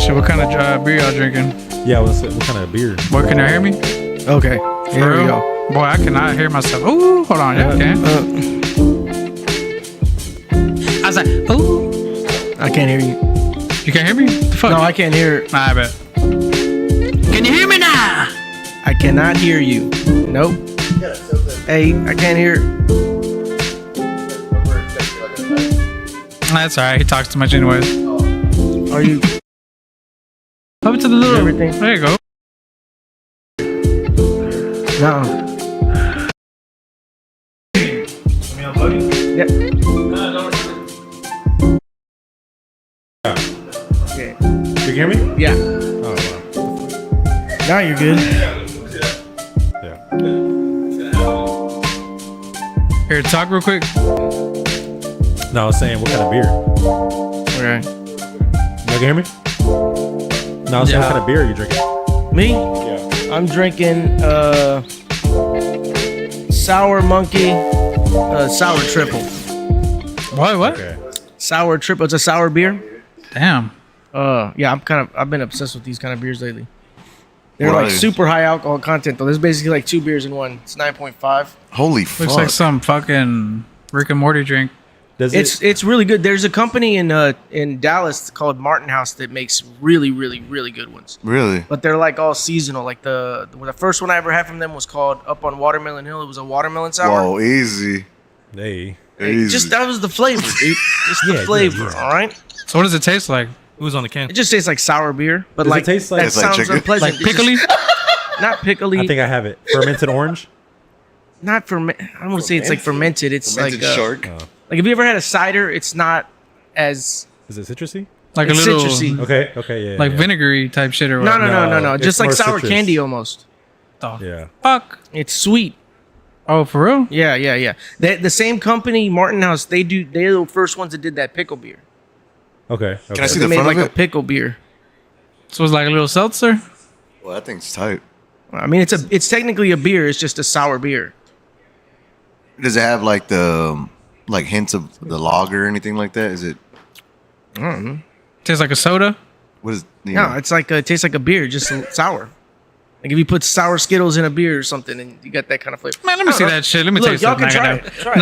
shit. What kind of beer y'all drinking? Yeah, what kind of beer? Boy, can you hear me? Okay. Here we go. Boy, I cannot hear myself. Ooh, hold on. Yeah, I can. I was like, ooh. I can't hear you. You can't hear me? The fuck? No, I can't hear. Nah, I bet. Can you hear me now? I cannot hear you. Nope. Hey, I can't hear. That's alright. He talks too much anyways. Are you? Up to the little. Everything. There you go. No. Yeah. Okay. You can hear me? Yeah. Oh, wow. Now you're good. Yeah. Here, talk real quick. No, I was saying, what kind of beer? Okay. You can hear me? No, I was saying, what kind of beer are you drinking? Me? Yeah. I'm drinking Sour Monkey Sour Triple. What? Okay. Sour Triple. It's a sour beer. Damn. Yeah, I've been obsessed with these kind of beers lately. They're Right. like super high alcohol content though. There's basically like 2 beers in one. It's 9.5. Holy fuck. Looks like some fucking Rick and Morty drink. Does It's really good. There's a company in Dallas called Martin House that makes really good ones. Really? But they're like all seasonal. Like the first one I ever had from them was called Up on Watermelon Hill. It was a watermelon sour. Whoa, easy. Hey. Easy. Just that was the flavor, dude. Just the Yeah, flavor, yeah. all right? So what does it taste like? Who's on the can? It just tastes like sour beer, but Does it like taste like- that It's like sounds chicken? unpleasant. Like It's just- pickly? not pickly. I think I have it. Fermented orange? Not ferment. I don't want to say it's like fermented. It's Fermented like shark. like if you ever had a cider, it's not as Is it citrusy? Like It's a little, citrusy. Okay, yeah. like yeah. vinegary type shit or no, whatever. no. it's Just like more sour citrus. candy almost. The Yeah. fuck? It's sweet. Oh, for real? Yeah. The same company, Martin House, they're the first ones that did that pickle beer. Okay. Can I see They the made front like of a it? pickle beer. So it's like a little seltzer? Well, that thing's tight. I mean, it's technically a beer. It's just a sour beer. Does it have like the like hints of the lager or anything like that? Is it? Tastes like a soda? What is? You No, know, it's like it tastes like a beer, just sour. Like if you put sour Skittles in a beer or something, and you got that kind of flavor. Man, let me see that shit. Let me Look, taste y'all something. can I try gotta- it. Try it.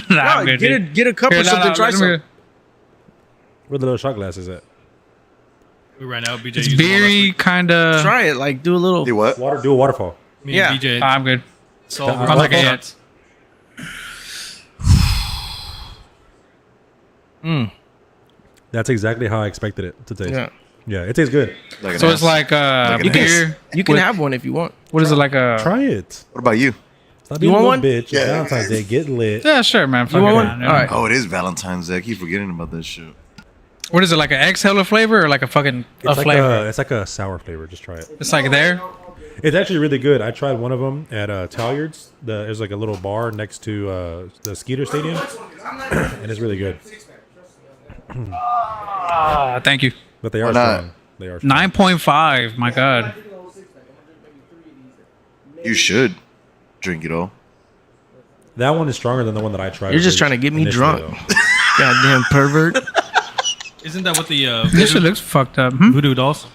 Nah, I'm No, good. dude. get a cup Here, or something. Try let me- some. Where the little shot glasses at? We ran out. BJ It's used them all last beery, week. kind of. Try it. Like do a little. do what? Do a waterfall. Me Yeah. and BJ. I'm good. Salt I'm I'm like a shots. yet. That's exactly how I expected it to taste. Yeah. Yeah, it tastes good. Like an So it's ass. like an beer. You can with- have one if you want. What is it like a? Try it. What about you? Stop You being a want little one? bitch. Yeah. It's Valentine's Day. Get lit. Yeah, sure, man. Fuck You want it, one? man. All right. Oh, it is Valentine's Day. I keep forgetting about that shit. What is it like? An exhale flavor or like a fucking It's like flavor? it's like a sour flavor. Just try it. It's like there. It's actually really good. I tried one of them at Talyards. There's like a little bar next to the Skeeter Stadium, and it's really good. Thank you. But they are Why not? strong. They are strong. 9.5. My God. You should drink it all. That one is stronger than the one that I tried. You're just trying to get me initially, drunk. though. Goddamn pervert. Isn't that what the This shit looks fucked up. Hmm? Voodoo dolls?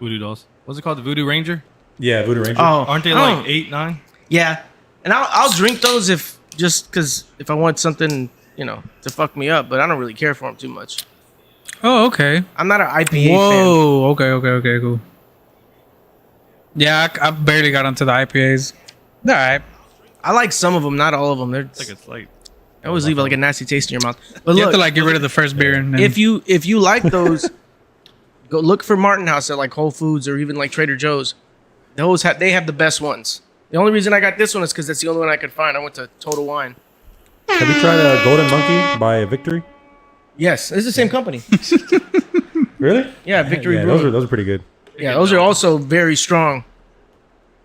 Voodoo dolls. What's it called? The Voodoo Ranger? Yeah, Voodoo Ranger. Oh, Aren't they oh. like 8, 9? Yeah, and I'll drink those if I want something to fuck me up, but I don't really care for them too much. Oh, okay. I'm not an IPA fan. Whoa. Okay. Cool. Yeah, I barely got onto the IPAs. All right. I like some of them, not all of them. They're It's like I always leave like a nasty taste in your mouth. But You have look, to like get rid of the first beer. And then, if you like those, go look for Martin House at like Whole Foods or even like Trader Joe's. They have the best ones. The only reason I got this one is because that's the only one I could find. I went to Total Wine. Have you tried a Golden Monkey by Victory? Yes, it's the same company. Really? Yeah, Victory Yeah, Brewing. those are pretty good. Yeah, those are also very strong.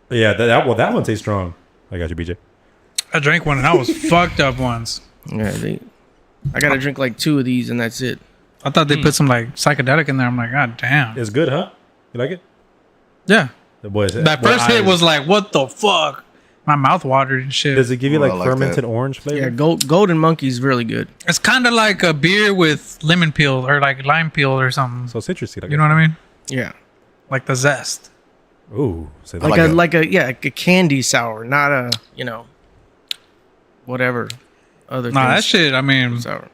Yeah, that one tastes strong. I got you, BJ. I drank one and I was fucked up once. Yeah, I gotta drink like 2 of these and that's it. I thought they put some like psychedelic in there. I'm like, God damn. It's good, huh? You like it? Yeah. The boys. That first hit was like, what the fuck? My mouth watered and shit. Does it give you Well, like I like fermented that. orange flavor? Yeah, Golden Monkey's really good. It's kind of like a beer with lemon peel or like lime peel or something. So citrusy. Like You know what I mean? Yeah. like the zest. Ooh, say that. Like a candy sour, not a, whatever other Nah, that things shit. I mean, sour.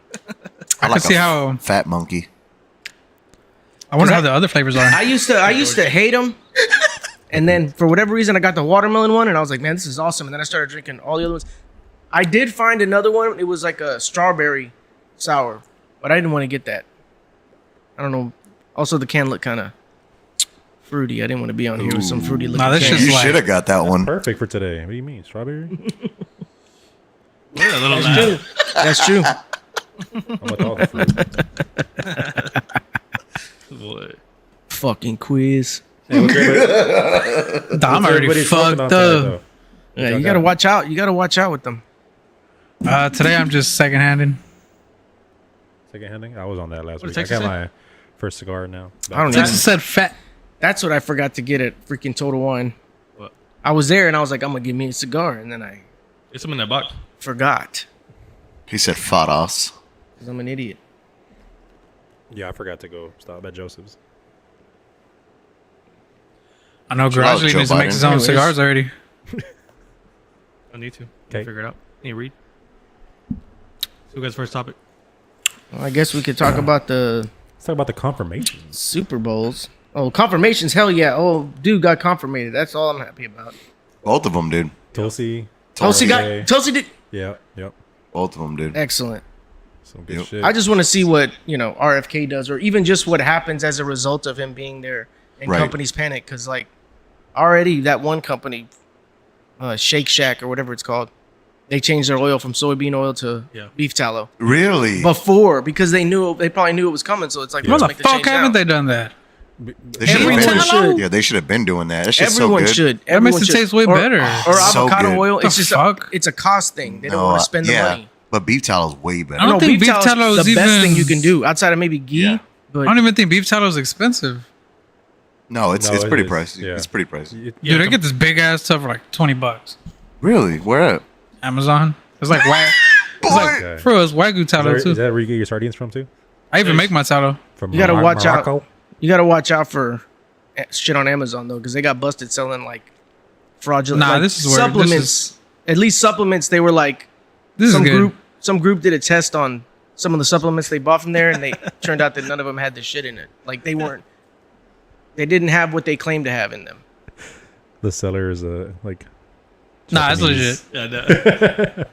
I can see how. fat monkey. I wonder how the other flavors are. I used to hate them. And then for whatever reason, I got the watermelon one and I was like, man, this is awesome. And then I started drinking all the other ones. I did find another one. It was like a strawberry sour, but I didn't want to get that. I don't know. Also, the can looked kind of fruity. I didn't want to be on here with some fruity looking Nah, that's can. just You like- should have got that one. Perfect for today. What do you mean, strawberry? Yeah, a little That's true. That's true. I'm with all the fruit. Boy. Fucking quiz. Hey, what's I'm already everybody smoking fucked on today, up. though? Yeah, y'all you gotta got? watch out. You gotta watch out with them. Today I'm just second-handing. Second-handing? I was on that last What week. did I Texas got say? my first cigar now. I don't Texas know. said fat. That's what I forgot to get at freaking Total Wine. What? I was there and I was like, I'm gonna give me a cigar, and then I It's some in that box. forgot He said fadas. because I'm an idiot. Yeah, I forgot to go stop at Joseph's. I know Chill out, Garage League Joe needs to make Biden. his own Anyways. cigars already. I need to. Okay. Figure it out. Need to read. So, who guys' first topic? Well, I guess we could talk about the Let's talk about the confirmation. Super Bowls. Oh, confirmations, hell yeah. Oh, dude got confirmated. That's all I'm happy about. Both of them, dude. Tulsi. Tulsi Tulsi. did Yeah, yep. Both of them, dude. excellent. Some good Yep. shit. I just want to see what, RFK does, or even just what happens as a result of him being there and Right. companies panic. Because, like, already that one company, Shake Shack or whatever it's called, they changed their oil from soybean oil to Yeah. beef tallow Really? before because they probably knew it was coming. So it's like, Why let's the make the fuck change haven't now. they done that? They should have Everyone been. should. Yeah, they should have been doing that. That shit's so Everyone good. should. That Everyone makes it should. taste way better. Or So avocado good. oil. The It's just fuck? it's a cost thing. They don't want to spend the money. But beef tallow is way better. I don't think beef tallow is the best even- thing you can do outside of maybe ghee. Yeah. But I don't even think beef tallow is expensive. No, it's No, it pretty is. pricey. Yeah. It's pretty pricey. It- Dude, I get this big ass stuff for like $20. Really? Where at? Amazon. It's like Boy! Okay. bro, it's Wagyu tallow Is too. that where you get your sardines from too? I even make my tallow. From You gotta watch out. Morocco? you got to watch out for shit on Amazon though, because they got busted selling like fraudulent. Nah, like, this is where- supplements. At least supplements. They were like This is some good. group did a test on some of the supplements they bought from there, and they turned out that none of them had the shit in it. Like they didn't have what they claimed to have in them. The seller is like. Nah, it's Japanese. legit. Yeah,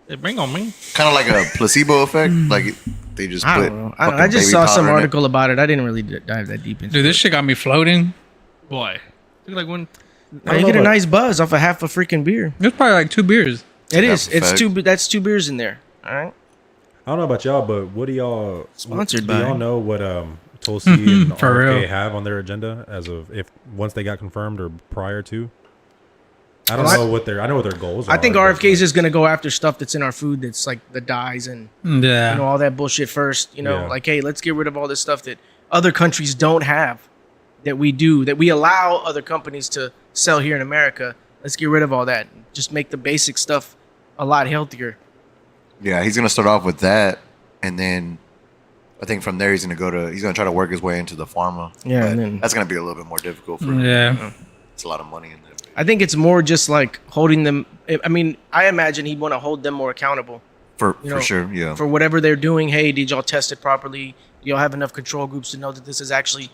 They bring on me. Kind of like a placebo effect. Like they just I put. don't know. I fucking just baby saw some powder in it. article about it. I didn't really dive that deep into Dude, it. this shit got me floating. Boy. Look like one. Now you get a nice buzz off of half a freaking beer. It was probably like 2 beers. It is. That's a It's fact. two. That's 2 beers in there. All right. I don't know about y'all, but what do y'all Sponsored do by- y'all know what Tulsi and For RFK real. have on their agenda as of if once they got confirmed or prior to? I don't Well, know what their I know what their goals are. I think but, RFK is just gonna go after stuff that's in our food that's like the dyes and Yeah. all that bullshit first. Yeah. Like, hey, let's get rid of all this stuff that other countries don't have, that we do, that we allow other companies to sell here in America. Let's get rid of all that. Just make the basic stuff a lot healthier. Yeah, he's gonna start off with that, and then I think from there he's gonna try to work his way into the pharma. Yeah, But and then- that's gonna be a little bit more difficult for him. Yeah. It's a lot of money in there. I think it's more just like holding them. I mean, I imagine he'd want to hold them more accountable For You know, for sure, yeah. for whatever they're doing. Hey, did y'all test it properly? Do y'all have enough control groups to know that this is actually,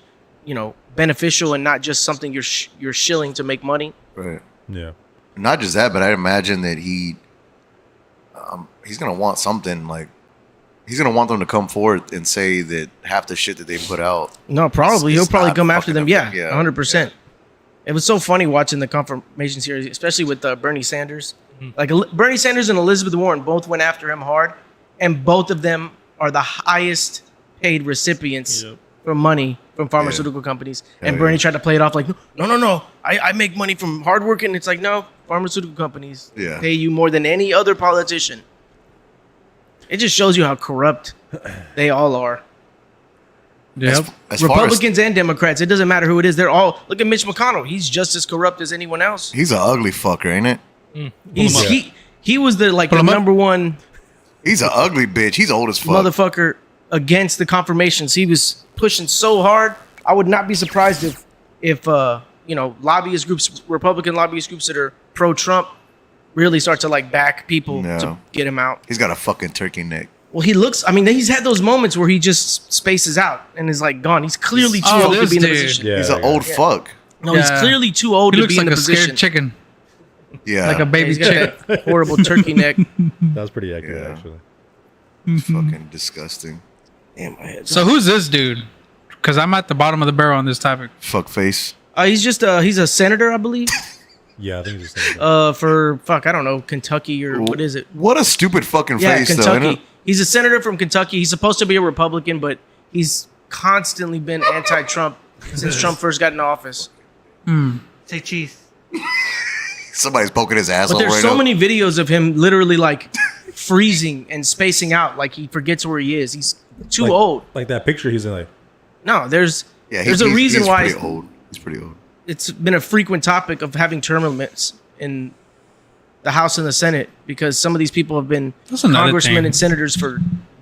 beneficial and not just something you're shilling to make money? Right. Yeah. Not just that, but I imagine that he's gonna want something like he's gonna want them to come forward and say that half the shit that they put out. No, probably It's he'll probably not come after them. fucking Yeah, effective. 100%. It was so funny watching the confirmation series, especially with Bernie Sanders. Like Bernie Sanders and Elizabeth Warren both went after him hard, and both of them are the highest paid recipients Yep. for money from pharmaceutical companies. And Bernie tried to play it off like, no, I make money from hard work, and it's like, no, pharmaceutical companies Yeah. pay you more than any other politician. It just shows you how corrupt they all are. Yep. As far as Republicans and Democrats, it doesn't matter who it is. They're all, look at Mitch McConnell. He's just as corrupt as anyone else. he's an ugly fucker, ain't it? He's he was the Pull him up. number one He's an ugly bitch. He's old as fuck. motherfucker against the confirmations. He was pushing so hard. I would not be surprised if lobbyist groups, Republican lobbyist groups that are pro-Trump, really start to like back people to get him out. He's got a fucking turkey neck. Well, he's had those moments where he just spaces out and is like gone. He's clearly too old to be in the position. Yeah, He's an old fuck. No, he's clearly too old He to looks be in like the a scared position. chicken, Yeah. like a baby He's got chicken. that horrible turkey neck. That was pretty accurate, Yeah. actually. Fucking disgusting. Damn, my head. So who's this dude? Because I'm at the bottom of the barrel on this topic. Fuck face. He's a senator, I believe. Yeah, I think he's just saying For I don't know, Kentucky or what is it? What a stupid fucking Yeah, face, though. Kentucky. Isn't it? He's a senator from Kentucky. He's supposed to be a Republican, but he's constantly been anti-Trump since Trump first got in office. Say cheese. Somebody's poking his asshole But there's right so now. many videos of him literally like freezing and spacing out, like he forgets where he is. He's too old. like that picture he's in. Like, No, there's Yeah, a reason he's why pretty old. He's pretty old. it's been a frequent topic of having term limits in the House and the Senate because some of these people have been That's another congressmen thing. and senators for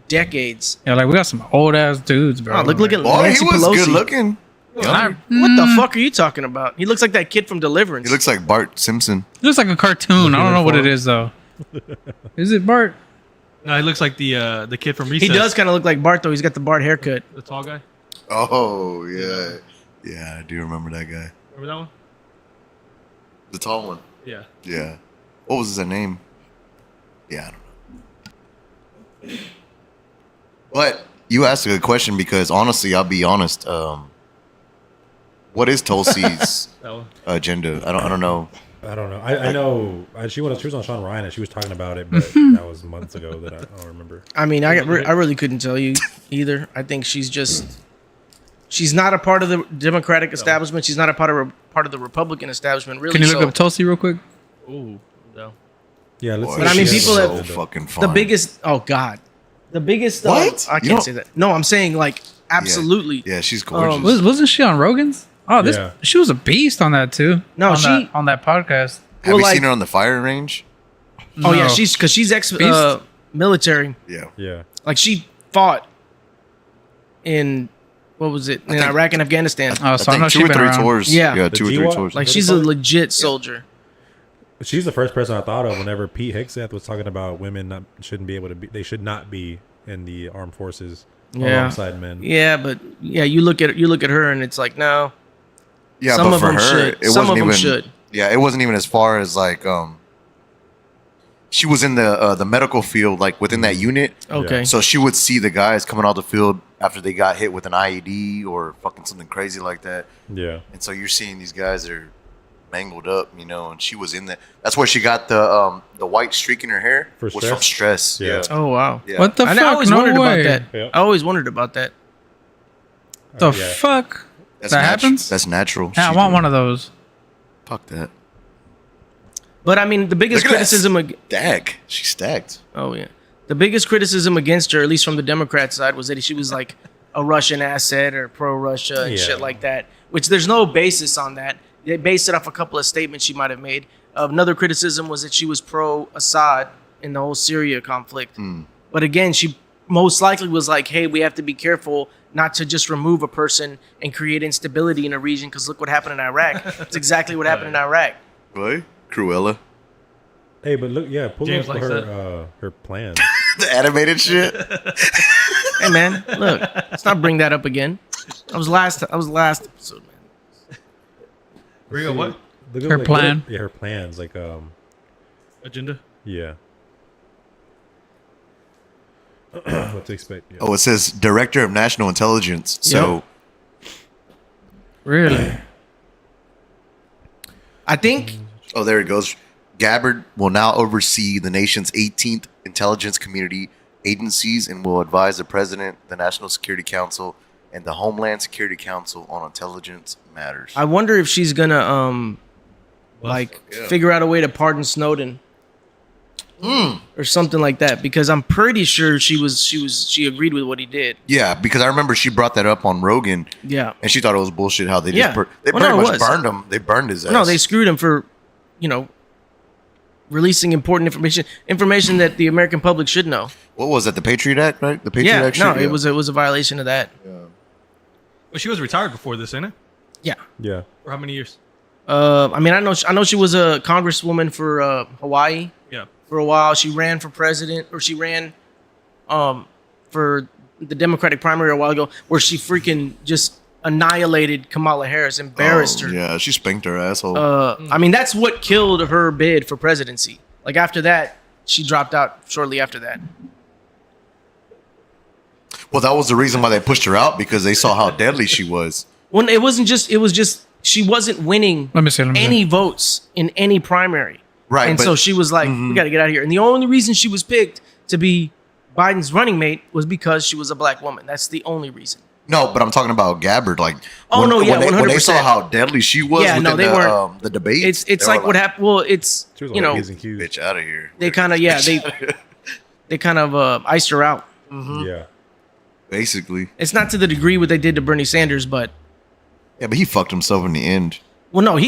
decades. Yeah, like we got some old ass dudes, bro. Oh, look at Boy, Nancy he was Pelosi. good looking. What What the fuck are you talking about? He looks like that kid from Deliverance. He looks like Bart Simpson. He looks like a cartoon. I don't know what it is though. Is it Bart? No, he looks like the kid from Recess. He does kind of look like Bart though. He's got the Bart haircut. The tall guy. Oh, yeah. Yeah, I do remember that guy. Remember that one? The tall one. Yeah. Yeah. What was his name? Yeah, I don't know. But you asked a good question because honestly, I'll be honest. What is Tulsi's That one. agenda? I don't know. I don't know. I know she was on Sean Ryan and she was talking about it, but that was months ago that I don't remember. I mean, I really couldn't tell you either. I think she's not a part of the Democratic establishment. She's not a part of the Republican establishment. Really, Can you look so up Tulsi real quick? Ooh. No. Yeah, let's Boy, see. But I mean, she's people so that- fucking the fine. biggest. Oh God, the biggest. What? I You can't don't- say that. No, I'm saying like absolutely. Yeah, she's gorgeous. Wasn't she on Rogan's? Oh, Yeah. she was a beast on that too. No, on she- on that podcast. Have well, you like- seen her on the firing range? Oh yeah, No. she's ex Beast? military. Yeah. Yeah. Like she fought in what was it in think- Iraq and Afghanistan. Oh, so I know I think she 2 or been 3 around. tours. Yeah. Yeah, The 2 or 3 GWAT? tours. Like What she's they a call it? legit soldier. She's the first person I thought of whenever Pete Hegseth was talking about women shouldn't be able to be. They should not be in the armed forces Yeah. alongside men. Yeah, but yeah, you look at her and it's like no. Yeah, Some but of for them her, should. it Some wasn't of them even. should. Yeah, it wasn't even as far as like she was in the medical field, like within that unit. Okay. So she would see the guys coming out the field after they got hit with an IED or fucking something crazy like that. Yeah. And so you're seeing these guys that are mangled up, you know, and she was in that. That's where she got the white streak in her hair. For was from stress. Yeah. Yeah. Oh wow. Yeah. What the I fuck? always No wondered way. about that. Yeah. I always wondered about that. The Yeah. fuck? That's that natu- happens? That's natural. Yeah, I want one of those. Fuck that. But I mean, the biggest Look at criticism. that stack. She's stacked. Oh yeah, the biggest criticism against her, at least from the Democrat side, was that she was like a Russian asset or pro-Russia and Yeah. shit like that. Which there's no basis on that. They based it off a couple of statements she might have made. Another criticism was that she was pro-Assad in the whole Syria conflict. But again, she most likely was like, "Hey, we have to be careful not to just remove a person and create instability in a region because look what happened in Iraq." It's exactly what happened in Iraq. Boy, Cruella. Hey, but look, yeah, pull James up likes her plan. The animated shit. Hey man, look, let's not bring that up again. I was last episode, man. Bring up what? Look at, Her like, plan. Yeah, her plans. Like, Agenda? yeah. What to expect? Yeah. Oh, it says Director of National Intelligence. So Really? I think Oh, there it goes. Gabbard will now oversee the nation's 18th intelligence community agencies and will advise the president, the National Security Council, and the Homeland Security Council on intelligence matters. I wonder if she's gonna like Yeah. figure out a way to pardon Snowden. Or something like that, because I'm pretty sure she agreed with what he did. Yeah, because I remember she brought that up on Rogan, Yeah. and she thought it was bullshit how they just Yeah. they Well, pretty no, it much was. burned him. They burned his ass. No, they screwed him for, releasing important information that the American public should know. What was that? The Patriot Act, right? The Patriot Yeah, Act. no, shit? it was a violation of that. Well, she was retired before this, ain't it? Yeah. Yeah. For how many years? I mean, I know she was a congresswoman for Hawaii Yeah. for a while. She ran for president, or she ran for the Democratic primary a while ago, where she freaking just annihilated Kamala Harris, embarrassed her. Yeah, she spanked her asshole. I mean, that's what killed her bid for presidency. Like after that, she dropped out shortly after that. Well, that was the reason why they pushed her out, because they saw how deadly she was. Well, it wasn't just. It was just she wasn't winning Let me see. any votes in any primary. Right, And but- so she was like, we got to get out of here. And the only reason she was picked to be Biden's running mate was because she was a black woman. That's the only reason. No, but I'm talking about Gabbard. Like, Oh, no, yeah, when they saw 100%. how deadly she was Yeah, no, within they weren't- the debate. It's they like were what happened. Well, it's, She was you know, P's and Q's. Bitch, out of here. they kind of, yeah, they kind of iced her out. Yeah. Basically. It's not to the degree what they did to Bernie Sanders, but, Yeah, but he fucked himself in the end. well, no,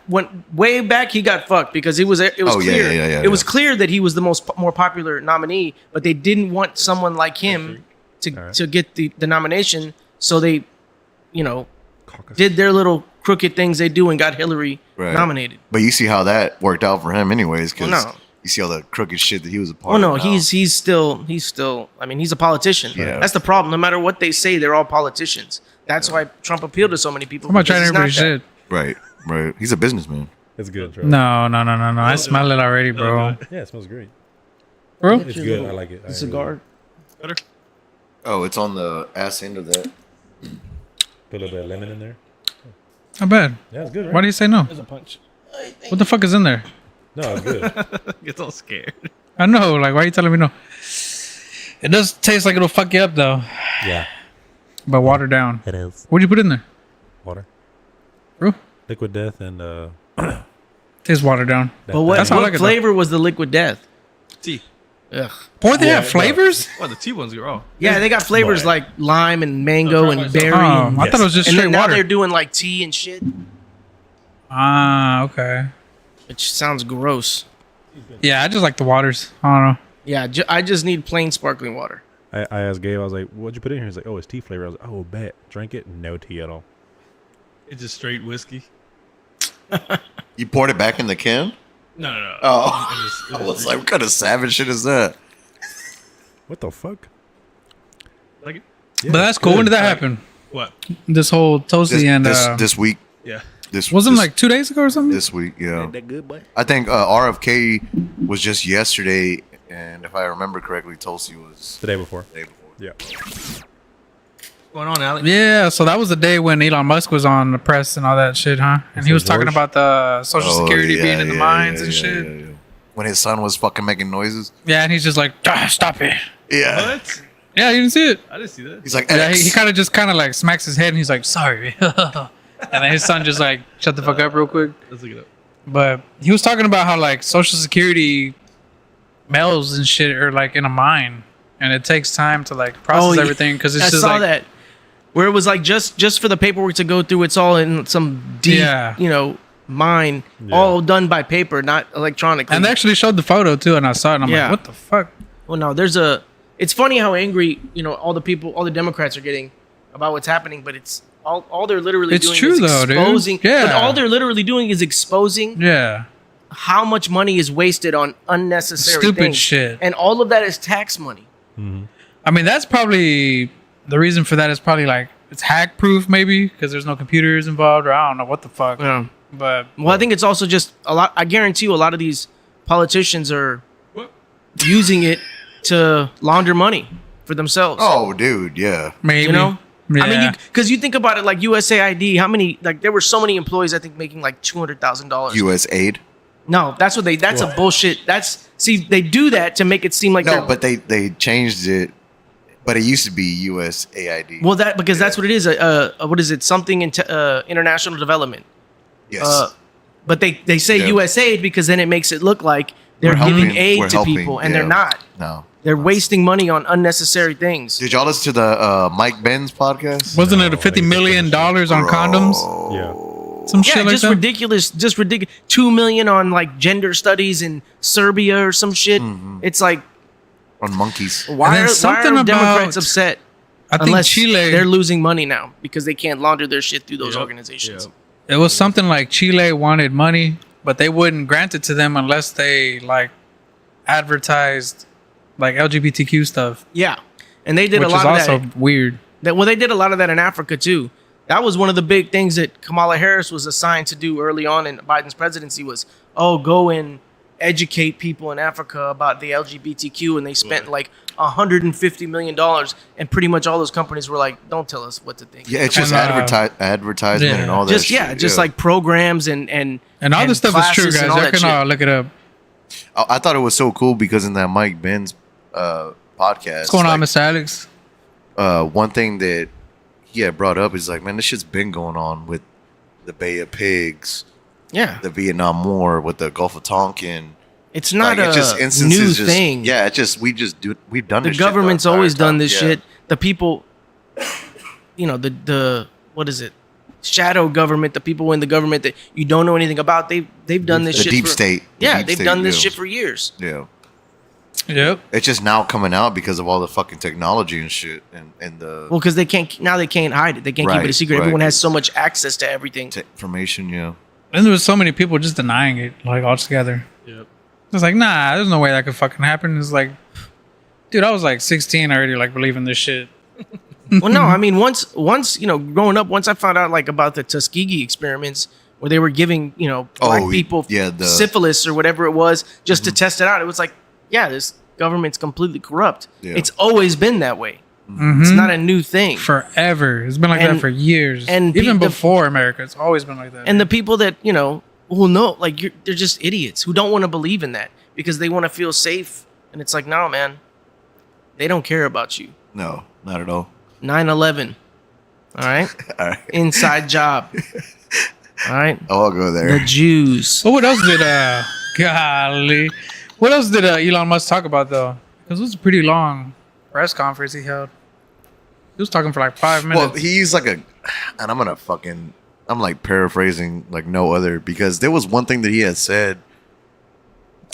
went way back. He got fucked because it was Oh, yeah, clear. yeah, It was yeah. clear that he was the more popular nominee, but they didn't want someone like him to get the nomination. So they, you know, did their little crooked things they do and got Hillary Right. nominated. But you see how that worked out for him anyways, because Well, no. you see all the crooked shit that he was a part Oh no, of. now. he's still. I mean, he's a politician. Yeah. That's the problem. No matter what they say, they're all politicians. That's why Trump appealed to so many people. I'm not because trying he's everybody's that. shit. Right. He's a businessman. It's good, Trey. No. I smell it already, bro. Yeah, it smells great. Bro? It's good. I like it. I Cigar. Better. Oh, it's on the ass end of that. Put a little bit of lemon in there. Not bad. Yeah, it's good, right? Why do you say no? There's a punch. What the fuck is in there? No, it's good. Gets all scared. I know. Like, why are you telling me no? It does taste like it'll fuck you up, though. Yeah. But watered down. It is. What'd you put in there? Water. Bro? Liquid death and Tastes watered down. But what, That's how I what like it, though. flavor was the liquid death? Tea. Ugh. Boy, they Yeah, have no. flavors? Well, the tea ones are all. Yeah, they got flavors Boy. like lime and mango No, and try berry. myself. Oh, I thought it was just and straight then now water. they're doing like tea and shit, Ah, okay. which sounds gross. Yeah, I just like the waters. I don't know. Yeah, I just need plain sparkling water. I asked Gabe, I was like, what'd you put in here? He's like, oh, it's tea flavor. I was like, oh, bet. Drink it. No tea at all. It's just straight whiskey. You poured it back in the can? No. Oh. I was like, what kind of savage shit is that? What the fuck? Like it? Yeah, But that's it's cool. When good. did that happen? What? This whole Toasty and This week. Yeah. wasn't like 2 days ago or something? this week, yeah. That good, boy? I think RFK was just yesterday, and if I remember correctly, Tulsi was The day before. the day before. Yeah. What's going on, Alex? Yeah, so that was the day when Elon Musk was on the press and all that shit, huh? And he was talking George? about the Social Oh, Security yeah, being in the yeah, mines yeah, and yeah, shit. yeah, yeah. When his son was fucking making noises. Yeah, and he's just like, stop it. Yeah. What? Yeah, You didn't see it? I didn't see that. he's like, Yeah, X. he kind of like smacks his head and he's like, sorry. And then his son just like, shut the fuck up real quick. Let's look it up. But he was talking about how like Social Security mails and shit are like in a mine, and it takes time to like process yeah. everything because it's I just saw like that where it was like just for the paperwork to go through. It's all in some deep, Yeah. mine, Yeah. all done by paper, not electronically. And they actually showed the photo too, and I saw it, and I'm Yeah. like, what the fuck? Well, no, it's funny how angry, all the Democrats are getting about what's happening, but it's all they're literally It's doing true, is though, dude. exposing. Yeah. But all they're literally doing is exposing Yeah. how much money is wasted on unnecessary Stupid things. shit. And all of that is tax money. I mean, that's probably the reason for that is probably like it's hack proof, maybe because there's no computers involved, or I don't know what the fuck. Yeah. But Well, I think it's also just a lot. I guarantee you, a lot of these politicians are What? using it to launder money for themselves. Oh, dude, yeah. maybe You know? Yeah. I mean, because you think about it, like USAID, how many? Like, there were so many employees, I think, making like $200,000. U.S. aid. No, that's what they. That's a bullshit. They do that to make it seem like No, they're. but they changed it. But it used to be USAID. Well, because that's what it is. What is it? Something in international development. yes. But they say Yeah. USAID because then it makes it look like they're We're giving helping- aid we're to helping, people, and yeah. they're not. No. They're wasting money on unnecessary things. Did y'all listen to the Mike Benz podcast? wasn't No, it a I $50 million on condoms? Yeah. Some shit Yeah, like just that. ridiculous. Just ridiculous. $2 million on like gender studies in Serbia or some shit. Mm-hmm. It's like, On monkeys. why then are something Democrats about- upset? I think Unless Chile. they're losing money now because they can't launder their shit through those organizations. It was something like Chile wanted money, but they wouldn't grant it to them unless they like advertised like LGBTQ stuff. Yeah, and they did Which a lot is of also that. weird. Well, they did a lot of that in Africa too. That was one of the big things that Kamala Harris was assigned to do early on in Biden's presidency was, go and educate people in Africa about the LGBTQ, and they spent like $150 million, and pretty much all those companies were like, don't tell us what to think. Yeah, it's just And, advertisement and all that just shit. just like programs and all this stuff is true, classes guys. and all Y'all that can shit. look it up. I thought it was so cool because in that Mike Benz podcast, What's going on, Mr. Alex? one thing that he had brought up is like, man, this shit's been going on with the Bay of Pigs, Yeah, the Vietnam War, with the Gulf of Tonkin. it's not Like, a it's just instances new just- thing. Yeah, it's just we've done The this government's shit the always entire done time. this Yeah. shit. The people, the what is it? Shadow government, the people in the government that you don't know anything about. They've done this The shit. deep for, state. The Yeah, deep they've state, done this yeah. shit for years. Yeah. Yep. It's just now coming out because of all the fucking technology and shit and the Well, because they can't hide it. They can't keep it a Right, secret. right. Everyone has so much access to everything. information. Yeah. And there was so many people just denying it, like altogether. Yep. It's like, nah, there's no way that could fucking happen. It's like, dude, I was like 16 already, like believing this shit. Well, no, I mean, once growing up, once I found out like about the Tuskegee experiments where they were giving black people syphilis or whatever it was just to test it out, it was like, yeah, this government's completely corrupt. Yeah. It's always been that way. It's not a new thing. Forever. It's been like And- that for years. and even the- before America, it's always been like that. And the people that who know, like they're just idiots who don't want to believe in that because they want to feel safe. And it's like, no, man, they don't care about you. No, not at all. 9/11. All right. All right. Inside job. All right. I'll go The there. Jews. So what else did golly? What else did Elon Musk talk about though? Because it was a pretty long press conference he held. He was talking for like 5 minutes. Well, he's like and I'm like paraphrasing like no other because there was one thing that he had said.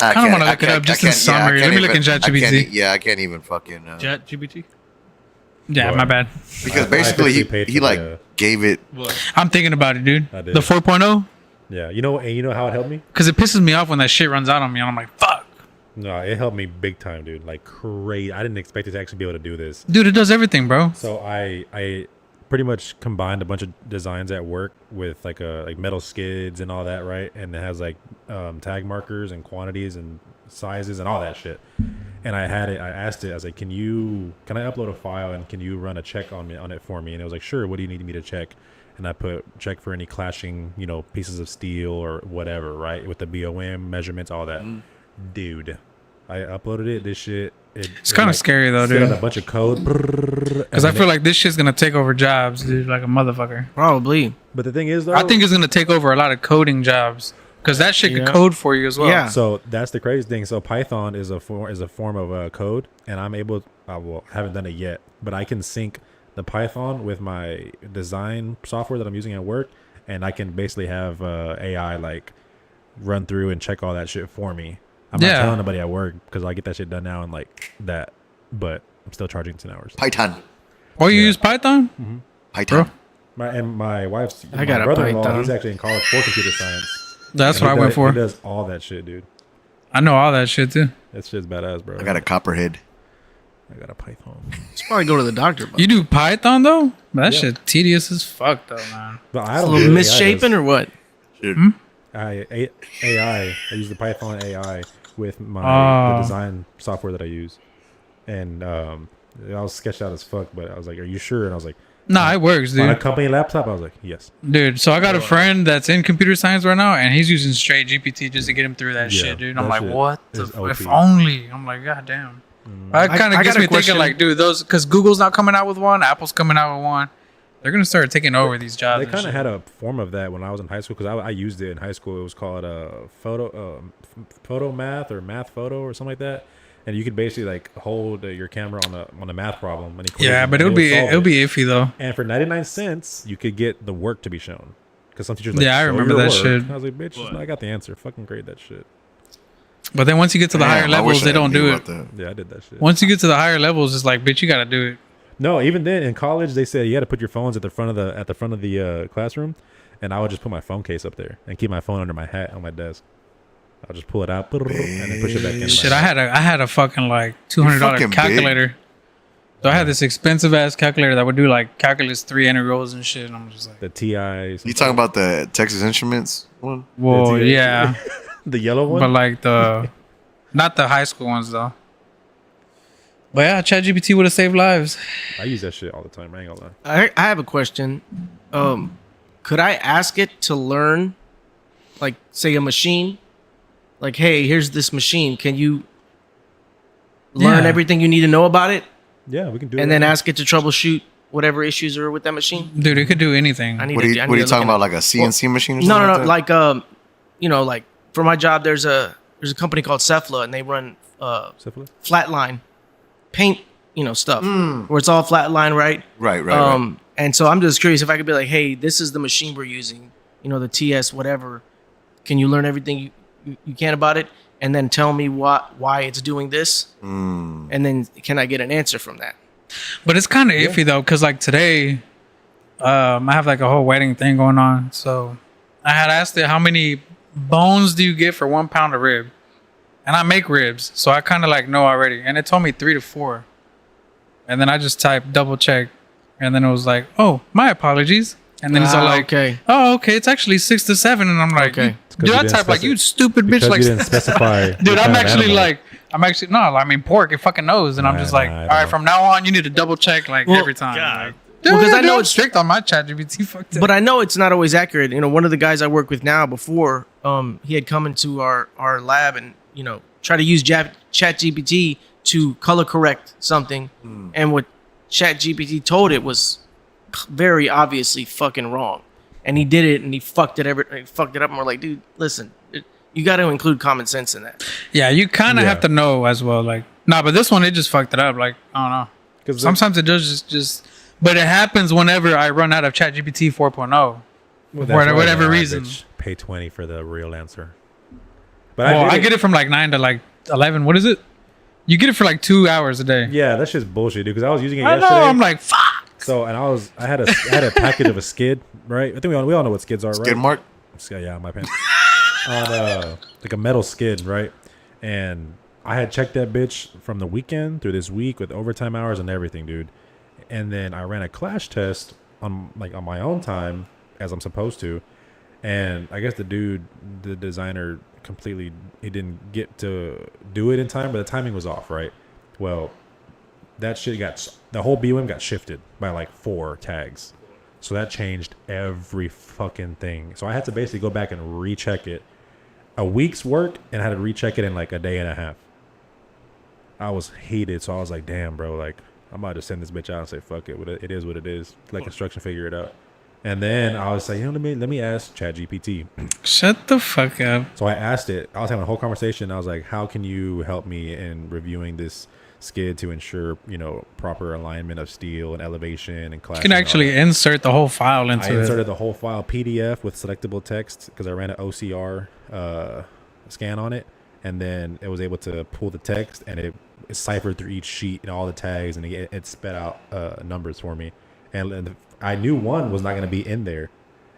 I kinda wanna look it up just in summary. Let me look in ChatGPT. Yeah, I can't even fucking. Chat GBT. Yeah, Well, my bad. Because I basically officially paid he for like the, gave it. What? I'm thinking about it, dude. I did. The 4.0, yeah, you know how it helped me? because it pisses me off when that shit runs out on me, and I'm like, fuck, No, it helped me big time, dude. Like crazy. I didn't expect it to actually be able to do this. dude, it does everything, bro. So I pretty much combined a bunch of designs at work with like metal skids and all that, right? And it has like tag markers and quantities and sizes and all that shit. And I asked it, I was like, can I upload a file and can you run a check on it for me? And it was like, sure, what do you need me to check? And I put check for any clashing, pieces of steel or whatever, right? With the BOM measurements, all that. Dude, I uploaded it. This shit. It's kind of scary though, Spit out dude. a bunch of code. Because I feel like this shit's gonna take over jobs, dude, like a motherfucker. Probably. But the thing is, though, I think it's gonna take over a lot of coding jobs because that shit Yeah. could code for you as well. Yeah. so that's the crazy thing. So Python is a form of code, and I'm able. Haven't done it yet, but I can sync the Python with my design software that I'm using at work, and I can basically have AI like run through and check all that shit for me. I'm not Yeah. telling nobody at work because I get that shit done now and like that, but I'm still charging 10 hours. Python. Or you Yeah. use Python? Python. My wife's I got a brother-in-law. Python. He's actually in college for computer science. That's And what I he went does- for. He does all that shit, dude. I know all that shit too. That shit's badass, bro. I got a copperhead. I got a Python. Should probably go to the doctor. But You do Python though? That Yeah. shit tedious as fuck though, man. But I a don't little do it. misshapen or what? Shit. AI. I use the Python AI with my Oh. the design software that I use, and I was sketched out as fuck. But I was like, "Are you sure?" And I was like, Nah, it works, "On a dude. company laptop." I was like, "Yes." Dude, so I got a friend that's in computer science right now, and he's using straight GPT just to get him through that Yeah, shit, dude. that I'm like, shit what? is If OP. only. I'm like, god damn. That kind I of gets got a me question. thinking, like, dude, those because Google's not coming out with one, Apple's coming out with one. They're gonna start taking over these jobs. They and kind of shit. had a form of that when I was in high school because I used it in high school. It was called photo math or math photo or something like that. And you could basically like hold your camera on a math problem. And Yeah, but it would be iffy though. And for 99 cents, you could get the work to be shown. Because some teachers like, Yeah, I "Show remember your that work." shit. And I was like, bitch, I got the answer. Fucking grade that shit. But then once you get to the higher Damn, I levels, wish they I don't knew do about it. that. Yeah, I did that shit. Once you get to the higher levels, it's like, bitch, you gotta do it. No, even then in college they said you had to put your phones at the front of the classroom, and I would just put my phone case up there and keep my phone under my hat on my desk. I'll just pull it out and then push it back in. Shit, I had a fucking like $200 fucking calculator. So I had this expensive ass calculator that would do like calculus 3 integrals and shit. And I'm just like, the TI. You talking about the Texas Instruments one? well, yeah, the yellow one? but like not the high school ones though. But yeah, ChatGPT would have saved lives. I use that shit all the time. I ain't gonna lie. I have a question. Could I ask it to learn, like, say a machine? Like, hey, here's this machine. Can you learn Yeah. everything you need to know about it? Yeah, we can do it. And then ask it to troubleshoot whatever issues are with that machine? Dude, it could do anything. I need What are to- you, I what are need you to talking look about? Like a CNC machine? Or No, something no, no. like that? Like for my job, there's a company called Cephala, and they run Syphilis? flatline paint, stuff where it's all flatline, right? Right. And so I'm just curious if I could be like, hey, this is the machine we're using, the TS whatever. Can you learn everything you can about it, and then tell me why it's doing this, and then can I get an answer from that? But it's kind of iffy though, because like today, I have like a whole wedding thing going on. So I had asked it, how many bones do you get for 1 pound of rib? And I make ribs, so I kind of like know already. And it told me 3 to 4. And then I just typed double check, and then it was like, oh, my apologies. And then it's all like, okay. oh, okay, it's actually 6 to 7. And I'm like, Okay. dude, I type like, you stupid bitch. Because Like, you didn't specify. dude, I'm actually no, I mean pork. It fucking knows, and I'm just like, all right, from now on, you need to double check like Well, every time. Like, Well, 'cause I know I'm it's- strict on my ChatGPT. Fuck that. But I know it's not always accurate. One of the guys I work with now before, he had come into our lab and, try to use ChatGPT to color correct something. And what ChatGPT told it was very obviously fucking wrong. And he did it and he fucked it up. And we're like, dude, listen, you got to include common sense in that. yeah, you kind of Yeah. have to know as well. Like, nah, but this one it just fucked it up. Like, I don't know. Because Sometimes it does just. But it happens whenever I run out of ChatGPT 4.0. For whatever reason. Pay 20 for the real answer. But Well, I did get it from like 9 to like 11. What is it? You get it for like 2 hours a day. Yeah, that's just bullshit, dude. Because I was using it I know. yesterday. I'm like, fuck. So, and I had a package of a skid, right? I think we all know what skids are, right? Skid mark? Yeah, my pants. On like a metal skid, right? And I had checked that bitch from the weekend through this week with overtime hours and everything, dude. And then I ran a clash test on my own time as I'm supposed to, and I guess the designer he didn't get to do it in time, but the timing was off, right? Well, that shit the whole BOM got shifted by like 4 tags. So that changed every fucking thing. So I had to basically go back and recheck it. A week's work, and I had to recheck it in like a day and a half. I was heated, so I was like, damn, bro, like, I'm about to send this bitch out and say, fuck it. It is what it is. Let construction figure it out. And then I was like, let me ask ChatGPT. Shut the fuck up. So I asked it. I was having a whole conversation. I was like, how can you help me in reviewing this skid to ensure, proper alignment of steel and elevation and class? You can actually insert the whole file into I it. inserted the whole file PDF with selectable text because I ran an OCR scan on it, and then it was able to pull the text, and it ciphered through each sheet and all the tags, and it spit out numbers for me. And I knew one was not going to be in there,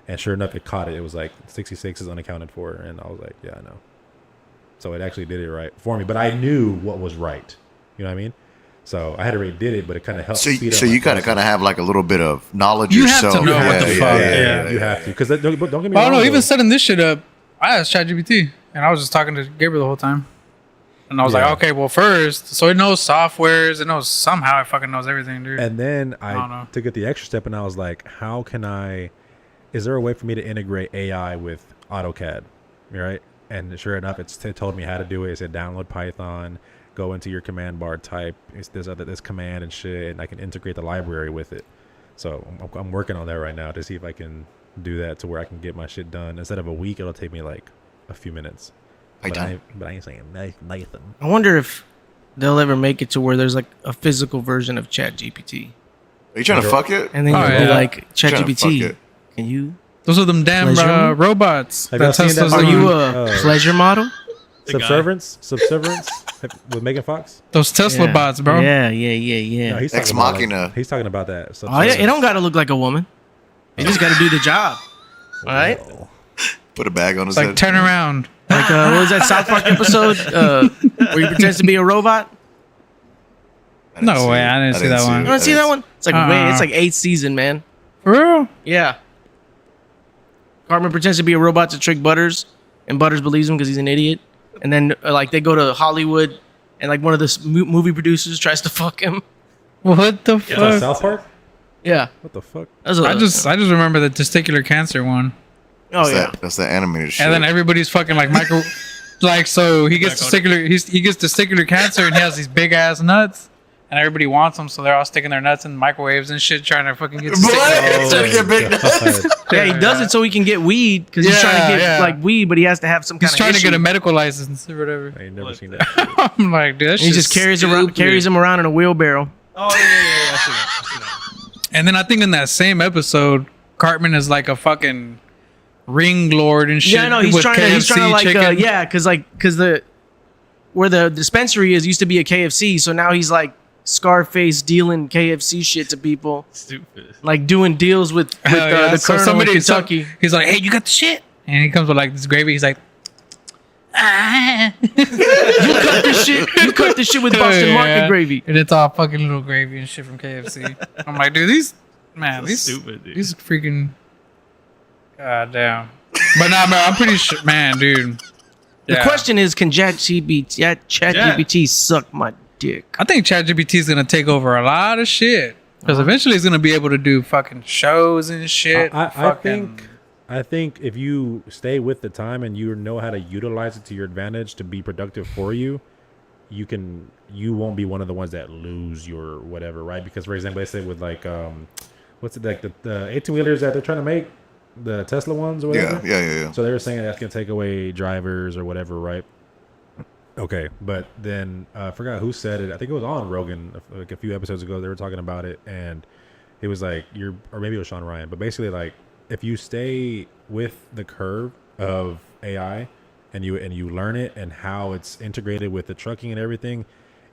and sure enough, it caught it. It was like 66 is unaccounted for, and I was like, yeah, I know. So it actually did it right for me, but I knew what was right. You know what I mean? So I had already did it, but it kind of helped. So speed up you my kind of process. have like a little bit of knowledge You have yourself. to know what the fuck. Yeah. You have to, because don't get me Oh wrong. no! Even though. setting this shit up, I asked ChatGPT, and I was just talking to Gabriel the whole time. And I was Yeah. like, okay, well, first, so it knows softwares, it knows somehow, it fucking knows everything, dude. And then don't I know. took it the extra step, and I was like, how can is there a way for me to integrate AI with AutoCAD? Right? And sure enough, it told me how to do it. It said download Python, go into your command bar, type this command and shit, and I can integrate the library with it. So I'm working on that right now to see if I can do that to where I can get my shit done. Instead of a week, it'll take me like a few minutes. But I ain't saying Nathan. I wonder if they'll ever make it to where there's like a physical version of ChatGPT. Are you trying to fuck it? And then Oh, you'll be yeah. like, Trying to fuck ChatGPT, it. can you? Those are them damn Pleasure? robots. Have y'all seen that? Tesla's Are doing. you a pleasure model? Subservience with Megan Fox. Those Tesla bots, bro. Yeah, yeah. No, he's Ex talking about, Machina. he's talking about that. Oh yeah, Subservience. it don't gotta look like a woman. You just gotta do the job. All right. Put a bag on his It's like head. turn around. Like what was that South Park episode where he pretends to be a robot? I didn't No see way, it. I didn't see that You one. want to see that one? It's like it's like 8th season, man. For real? Yeah. Cartman pretends to be a robot to trick Butters, and Butters believes him because he's an idiot. And then like they go to Hollywood, and like one of the movie producers tries to fuck him. What the Is that fuck? South Park? Yeah. What the fuck? That's a- I just remember the testicular cancer one. Oh yeah. That's the animated shit. And then everybody's fucking like micro, like so he gets testicular he gets testicular cancer and he has these big ass nuts, and everybody wants them, so they're all sticking their nuts in microwaves and shit, trying to fucking get testicular. Trying to get big nuts. Yeah, he does it so he can get weed because he's trying to get Yeah. like weed, but he has to have some kind He's of trying to issue. get a medical license or whatever. I ain't never seen that. Shit. I'm like, dude, that He shit's just carries stupid. him around in a wheelbarrow. Oh yeah. I see that. And then I think in that same episode, Cartman is like a fucking ring lord and shit. Yeah, no, he's with trying to KFC like chicken. because the where the dispensary is used to be a KFC, so now he's like Scarface dealing KFC shit to people, Stupid. like doing deals with Hell yeah. the So Colonel in Kentucky. he's like, hey, you got the shit? And he comes with like this gravy. He's like, ah. You cut this shit with Boston Market Yeah. gravy. And it's all fucking little gravy and shit from KFC. I'm like, dude, these Stupid, dude. these freaking, god damn. But nah, man, I'm pretty sure, man, dude. The Yeah. question is, can ChatGPT suck my dick? I think ChatGPT is gonna take over a lot of shit because eventually it's gonna be able to do fucking shows and shit. I think if you stay with the time and you know how to utilize it to your advantage to be productive for you, you won't be one of the ones that lose your whatever, right? Because for example, they say with like what's it like the 18-wheelers that they're trying to make, the Tesla ones or whatever. Yeah. So they were saying that's gonna take away drivers or whatever, right? Okay, but then I forgot who said it. I think it was on Rogan like a few episodes ago. They were talking about it, and it was like or maybe it was Sean Ryan, but basically like if you stay with the curve of AI and you learn it and how it's integrated with the trucking and everything,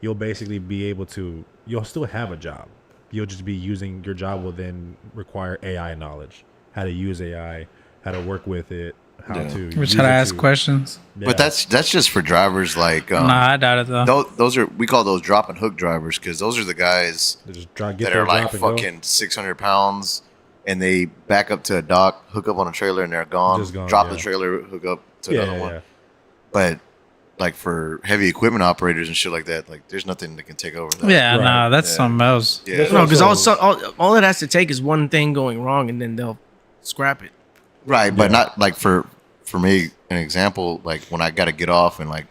you'll basically be able to. You'll still have a job. You'll just be using your job will then require AI knowledge, how to use AI, how to work with it, how to We're use trying to it ask questions. Yeah. But that's just for drivers like Nah, I doubt it though. those are we call those drop and hook drivers because those are the guys They just get that their are like drop and go. fucking 600 pounds and they back up to a dock, hook up on a trailer, and they're gone. Just gone, Drop yeah. the trailer, hook up to Yeah, another yeah, one. yeah. But like for heavy equipment operators and shit like that, like there's nothing that can take over that. Yeah, Right. nah, that's Yeah. something else. Yeah. That's No, what- because So- all it has to take is one thing going wrong, and then they'll scrap it. Right, but Yeah. not like for me, an example, like when I got to get off and like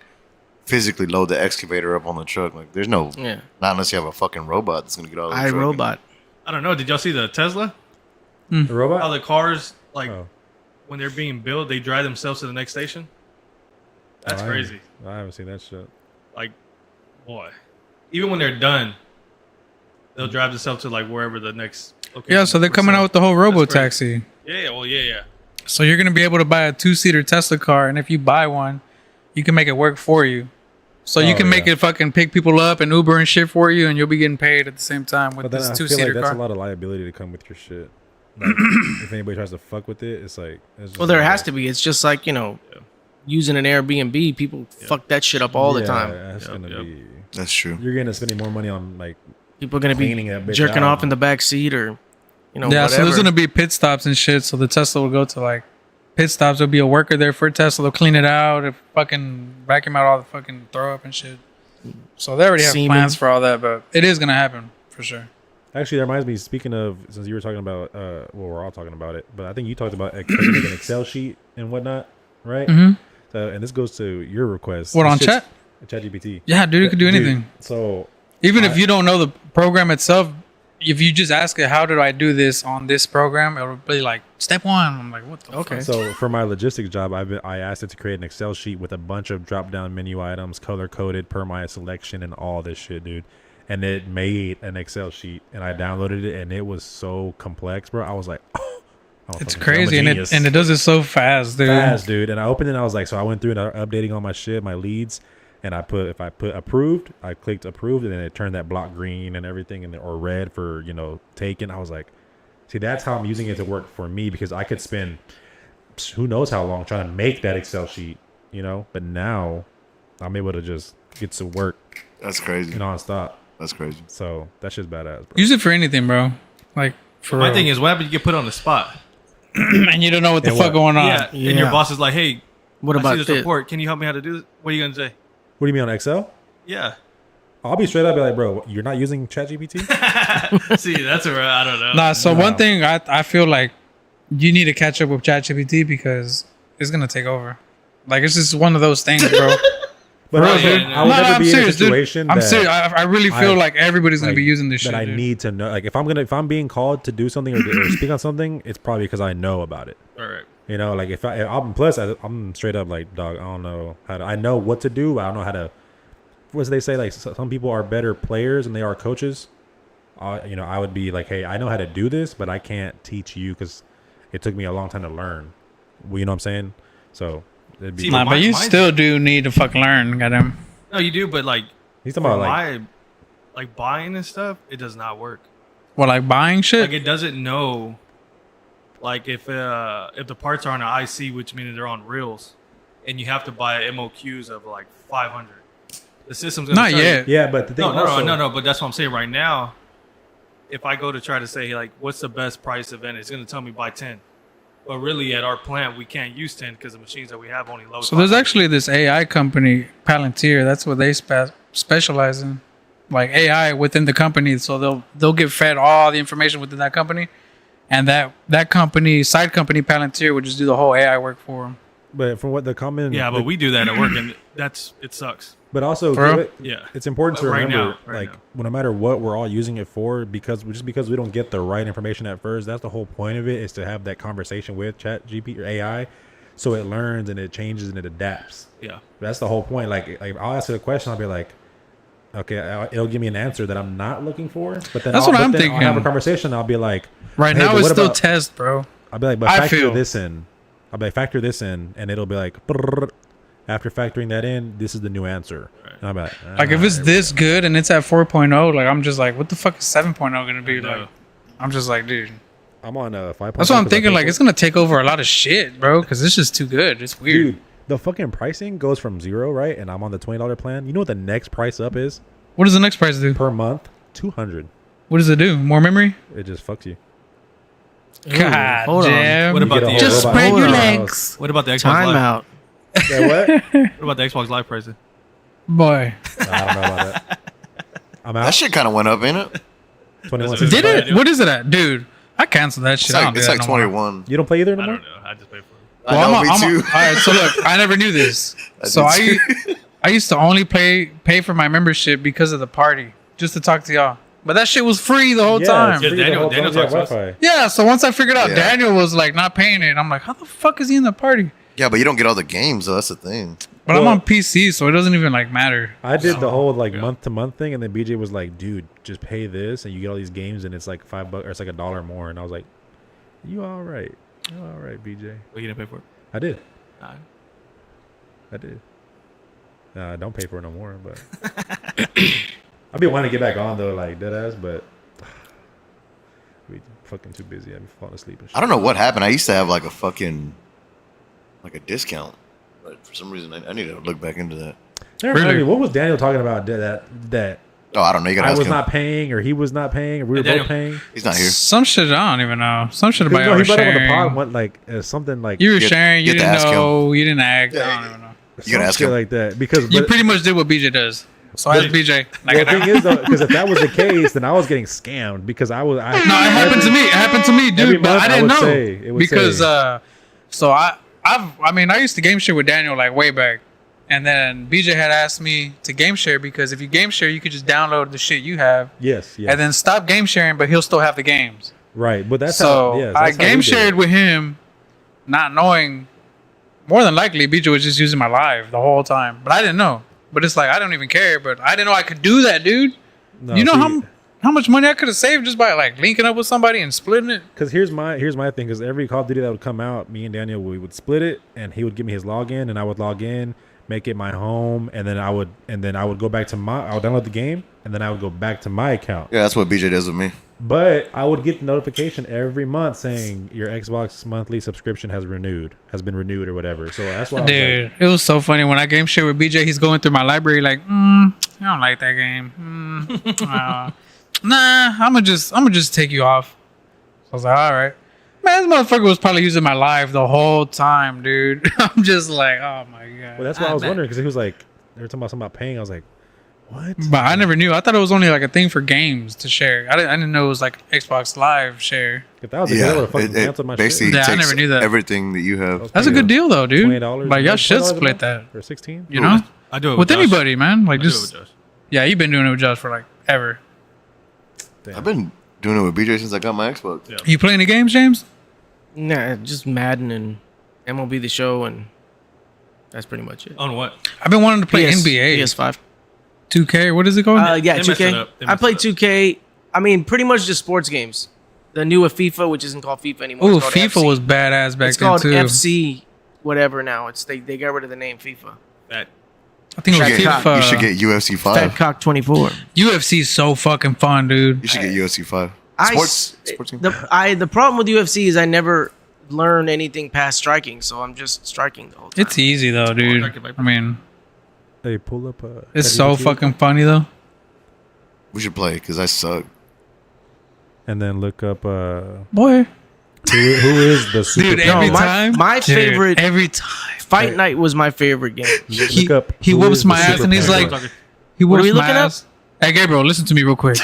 physically load the excavator up on the truck, like there's no, Yeah, not unless you have a fucking robot that's gonna get all the I truck. Robot. I don't know. Did y'all see the Tesla? The robot? How the cars like Oh. when they're being built, they drive themselves to the next station. That's I crazy. haven't seen that shit. Like, boy, even when they're done, they'll drive themselves to like wherever the next. Location Yeah, so they're coming out with the whole robo taxi. Yeah, well, yeah. So you're gonna be able to buy a 2-seater Tesla car, and if you buy one, you can make it work for you. So you Oh, can make yeah. it fucking pick people up and Uber and shit for you, and you'll be getting paid at the same time with But then this I feel 2-seater like that's car. a lot of liability to come with your shit. Like, if anybody tries to fuck with it, it's like. It's just Well, there like- has to be. It's just like using an Airbnb. People fuck that shit up all the Yeah, time. That's Yep, gonna yep. be. That's true. You're gonna spending more money on like. People are gonna Cleaning be that bitch jerking out. off in the back seat, or Yeah, whatever. so there's gonna be pit stops and shit. So the Tesla will go to like pit stops. There'll be a worker there for Tesla. They'll clean it out, and fucking vacuum out all the fucking throw up and shit. So they already have Semen. plans for all that, but it is gonna happen for sure. Actually, that reminds me. Speaking of, since you were talking about, well, we're all talking about it, but I think you talked about making an Excel sheet and whatnot, right? Mhm. So, and this goes to your request. What, This on shit's- chat? ChatGPT. Yeah, dude, it could do Dude, anything. So Even if you don't know the program itself, if you just ask it, how did I do this on this program? It'll be like, step 1. I'm like, what the Okay. fuck? So for my logistics job, I asked it to create an Excel sheet with a bunch of drop down menu items, color coded per my selection, and all this shit, dude. And it made an Excel sheet, and I downloaded it, and it was so complex, bro. I was like, It's I'm a crazy, genius. and it does it so fast, dude. Fast, dude. And I opened it and I was like, so I went through and updating all my shit, my leads, and if I put approved, I clicked approved, and then it turned that block green and everything, or red for taken. I was like, see, that's how I'm using it to work for me, because I could spend who knows how long trying to make that Excel sheet, But now I'm able to just get to work That's crazy. nonstop. That's crazy. So that shit's badass, bro. Use it for anything, bro. Like for My real. thing is, what happens? You get put on the spot. and you don't know what the And fuck what? going on. Yeah, and your Yeah. boss is like, "Hey, What I about see this this? report? Can you help me how to do this?" What are you gonna say? What do you mean on Excel? Yeah. I'll be straight up, be like, bro, you're not using ChatGPT? See, that's a I don't know. Nah, so No. one thing I feel like you need to catch up with ChatGPT because it's gonna take over. Like it's just one of those things, bro. But Real, I, dude. I would never I'm be in a serious, dude. situation I'm that serious. I really feel I- like everybody's gonna like, be using this shit. that I dude. need to know. Like if I'm being called to do something or speak on something, it's probably because I know about it. All right. Like if I'm straight up like, dog, I don't know how to. I know what to do, but I don't know how to. What do they say? Like some people are better players than they are coaches. I would be like, hey, I know how to do this, but I can't teach you because it took me a long time to learn. Well, you know what I'm saying? So it'd be. See, Nah, but you mine's- still do need to fucking learn, goddamn. No, you do, but like He's talking for about like my buying and stuff, it does not work. Well, like buying shit. Like it doesn't know. Like if the parts are on an IC, which means they're on reels, and you have to buy MOQs of like 500. The system's gonna Not tell you- yet. yeah, but the thing No. But that's what I'm saying right now. If I go to try to say like, what's the best price event, it's gonna tell me buy 10. But really, at our plant, we can't use 10 because the machines that we have only load. So there's 500. actually this AI company, Palantir. That's what they specialize in, like AI within the company. So they'll get fed all the information within that company, and that company, side company, Palantir, would just do the whole AI work for them. But from what the common Yeah, but we do that at work, and it sucks. But also, For real? Yeah. it's important to Right remember, now, right like, now. no matter what we're all using it for, because we don't get the right information at first. That's the whole point of it, is to have that conversation with Chat GP or AI, so it learns and it changes and it adapts. Yeah. That's the whole point. Like I'll ask it a question, I'll be like, okay, it'll give me an answer that I'm not looking for. But then That's what I'm I'll have a thinking. conversation. I'll be like, Right hey, now, but it's what still about- test, bro. I'll be like, but I factor feel- this in. I'll be like, factor this in, and it'll be like, brrr. After factoring that in, this is the new answer. And I'll be like, Like if it's "Alright, this good and it's at 4.0, like I'm just like, what the fuck is 7.0 gonna be No. like? I'm just like, dude. I'm on 5. That's what I'm thinking. Like it's gonna take over a lot of shit, bro. Because it's just too good. It's weird. Dude, the fucking pricing goes from 0, right? And I'm on the $20 plan. You know what the next price up is What does the next price do? per month? $200. What does it do? More memory? It just fucks you. God hold on. damn. What You about get a the whole Just robot spread in your house. legs, what about the Xbox Time Live? out. Yeah, what? What about the Xbox Live pricing? boy. I don't know about that. I'm out. That shit kind of went up, ain't it? 21. Did Did it? it? What is it at, dude? I canceled that shit. It's I like, don't do it's that like no more. 21. You don't play either I anymore? don't know. I just pay for it. I know, me too. All right, so look, I never knew this. So did I used to only pay for my membership because of the party, just to talk to y'all. But that shit was free the whole Yeah, time. it's free the Daniel- whole Daniel time. Yeah, talks to us. Wi-Fi. Yeah, so once I figured out Yeah. Daniel was like not paying it, I'm like, how the fuck is he in the party? Yeah, but you don't get all the games, though. That's the thing. But I'm Well- on PC, so it doesn't even like matter. I did the whole like yeah. month to month thing, and then BJ was like, "Dude, just pay this, and you get all these games, and it's like $5 or it's like $1 more." And I was like, "You all right? You all right, BJ?" But you didn't pay for it. I did. Nah. I did. I don't pay for it no more, but I've been wanting to get back on though, like dead ass, but we fucking too busy. I've been falling asleep and shit. I don't know what happened. I used to have like a discount. But for some reason, I need to look back into that. Never mind Really? me, what was Daniel talking about that Oh, I don't know. You gotta I ask was him. not paying, or he was not paying, or we were Daniel- both paying? He's not here. Some shit I don't even know. Some shit about No, y'all he were brought up on the pod sharing. one like something like You were Get- sharing. You get to didn't ask him. know. You didn't act. Yeah, I don't even know. You gotta ask shit him. like that because You but- pretty much did what BJ does. So ask BJ. well, the thing is though, because if that was the case, then I was getting scammed because I No, it happened to me. It happened to me, every dude. But month I I didn't would know say- it would because say- so I used to game share with Daniel like way back, and then BJ had asked me to game share because if you game share, you could just download the shit you have Yes, and then stop game sharing, but he'll still have the games. right. But that's So how. Yes, I that's how we game did shared it. with him, not knowing. More than likely, BJ was just using my live the whole time, but I didn't know. But it's like I don't even care. But I didn't know I could do that, dude. No, You know see, how how much money I could have saved just by like linking up with somebody and splitting it. Because here's my thing. Because every Call of Duty that would come out, me and Daniel we would split it, and he would give me his login, and I would log in, make it my home, and then I would go back to I would download the game, and then I would go back to my account. Yeah, that's what BJ does with me. But I would get the notification every month saying your Xbox monthly subscription has been renewed or whatever. So that's why I was Dude, like, it was so funny when I game share with BJ. He's going through my library like, I don't like that game. Nah, I'm gonna just take you off. So I was like, all right. Man, this motherfucker was probably using my live the whole time, dude. I'm just like, oh my god. well, that's why I was wondering because he was like, they were talking about something about paying. I was like, what? But I never knew. I thought it was only like a thing for games to share. I didn't know it was like Xbox Live share. If that was the I would have fucking canceled my basically shit. Yeah, I takes never knew that. everything that you have. That's a good deal though, dude. $20. Like y'all should $20 a split month? that. Or 16? You know, I do it with Josh. anybody, man. Like I do it just with Josh. yeah, you've been doing it with Josh for like ever. Damn. I've been doing it with BJ since I got my Xbox. Yeah. You play any games, James? Nah, just Madden and MLB The Show, and that's pretty much it. On what? I've been wanting to play NBA, PS5. 2K. What is it called? Yeah, They messed it 2K. up. They I messed played it up. 2K. I mean, pretty much just sports games. The newer FIFA, which isn't called FIFA anymore. Ooh, it's called FIFA FC. was badass back It's then called too. FC, whatever now. They got rid of the name FIFA. That I think it Fat was cock. FIFA. You should get UFC 5. Fat Cock 24. UFC is so fucking fun, dude. You should get UFC 5. I Sports game. the problem with UFC is I never learn anything past striking, so I'm just striking the whole time. It's easy though, dude. I mean, Hey, pull up. it's so ChatGPT fucking funny though. We should play because I suck. And then look up Boy, who is the super. dude, every No, time, my dude, favorite- every time. Fight Night was my favorite game. He, Look up he who whoops is the my ass super and he's panda. like, he What are whoops we my looking up? ass. Hey Gabriel, listen to me real quick.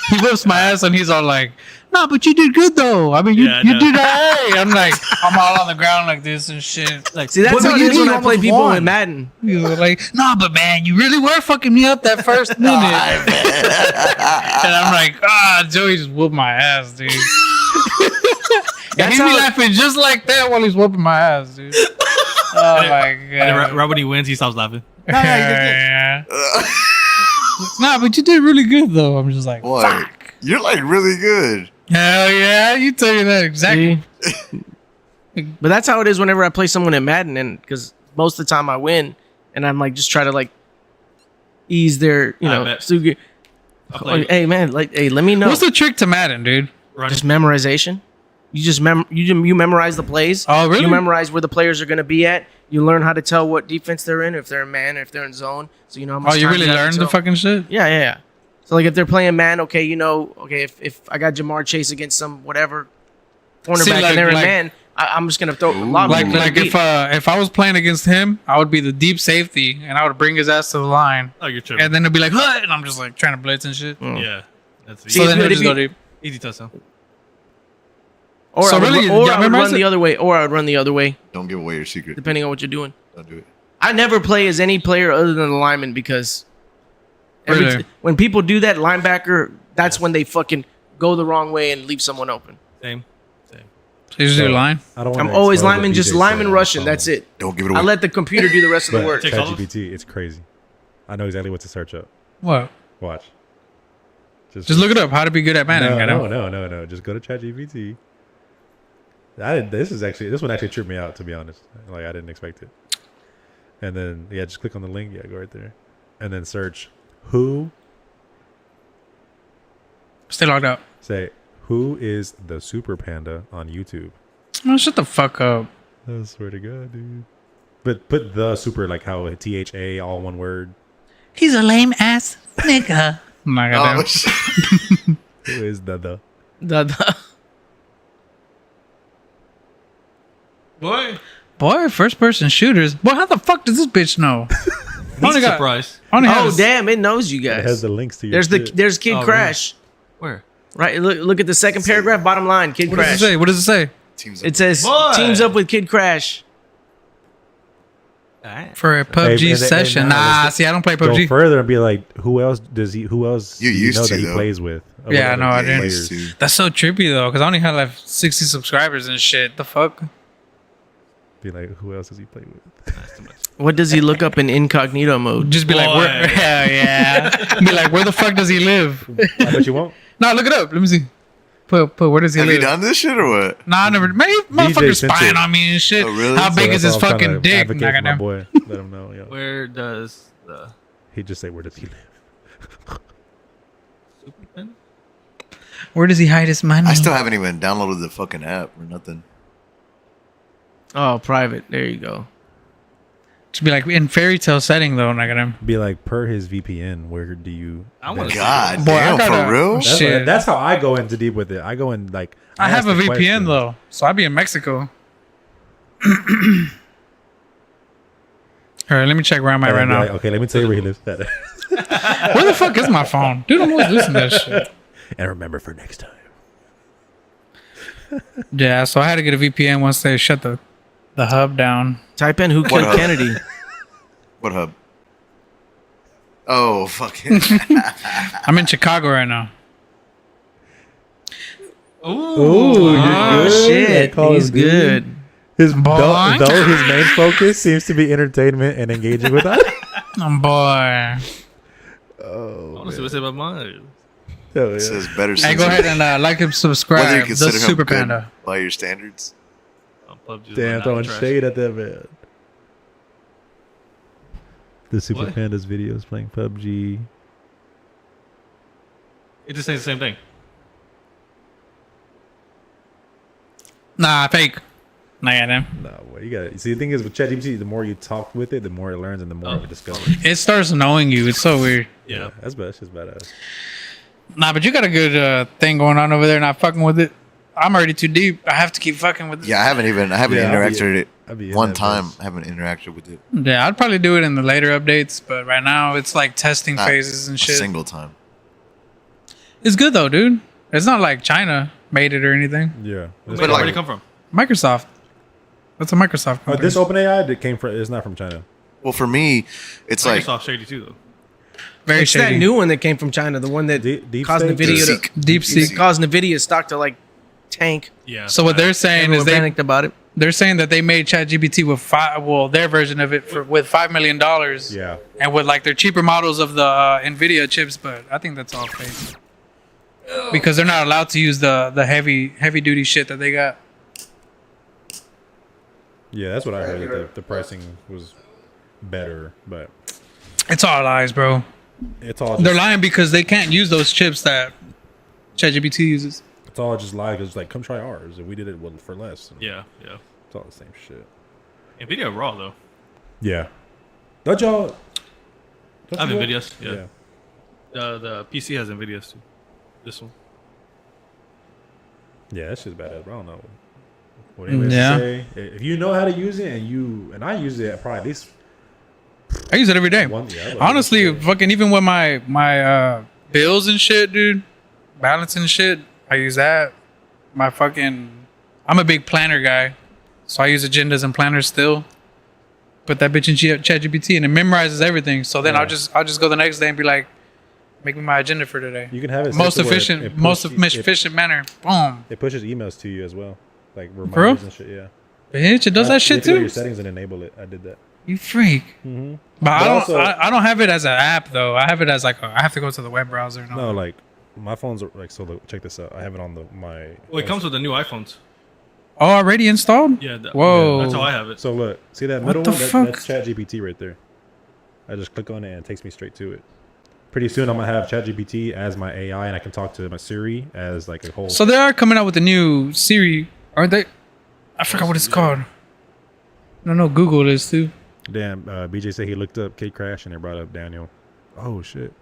He whoops my ass and he's all like, "No, but you did good though. I mean, you Yeah, I know. did alright." I'm like, I'm all on the ground like this and shit. Like, See, that's "What how it you is do? when You I play almost people won." in Madden. He was like, "No, but man, you really were fucking me up that first minute." And I'm like, Joey just whooped my ass, dude. And he be laughing just like that while he's whooping my ass, dude. Oh my And then god. right when he wins, he stops laughing. Yeah. Nah, but you did really good though. I'm just like, What? fuck. You're like really good. Hell yeah, you tell you that exactly. But that's how it is whenever I play someone in Madden, and because most of the time I win, and I'm like just try to like ease their, you I know, bet. I play like, hey man, like, hey, let me know. What's the trick to Madden, dude? running. Just memorization. You just you memorize the plays. Oh, really? You memorize where the players are going to be at. You learn how to tell what defense they're in, if they're in man, if they're in zone. So you know how much Oh, you time really have to learned the tell. fucking shit? Yeah. So like if they're playing man, okay, you know, okay, if I got Jamar Chase against some whatever cornerback See, like- and they're in like- man, I'm just gonna throw a lot of Like them like if I was playing against him, I would be the deep safety and I would bring his ass to the line. Oh, you're tripping. And then it'd be like, "Huh," and I'm just like trying to blitz and shit. Yeah. That's See, So it's then he'll good just if go you- deep. easy touchdown. or So I would, really, or y'all I would memorize run the it? other way, or I would run the other way, Don't give away your secret. depending on what you're doing. Don't do it. I never play as any player other than the lineman because Really? when people do that, linebacker, that's when they fucking go the wrong way and leave someone open. Same. So you just do line. I don't I'm wanna always expose what lineman, just BJ lineman said on rushing. the That's phone. it. Don't give it away. I let the computer do the rest of the But work. Takes all of ChatGPT, it's crazy. I know exactly what to search up. What? Watch. Just look it up. How to be good at Madden. No. Just go to ChatGPT. This one actually tripped me out, to be honest. Like I didn't expect it. And then just click on the link. Yeah, go right there, and then search who. Stay logged out. Say who is the super panda on YouTube. Oh, shut the fuck up. I swear to God, dude. But put the super like how THA all one word. He's a lame ass nigga. Oh my Oh, god. shit. Who is the? Boy, Boy, first person shooters. Boy, how the fuck does this bitch know? he's surprised. Only Damn, it knows you It has guys. the links to your. There's shit. there's Kid Oh, Crash. Where? Right, look at the second paragraph, bottom line, Kid What does it Crash. say? What does it say? Teams It says Boy. teams up with Kid Crash. Alright. For a PUBG and session. now Nah, see, I don't play go PUBG. further and be like, who else does he? Who else? You do used know to, that he though. plays with? Or Yeah, I whatever know, I he didn't. plays. to. That's so trippy though, because I only had like 60 subscribers and shit. The fuck? Be like, who else does he play with? That's too much. What does he look up in incognito mode? Just be like, Boy. where? Hell yeah. Be like, where the fuck does he live? I bet you won't. No, look it up. Let me see. Put where does he Have live? you done this shit or what? Nah, I never. Maybe motherfuckers sent spying it. on me and shit. Oh, really? How So big So is that's his why I'm trying fucking to dick? advocate for my Goddamn. boy. Let him know. Yeah. Where does the He just say, where does he live? super pen? Where does he hide his money? I still haven't even downloaded the fucking app or nothing. Oh, private. There you go. Should be like in fairy tale setting though. Not gonna. Be like, per his VPN, where do you? I want to God Boy, I damn, gotta- for real? That's, Shit. that's how I go into deep with it. I go in like. I have ask a the VPN questions. though, so I'd be in Mexico. All right, let me check where I'm at And right I'd be now. like, okay, let me tell you where he lives. Where the fuck is my phone, dude? I'm always losing that shit. And remember for next time. Yeah, so I had to get a VPN once they shut the hub down. Type in who killed hub? Kennedy. What hub? Oh, fuck it. I'm in Chicago right now. Ooh, you're Oh good. shit, at Call he's of Duty. good. His Boy. though his main focus seems to be entertainment and engaging with us. Boy. I want to see what's in my mind. Hell It yeah. says better Hey, censor. go ahead and like and Whether you subscribe. The consider him Super good Panda. by your standards. PUBG is Damn, right now throwing trash. shade at that man. The Super What? Pandas videos playing PUBG. It just says the same thing. Nah, fake. Nah, yeah, damn. No way. You got it. See, the thing is with ChatGPT, the more you talk with it, the more it learns and the more it discovers. It starts knowing you. It's so weird. Yeah. That's bad. That's just badass. Nah, but you got a good thing going on over there. Not fucking with it. I'm already too deep. I have to keep fucking with it. Yeah, I haven't Yeah, I'll be- interacted I'll be it in one that time. bitch. I haven't interacted with it Yeah, I'd probably do it in the later updates, but right now it's like testing Not phases and a shit. single time. It's good though, dude. It's not like China made it or anything. Yeah. But like- where'd it come from? Microsoft. That's a Microsoft company. This OpenAI that came from is not from China. Well, for me, it's like Microsoft shady too, though. Very It's shady. that new one that came from China, the one that Deep caused State? Nvidia DeepSeek. to DeepSeek. caused Nvidia stock to like tank. Yeah. So what they're saying Everyone is panicked about it. they're saying that they made ChatGPT with their version of it with $5 million. Yeah. And with like their cheaper models of the Nvidia chips, but I think that's all fake. Because they're not allowed to use the heavy duty shit that they got. Yeah, that's what I heard. That the pricing was better, but It's all lies, bro. it's all They're just, lying because they can't use those chips that ChatGPT uses. it's all just lie because like come try ours and we did it for less. And Yeah, yeah. it's all the same shit. Nvidia raw though. Yeah. Don't y'all? I have you all- Nvidias. Yeah. The PC has Nvidias too. This one. Yeah, that's just badass. Bro. I don't know what anyone Yeah. say. If you know how to use it and I use it probably at least I use it every day. one. Yeah, Honestly, fucking even with my bills and shit, dude, balance and shit, I use that. I'm a big planner guy, so I use agendas and planners still. Put that bitch in ChatGPT and it memorizes everything. So then Yeah. I'll just go the next day and be like, make me my agenda for today. you can have it set Most to where efficient, it most push- efficient manner. Boom, It pushes emails to you as well, like real? reminders and shit. Yeah. bitch, it does that shit If you go to too. your settings and enable it. I did that. You freak. Mm-hmm. But I But don't. also- I don't have it as an app though. I have it as like I have to go to the web browser. And all No, that. like my phone's like so. Look, check this out. I have it on my. Well, it comes with the new iPhones. Oh, already installed? Yeah. Whoa. That's how I have it. So look, see that What middle the one? fuck? That's ChatGPT right there. I just click on it and it takes me straight to it. Pretty soon I'm gonna have ChatGPT as my AI and I can talk to my Siri as like a whole. So they are coming out with the new Siri, aren't they? I forgot what it's called. No, Google is too. Damn, BJ said he looked up Kid Crash and it brought up Daniel. Oh shit.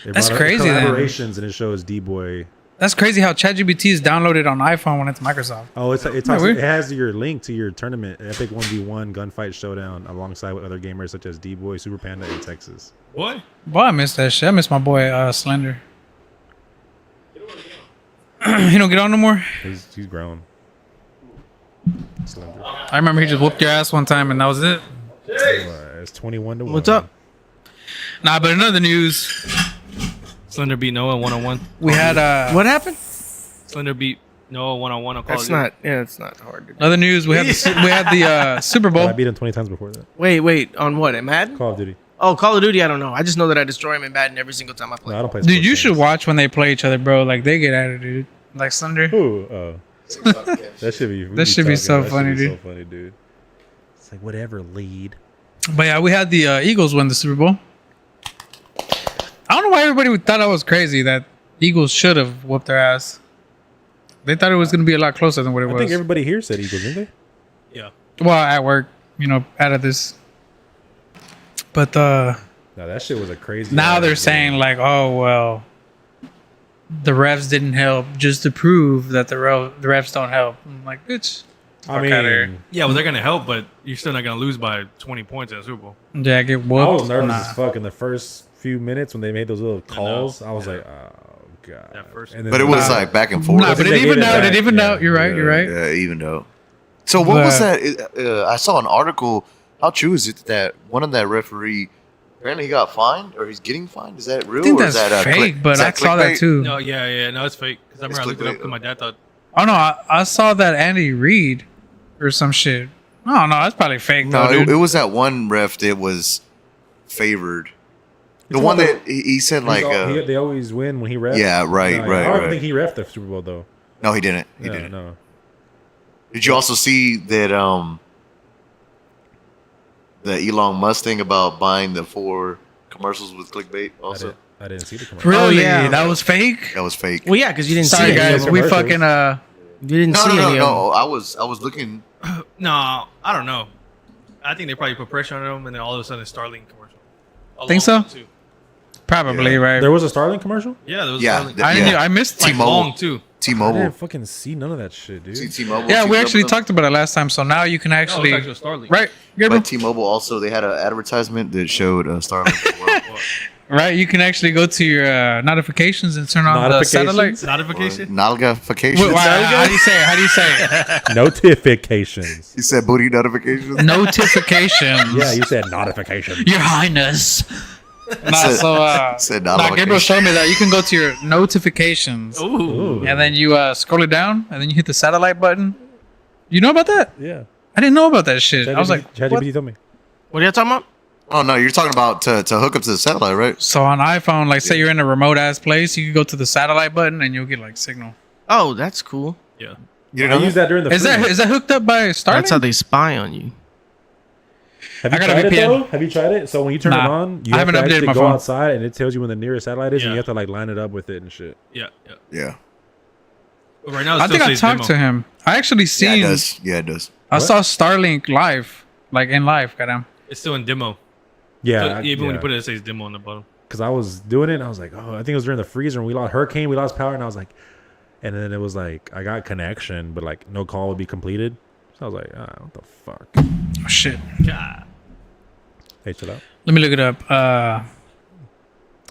They That's brought up crazy, then. Collaborations and it shows D-Boy. That's crazy how ChatGPT is downloaded on iPhone when it's Microsoft. Oh, it weird? has your link to your tournament, Epic 1v1 Gunfight Showdown, alongside with other gamers such as D-Boy, Super Panda, and Texas. What? Boy, I miss that shit. I miss my boy Slender. He don't get on no more. He's grown. Slender. I remember he just whooped your ass one time and that was it. It's 21 to 1. What's up? Nah, but in other news, Slender beat Noah 1-on-1. we had What happened? Slender beat No one-on-one on Call That's of Duty. not. Yeah, it's not hard to do. Other news: we had the Super I Bowl. beat him 20 times before that. Wait. On what? At Madden? Call of Duty. Oh, Call of Duty. I don't know. I just know that I destroy him in Madden every single time I play. No, I don't play. Dude, sports you games. should watch when they play each other, bro. Like they get at it, dude. Like Thunder. Ooh, oh. That should be. That should be so funny, dude. So funny, dude. It's like whatever lead. But yeah, we had the Eagles win the Super Bowl. I don't know why everybody thought I was crazy that Eagles should have whooped their ass. They thought it was going to be a lot closer than what it I was. think everybody here said Eagles, didn't they? Yeah. Well, at work, out of this. But No, that shit was a crazy. now they're ass saying game. like, oh, well, the refs didn't help just to prove that the refs don't help. I'm like, bitch. I fuck outta here. mean, Yeah, well, they're gonna help, but you're still not gonna lose by 20 points in the Super Bowl. Yeah, get I whooped. was nervous Nah. as fuck in the first few minutes when they made those little calls. I was Yeah. like, oh god. That first- And then But it was Nah. like back and forth. Nah, but think it they evened gave it out. back. It evened Yeah, out. You're right. yeah, You're right. Yeah, even though. So what was But- that? I saw an article. How true is it that one of that referee apparently he got fined or he's getting fined? Is that real? I think or that's is that fake, but is I that saw that clickbait? too. No, no, it's fake. Because I remember I looked it up because my dad thought. Oh no, I saw that Andy Reid or some shit. No, that's probably fake No, though, it dude. was that one ref that was favored. The It's one all- that he said like, they always win when he refs. yeah, right, No, right, I don't right. think he refed the Super Bowl though. no, he didn't. He Yeah, didn't. No. Did you also see that the Elon Musk thing about buying the 4 commercials with clickbait? Also, I didn't see the commercial. Really? Oh, yeah. That was fake? that was fake. Well, yeah, because you didn't Sorry see any of guys, them. we commercials. fucking You didn't No, see no, any no, of them. no. I was looking. No, I don't know. I think they probably put pressure on them, and then all of a sudden, it's Starlink commercial. A Think long so? one, too. probably Yeah. right. There was a Starlink commercial? Yeah, there was Yeah, Starlink. I yeah. I missed like T-Mobile. long too. I T-Mobile. didn't fucking see none of that shit, dude. See T-Mobile. Yeah, we T-Mobile. actually talked about it last time, so now you can No, actually it's actually Starlink. right, Gabriel? But T-Mobile also they had an advertisement that showed Starlink as well. Right, you can actually go to your notifications and turn on the Notifications? satellite. Notification. Nalgifications. How do you say it? How do you say it? Notifications. You said booty notifications. Notifications. Yeah, you said notifications. Your Highness. Nah, Said- so said nah, Gabriel notifications. showed me that you can go to your notifications Ooh. and then you scroll it down and then you hit the satellite button. You know about that? Yeah. I didn't know about that shit. I was like, what? ChatGPT told me. What are you talking about? Oh no, you're talking about to hook up to the satellite, right? So on iPhone, like say you're in a remote ass place, you can go to the satellite button and you'll get like signal. Oh, that's cool. Yeah. You I use that during the. Is that hooked up by Starlink? That's how they spy on you. Have you I got a tried it VPN. though? Have you tried it? So when you turn Nah. it on, you I have haven't to updated actually my go phone. outside and it tells you when the nearest satellite is, and Yeah. you have to like line it up with it and shit. Yeah. Yeah. But right now, it I still think I says talked demo. to him. I actually Yeah, seen. it does. Yeah, it does. I What? saw Starlink live, like in live. Goddamn. It's still in demo. Yeah, So even when you put it says demo on the bottom. because I was doing it, and I was like, oh, I think it was during the freezer, and we lost hurricane, we lost power, and I was like, and then it was like I got connection, but like no call would be completed. So I was like, what the fuck? Oh shit. God. Hey, chill out. Let me look it up.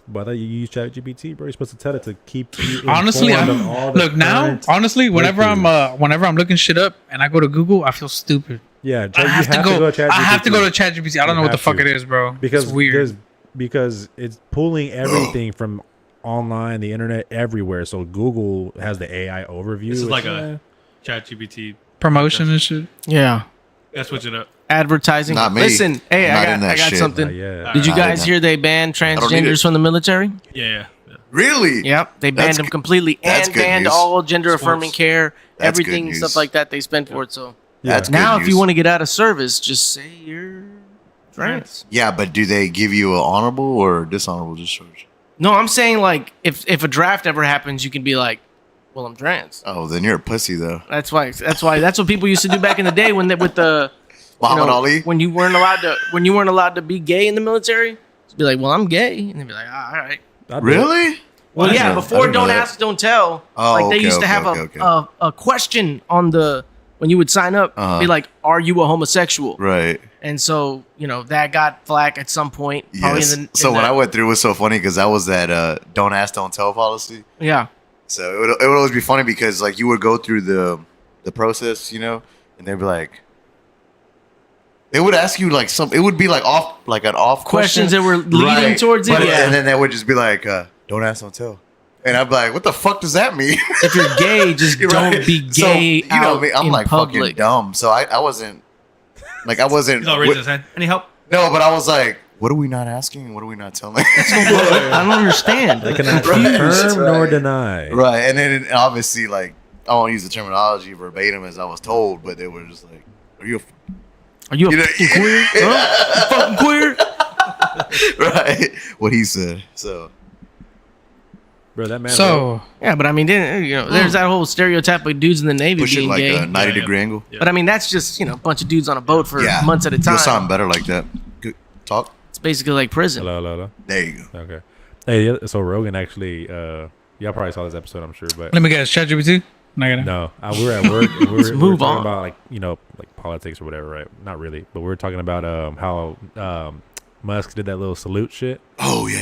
But I thought you use ChatGPT, bro. You're supposed to tell it to keep you Honestly, informed of all the look now. current Honestly, whenever breakthroughs. I'm looking shit up and I go to Google, I feel stupid. Yeah, I have to go. ChatGPT. I have to go to ChatGPT. I don't know what the have fuck to. it is, bro. because it's weird. because it's pulling everything from online, the internet, everywhere. So Google has the AI overview. This is which, like a ChatGPT. Promotion and shit. Yeah. Let's switch it up. Advertising. Not me. Listen, hey, Not in I that got shit. something. yeah. Did you Nah, guys nah. hear they banned don't need transgenders it. from the military? Yeah. Really? Yep, they banned That's them good- completely that's and good banned news. all gender affirming Sports. care, That's good everything, news. stuff like that. They spent for it. So That's now, good if you news. want to get out of service, just say you're trans. Yeah, but do they give you an honorable or dishonorable discharge? No, I'm saying like if a draft ever happens, you can be like, well, I'm trans. Oh, then you're a pussy though. That's what people used to do back in the day when with the Muhammad Ali. when you weren't allowed to be gay in the military. Just be like, well, I'm gay, and they'd be like, all right. I'd do it. Really? Well, I yeah, didn't know- I before didn't know don't that. ask, don't tell. Oh, like they okay, used to okay, have okay. a question on the when you would sign up, Uh-huh. be like, are you a homosexual? Right. And so that got flack at some point. Probably Yes. in the, So in when the- I went through, it was so funny because that was that don't ask, don't tell policy. yeah, So it would always be funny because like you would go through the process, and they'd be like, they would ask you like it would be like an off questions question. that were leading towards it. But- Yeah, And then they would just be like, don't ask, don't tell. And I'm like, what the fuck does that mean? If you're gay, just You're don't right. be gay So, you know out me, I'm in like fucking public. dumb. So I wasn't like, I wasn't. He's all raising his hand. Any help? No, but I was like, what are we not asking? What are we not telling? I don't understand. They cannot Right. confirm nor Right. deny. Right. And then obviously, like, I won't use the terminology verbatim as I was told, but they were just like, are you Are you a You know- fucking queer? Huh? You fucking queer? right? What he said. So, Bro, that man. So Yeah, but I mean, then, there's that whole stereotype of dudes in the Navy push it being like gay. a 90 Yeah. degree angle. Yeah. But I mean, that's just a bunch of dudes on a boat for Yeah. months at a time. You'll sound better like that. Good talk. It's basically like prison. Hello, hello, hello. There you go. Okay. Hey, so Rogan actually, y'all probably saw this episode, I'm sure, but let me guess, ChatGPT. Not gonna. no, we were at work. And we were move talking on. about like politics or whatever, right? Not really, but we were talking about how Musk did that little salute shit, Oh, yeah.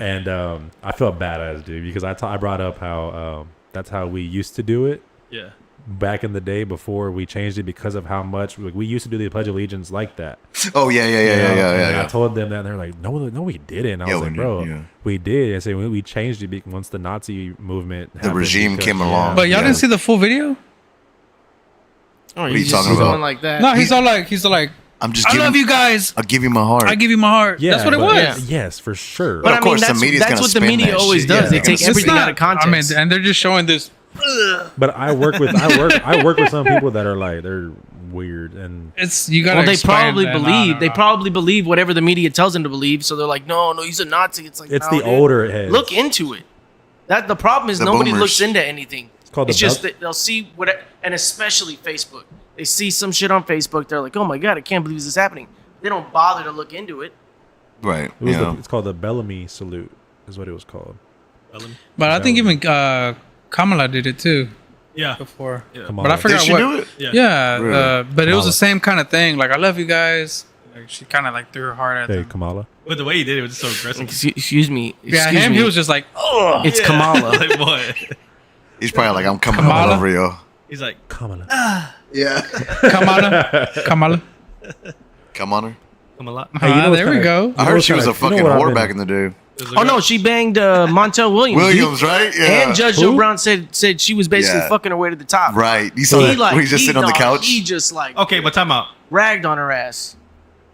and I felt badass, dude, because I brought up how that's how we used to do it Yeah. back in the day before we changed it because of how much we used to do the Pledge of Allegiance like that. Oh, yeah. You know? And I Yeah. told them that, and they're like, no, we didn't. I Yeah, was we like, did, bro, yeah. we did. I said we changed it once the Nazi movement, The happened regime because- came along. But y'all Yeah. didn't see the full video? Oh, are you just talking about? going like that. No, he's all like, I'm just I giving love you guys. I'll give you my heart. I give you my heart. Yeah, That's what it but- was. Yes, for sure. But of I mean, course, the that's media's what gonna the spin media that always shit. does. Yeah, They they're take gonna everything spin out of context. I mean, and they're just showing this. But I work with I work with some people that are weird, and It's you gotta. Well, they explain probably that. believe. No. They probably believe whatever the media tells them to believe. So they're like, no, he's a Nazi. It's like it's no, the dude. older heads. Look into it. That the problem is The nobody boomers. looks into anything. called It's the just belt- that they'll see what, and especially Facebook. They see some shit on Facebook. They're like, oh my god, I can't believe this is happening. They don't bother to look into it. Right. It was Yeah. it's called the Bellamy salute, is what it was called. But I think even Kamala did it too Yeah. before. Yeah. Come on, But I Did forgot she what. do it? Yeah, Really? but it was Kamala. the same kind of thing. Like I love you guys. Like she kind of like threw her heart at Hey, them. Kamala. But the way he did it was just so aggressive. Excuse me. Yeah, Excuse him. me. He was just like, oh, It's Yeah. Kamala. Like what? He's probably like, I'm coming Kamala? all over you. He's like, Kamala. Yeah. Kamala, Kamala. Come on her. come a lot. Hey, you know what's there we kinda- go. you I know heard what's she was a kinda- you know fucking what I've whore been- back in the day. Oh no, she banged Montel Williams. Williams, right? Yeah. And Judge Who? Joe Brown said she was basically Yeah. fucking her way to the top. Right. You saw He that like when he's just sitting on the couch? He just like Okay, but time out. ragged on her ass.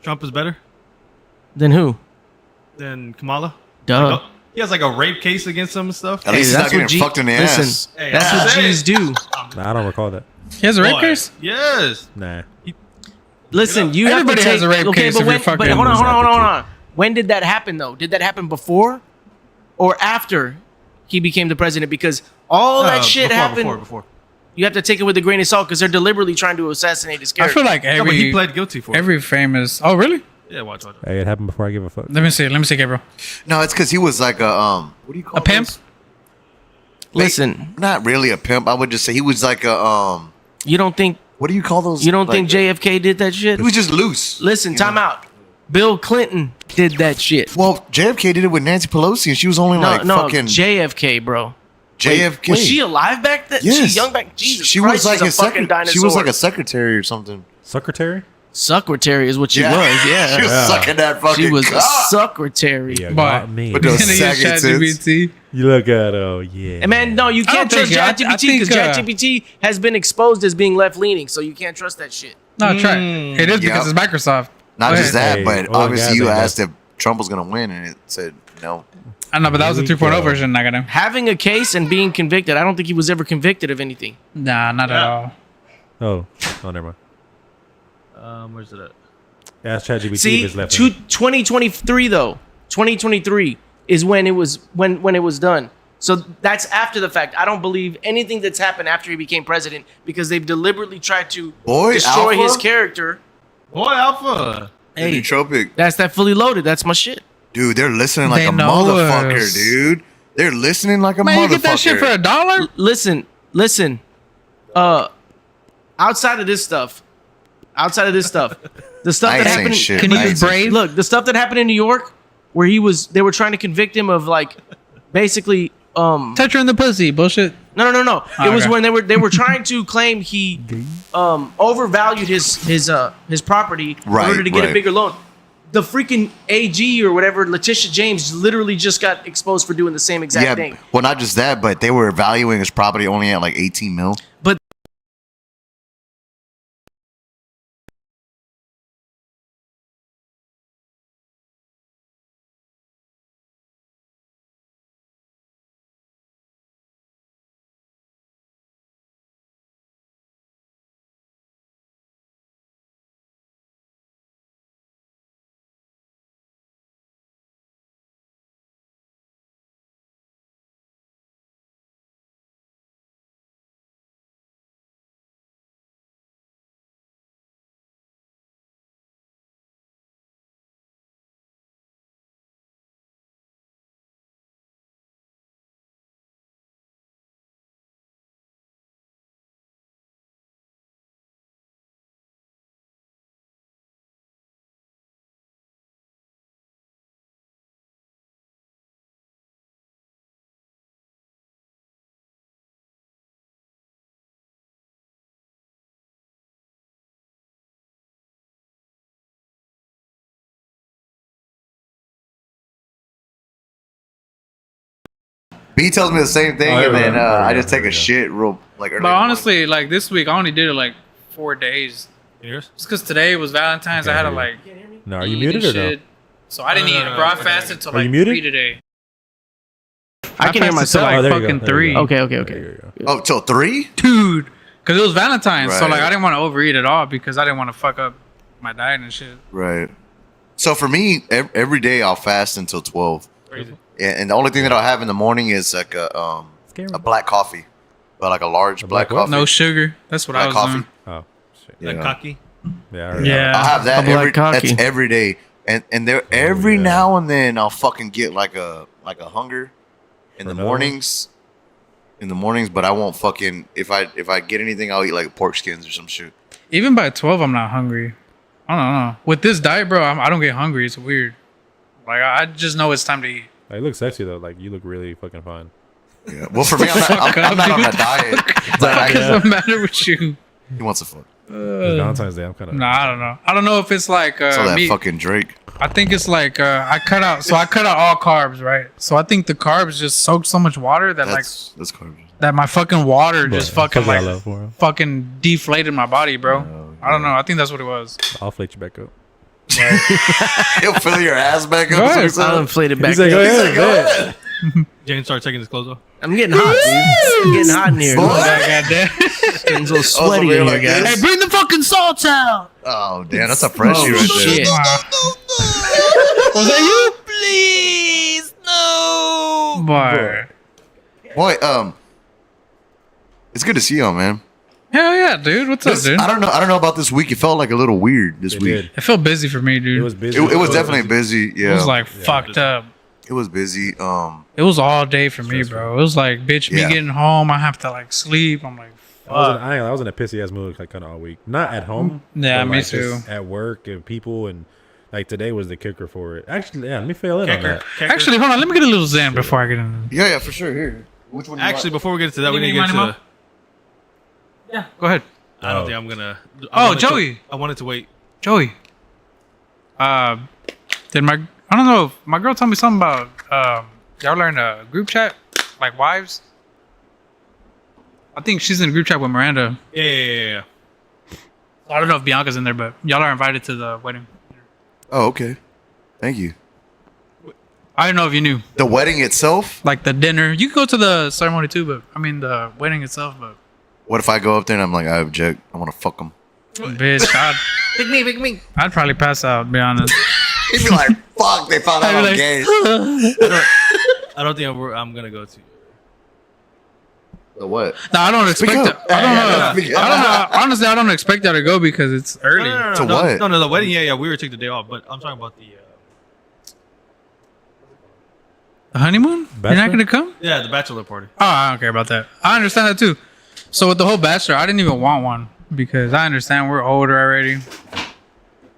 Trump is better Then who? than Kamala. Duh. Like, he has like a rape case against him and stuff. At least he's not getting G- fucked in the listen, ass. Hey, that's what hey. G's do. Nah, I don't recall that. He has a rape Boy, case. Yes. Nah. Listen, you have Everybody to take, has a rape okay, case but if when, you're fucking but hold on, loose hold advocate. on. When did that happen though? Did that happen before or after he became the president? Because all that shit happened. Before. You have to take it with a grain of salt because they're deliberately trying to assassinate his I character. feel like No, but he every pled guilty for it. every famous. Oh really? Yeah, watch. Hey, it happened before I give a fuck. Let me see. Let me see, Gabriel. No, it's because he was like a what do you call A pimp? those? Listen, Not really a pimp. I would just say he was like a you don't think what do you call those? think JFK did that shit? He was just loose. Listen, you time know? out. Bill Clinton did that shit. Well, JFK did it with Nancy Pelosi, and she was only like no, fucking JFK, bro. JFK. Was she alive back then? Yes. She young back? Jesus she Christ, was like she's a fucking secretary. dinosaur. She was like a secretary or something. Secretary? secretary is what she was. she Yeah, was sucking that fucking. she was a cock. secretary. Yeah, But got me. But those Can I use saggy tits. ChatGPT? You look at yeah. And man, no, you can't don't trust think- I ChatGPT think, because ChatGPT has been exposed as being left leaning, so you can't trust that shit. No, try it. It is because Yep. it's Microsoft. Not Go just ahead. that, but Hey, oil obviously gas you ain't asked if Trump was gonna win, and it said no. I know, but that was the Here we 3.0 go. version. Not gonna. Having a case and being convicted, I don't think he was ever convicted of anything. Nah, not at all. oh, never mind. Where's it at? Ask ChatGPT See, if it's left. 2023 though, 2023 is when it was when it was done. So that's after the fact. I don't believe anything that's happened after he became president because they've deliberately tried to Boy, destroy Alpha? his character. Boy, Alpha. Hey, Nootropic. that's that fully loaded. That's my shit. Dude, they're listening like They a know motherfucker, us. dude. They're listening like a Man, you motherfucker. get that shit for $1? Listen. Outside of this stuff, the stuff I that ain't happened. saying shit. Can you I ain't use saying Brave? Look, the stuff that happened in New York, where they were trying to convict him of like, basically, Touch her in the pussy. Bullshit. No. It was okay. when they were trying to claim he overvalued his property in Right, order to get right. a bigger loan. the freaking AG or whatever, Letitia James, literally just got exposed for doing the same exact thing. Well, not just that, but they were valuing his property only at like 18 mil. But B tells me the same thing, Oh, and then there I we go, just take there a we go. shit real like. early But in the honestly, like this week, I only did it like 4 days. Yours? Just because today was Valentine's, I had to like. No, are you eat muted and or no? shit. So I didn't No, eat. no, no, Bro, I no. fasted till Are you like muted? 3 today. I can hear fasted till, myself. like Oh, there you go, fucking there you 3. go. Okay. There you go. morning. Oh, till 3? Dude. Because it was Valentine's. So Right. like I didn't want to overeat at all because I didn't want to fuck up my diet and shit. Right. So for me, every day I'll fast until 12. Crazy. Yeah, and the only thing that I'll have in the morning is like a black coffee, but like a large black black what? coffee. No sugar. That's what I black was coffee. doing. Oh, shit. Yeah. Like cocky. Yeah. I heard Yeah. I'll have that A black every. cocky. That's every day, and there every yeah. now and then I'll fucking get like a hunger in For the another mornings. In the mornings, but I won't fucking if I get anything, I'll eat like pork skins or some shit. Even by 12, I'm not hungry. I don't know. With this diet, bro, I don't get hungry. It's weird. Like I just know it's time to eat. Like, you look sexy though. Like you look really fucking fine. Yeah. Well, for me, I'm not on a diet. Like, What does the matter with you? he wants a fuck. It's Valentine's Day. I'm kind of. Nah, I don't know. I don't know if it's like So that me. fucking Drake. I think it's like I cut out all carbs, right? So I think the carbs just soak so much water that That's carbs. that my fucking water just fucking Fuck like I love for him. fucking deflated my body, bro. Oh, I don't know. I think that's what it was. I'll flate you back up. He'll fill your ass back up. Go ahead. is what he I'll said. inflate it back. He's like, up. go ahead, go ahead. James started taking his clothes off. I'm getting hot, dude. I'm getting hot in here. Boy. Goddamn. It's getting a little sweaty we're in like here, guys. this. Hey, bring the fucking salt out. Oh damn, that's a freshie Oh, right shit. there. Was that you? Please, no. Boy. Boy, it's good to see y'all, man. Hell yeah, dude. What's up, dude? I don't know about this week. It felt like a little weird this It week. did. It felt busy for me, dude. It was busy. It was definitely busy. Yeah, It was like fucked up. it was busy. It was all day for me, bro. It was like, bitch, me Yeah. getting home, I have to like sleep. I'm like, fuck. I was in a pissy ass mood like kind of all week. Not at home. Yeah, but, me like, too. just at work and people and like today was the kicker for it. Actually, yeah, let me fill in on Kicker. that. Kicker. Actually, hold on. Let me get a little Zen before I get in. Yeah, for sure. Here, which one? Actually, before we get to that, we Give need me to get money, to. Yeah, go ahead. I don't Oh. think I'm gonna. Oh, Joey. I wanted to wait. Joey. Did my I don't know if my girl told me something about y'all are in a group chat like wives. I think she's in a group chat with Miranda. Yeah. I don't know if Bianca's in there, but y'all are invited to the wedding. Oh, okay. Thank you. I don't know if you knew, The wedding itself. like the dinner. You could go to the ceremony too, but I mean the wedding itself. But What if I go up there and I'm like, I object. I want to fuck him. bitch, Pick me. I'd probably pass out. To be honest. He'd be like, fuck. They found out I'd I'm be like, gay. I don't think I'm gonna go to. The what? No, I don't expect Speak it. up. I don't know. Yeah, speak up. I don't know. Honestly, I don't expect y'all to go because it's early. To what? No, the wedding. Yeah. We were taking the day off, but I'm talking about the. The honeymoon? You're Bachelor? not gonna come? Yeah, the bachelor party. Oh, I don't care about that. I understand that too. So with the whole bachelor, I didn't even want one because I understand we're older already.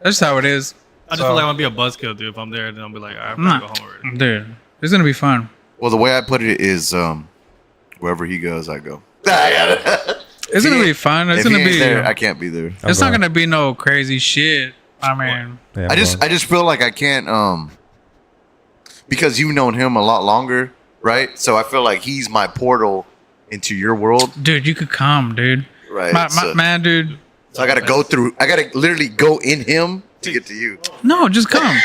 That's just how it is. I just feel like I'm gonna be a buzzkill, dude. If I'm there, then I'll be like, all right, I'm Nah. gonna go home already. Dude, it's gonna be fun. Well, the way I put it is, wherever he goes, I go. It's gonna be fun. It's If gonna he ain't be. there, I can't be there. It's not gonna be no crazy shit. I mean, Yeah, I just feel like I can't because you've known him a lot longer, right? So I feel like he's my portal into your world, dude, you could come, dude. right? So, Man, dude. so I gotta literally go in him to get to you. No, just come.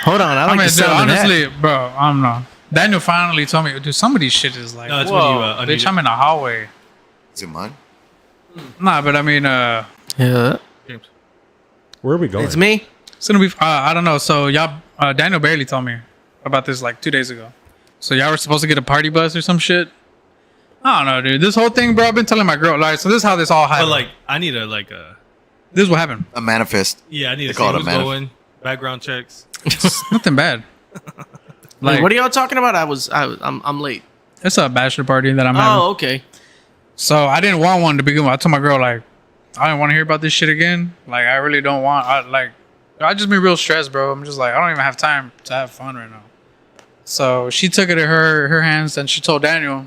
Hold on, I like I mean, the dude, sound of that. honestly, bro, I'm not. Daniel finally told me, dude, some of these shit is like, No, it's whoa, when you, bitch, unmute I'm in the hallway. Is it mine? Nah, but I mean, Yeah, James. Where are we going? it's me. it's gonna be, I don't know. So y'all, Daniel barely told me about this like 2 days ago. So y'all were supposed to get a party bus or some shit. I don't know, dude. This whole thing, bro, I've been telling my girl, like, so this is how this all But happened. like, I need a like a This is what happened. A manifest. yeah. I need They to see call it a who's manif- going. Background checks. It's nothing bad. Like, Like, what are y'all talking about? I'm late. it's a bachelor party that I'm having. Oh, okay. So I didn't want one to begin with. I told my girl, like, I didn't want to hear about this shit again. Like, I really don't want. I just been real stressed, bro. I'm just like, I don't even have time to have fun right now. So she took it in her hands and she told Daniel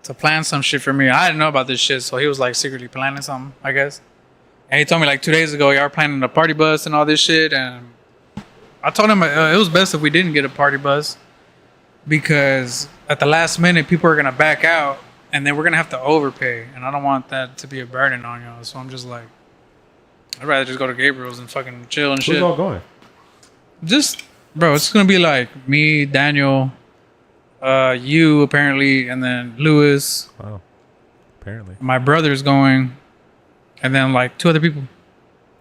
to plan some shit for me. I didn't know about this shit, so he was like secretly planning something, I guess. And he told me like 2 days ago, y'all were planning a party bus and all this shit. And I told him it was best if we didn't get a party bus because at the last minute, people are gonna back out and then we're gonna have to overpay. And I don't want that to be a burden on y'all. So I'm just like, I'd rather just go to Gabriel's and fucking chill and Who's shit. all going? Just, bro, it's gonna be like me, Daniel, you apparently, and then Lewis. Wow. Apparently. My brother's going, and then like 2 other people.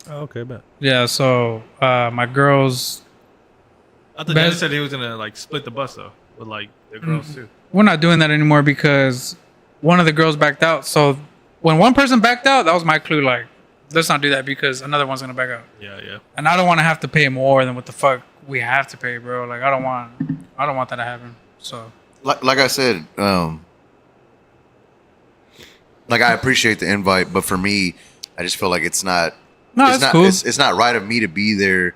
Oh, okay, bet. Yeah, so my girls, I thought Daniel Best- said he was gonna like split the bus though with like the girls too. we're not doing that anymore because one of the girls backed out. So when one person backed out, that was my clue. Like, let's not do that because another one's gonna back out, Yeah, yeah. and I don't want to have to pay more than what the fuck we have to pay, bro. Like, I don't want that to happen. So Like I said, like I appreciate the invite, but for me, I just feel like it's not. no, it's it's not. cool, It's not right of me to be there.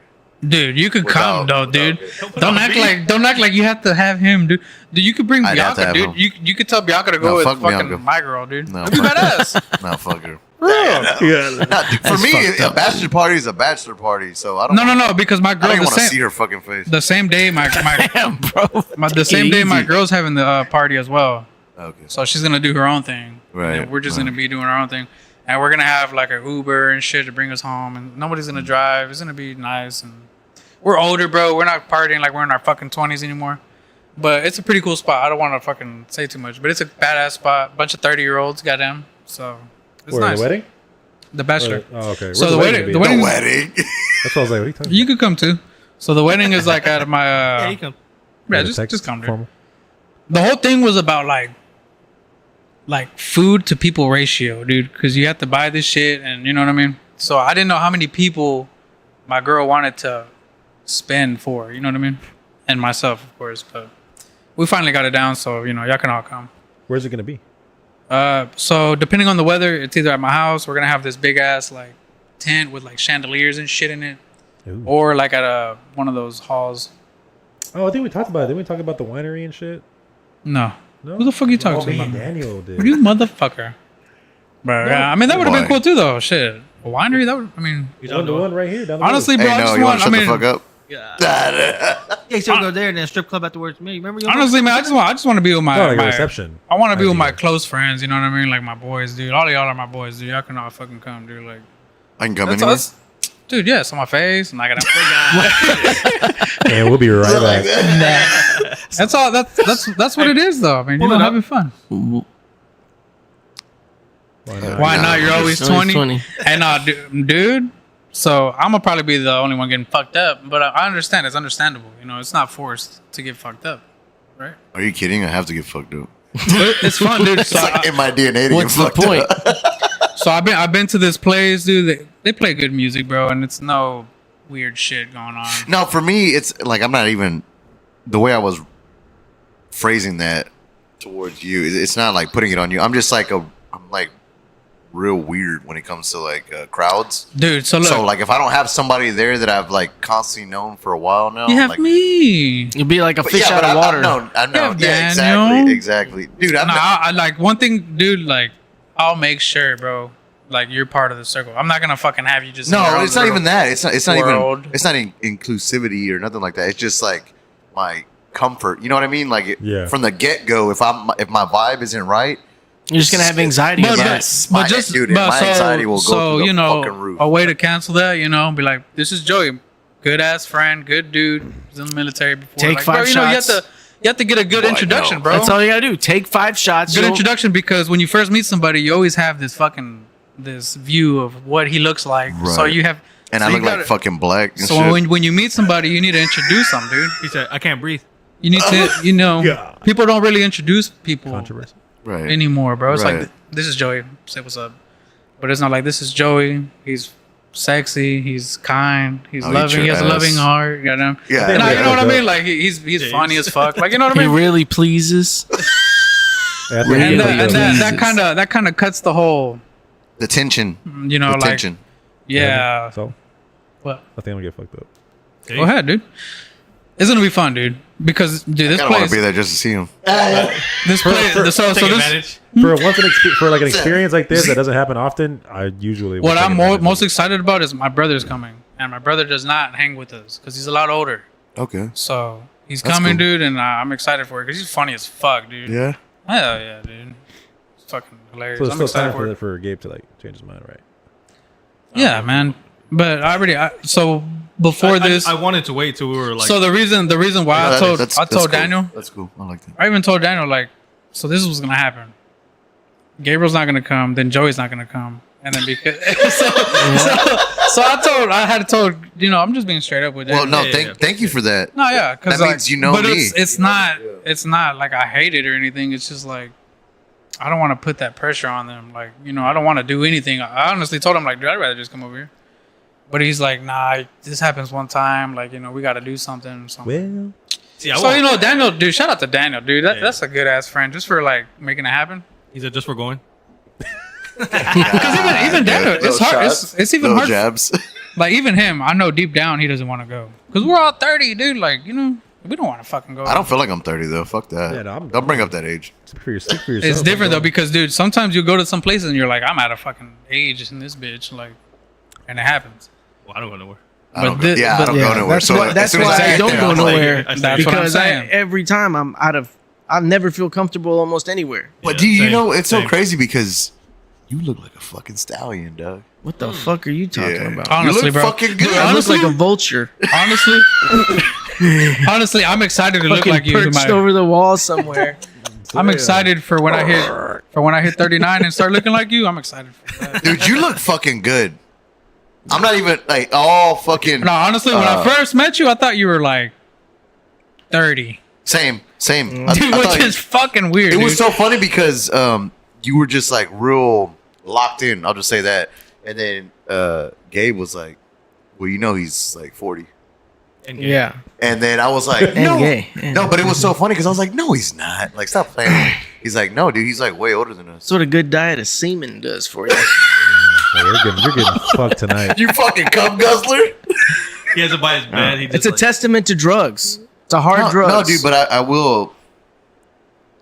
dude. You could come though, without- dude. Don't act like you have to have him, dude. Dude, you could bring I'd have to Bianca, have dude. him. You could tell Bianca to go No, with fuck fucking Bianca. my girl, dude. No, That'd be fuck badass. No, fuck her. Yeah. Nah, dude, for me, a bachelor party is a bachelor party, so I don't. No, because my I girl don't even the want to see same, her fucking face. the same day my Damn, bro. the same day my girl's having the party as well. Okay. So she's gonna do her own thing. Right, And we're just right. gonna be doing our own thing, and we're gonna have like an Uber and shit to bring us home, and nobody's gonna drive. It's gonna be nice, and we're older, bro. We're not partying like we're in our fucking 20s anymore. But it's a pretty cool spot. I don't want to fucking say too much, but it's a badass spot. Bunch of 30-year-olds, goddamn. So it's Where, nice. the wedding? The bachelor. Oh, okay. Where's So the wedding, gonna be? the wedding, Wedding. That's what I was like, what are you talking you could come too. So the wedding is like at my. Yeah, you come. Yeah, about? just come, dude. Formal? The whole thing was about like food to people ratio, dude, because you have to buy this shit, and you know what I mean. So I didn't know how many people my girl wanted to spend for, you know what I mean, and myself, of course. But we finally got it down, so you know y'all can all come. Where's it going to be? So depending on the weather, it's either at my house. We're gonna have this big ass like tent with like chandeliers and shit in it, Ooh. or like at one of those halls. Oh, I think we talked about it. Didn't we talk about the winery and shit? No, No? who the fuck you talking Oh, to? me about? and Daniel did. You motherfucker. But yeah, I mean that would have been Why? cool too, though. Shit, a winery. That would. I mean, You One don't to know. one right here. Down the honestly, road. bro, Hey, I no, just you want. want I to shut mean, the fuck up? Yeah. Yeah, so go there and then strip club afterwards. Man, you remember? You honestly, man, I just want to be with my. Oh, like a my- reception. I want to be with my idea. close friends. You know what I mean? Like my boys, dude. All of y'all are my boys, dude. Y'all can all fucking come, dude. Like, I can come that's anywhere. us. Dude, yes, on my face, and I got. And we'll be right back. That's all. That's what it is, though. I mean, you know, having fun. Why not? Why No, not? You're always always 20. 20. And dude. So I'm gonna probably be the only one getting fucked up, but I understand. It's understandable. You know, it's not forced to get fucked up, right? Are you kidding? I have to get fucked up. It's fun, dude. It's So, like in my DNA to What's get the fucked point? up. so I've been to this place, dude. They play good music, bro, and it's no weird shit going on. No, for me, it's like I'm not even the way I was phrasing that towards you. It's not like putting it on you. I'm just like I'm like real weird when it comes to like crowds. Dude, so look, So like if I don't have somebody there that I've like constantly known for a while now, you have like, me. You'll be like a But fish yeah, out but of water. Yeah, I know. Yeah, Daniel. exactly, dude. I'm No, I like one thing, dude. Like, I'll make sure, bro. like you're part of the circle. I'm not gonna fucking have you just in your No, own it's not little even that. It's not world. even. It's not inclusivity or nothing like that. It's just like my comfort. You know what I mean? Like Yeah. from the get go, if my vibe isn't right, You're just gonna have anxiety But, about but, it. but just dude, but my so, anxiety will go so through you the know fucking roof. a way to cancel that, you know, be like, this is Joey, good ass friend, good dude, was in the military before. Take like, 5 bro, shots. You have to get a good Boy, introduction, no. bro. That's all you gotta do. Take 5 shots. Good you'll- introduction, because when you first meet somebody, you always have this view of what he looks like. So Right. you have, and so I you look like gotta- fucking black. And So shit. when you meet somebody, you need to introduce them, dude. He said, "I can't breathe." You need to, you know, God. people don't really introduce people Controversy. right. anymore, bro. It's Right. like, this is Joey. Say what's up. But it's not like, this is Joey. He's sexy. He's kind. He's I'll eat loving. your He has a ass. loving heart. You know? Yeah. And you know what I Yeah. mean? Like he's funny as fuck. Like, you know what I He mean? really pleases. Yeah, I think Really? And, you and get that kind of cuts the whole, The tension. you know, The like, tension. yeah. So What? I think I'm gonna get fucked up. Okay. Go ahead, dude. It's gonna be fun, dude. Because dude, I this kind of want place, to be there just to see him. this place. So Take this. advantage. For like an experience like this that doesn't happen often, I usually would What take I'm advantage of most it. excited about is my brother's coming, and my brother does not hang with us because he's a lot older. Okay. So he's That's coming, cool. dude, and I'm excited for it because he's funny as fuck, dude. Yeah. Hell yeah, dude. It's fucking hilarious. So there's I'm still excited time for it. for Gabe to like change his mind, right? Yeah, man. But so before this, I wanted to wait till we were like. so the reason why No, I that- told that's told cool. Daniel, That's cool. I like that. I even told Daniel, like, so this was gonna happen. Gabriel's not gonna come, then Joey's not gonna come, and then because so I had told, you know, I'm just being straight up with Well, Daniel. no, Yeah, thank you for that. No, yeah, because That means you know but me. it's not like I hate it or anything. It's just like I don't want to put that pressure on them. Like, you know, I don't want to do anything. I honestly told him, like, dude, I'd rather just come over here. But he's like, nah, this happens one time. Like, you know, we got to do something. Well, See, I So, won't- you know, Daniel, dude, shout out to Daniel, dude. Yeah. That's a good ass friend, just for like making it happen. he said, "Just for going." Because even Daniel, it's Little hard. shots, It's even little hard. jabs. Like, even him, I know deep down he doesn't want to go. Because we're all 30, dude. Like, you know, we don't want to fucking go. I don't feel like I'm 30 though. Fuck that. Yeah, no, I'm- don't bring up that age. speak for yourself. It's different though, because dude, sometimes you go to some places and you're like, I'm at a fucking age in this bitch, like, and it happens. Well, I don't go nowhere. I don't But go, thi- yeah, I but- don't Yeah, go nowhere. that's So why, as that's soon as why I get don't there, go I'm like, nowhere. That's what I'm Because saying. every time I never feel comfortable almost anywhere. But Yeah, do you same, know it's so same. crazy because you look like a fucking stallion, Doug. What the fuck are you talking Yeah. about? Honestly, you look bro. fucking good. Dude, I look honestly- like a vulture, Honestly, I'm excited to look fucking like you. perched My- over the wall somewhere. I'm excited for when I hit 39 and start looking like you. I'm excited for that. Dude, you look fucking good. I'm not even like all fucking No, honestly, when I first met you, I thought you were like 30, same. dude, I which thought- is fucking weird. it dude. was so funny because you were just like real locked in. I'll just say that. And then Gabe was like, "Well, you know, he's like 40." And Yeah, And then I was like, and "No, gay. Yeah. no." But it was so funny because I was like, "No, he's not. Like, stop playing." He's like, "No, dude, he's like way older than us." That's what a good diet of semen does for you. You're getting fucked tonight. You fucking cum guzzler. he has to buy his bed. He just It's a like, testament to drugs. It's a hard No, drugs. no, dude, but I will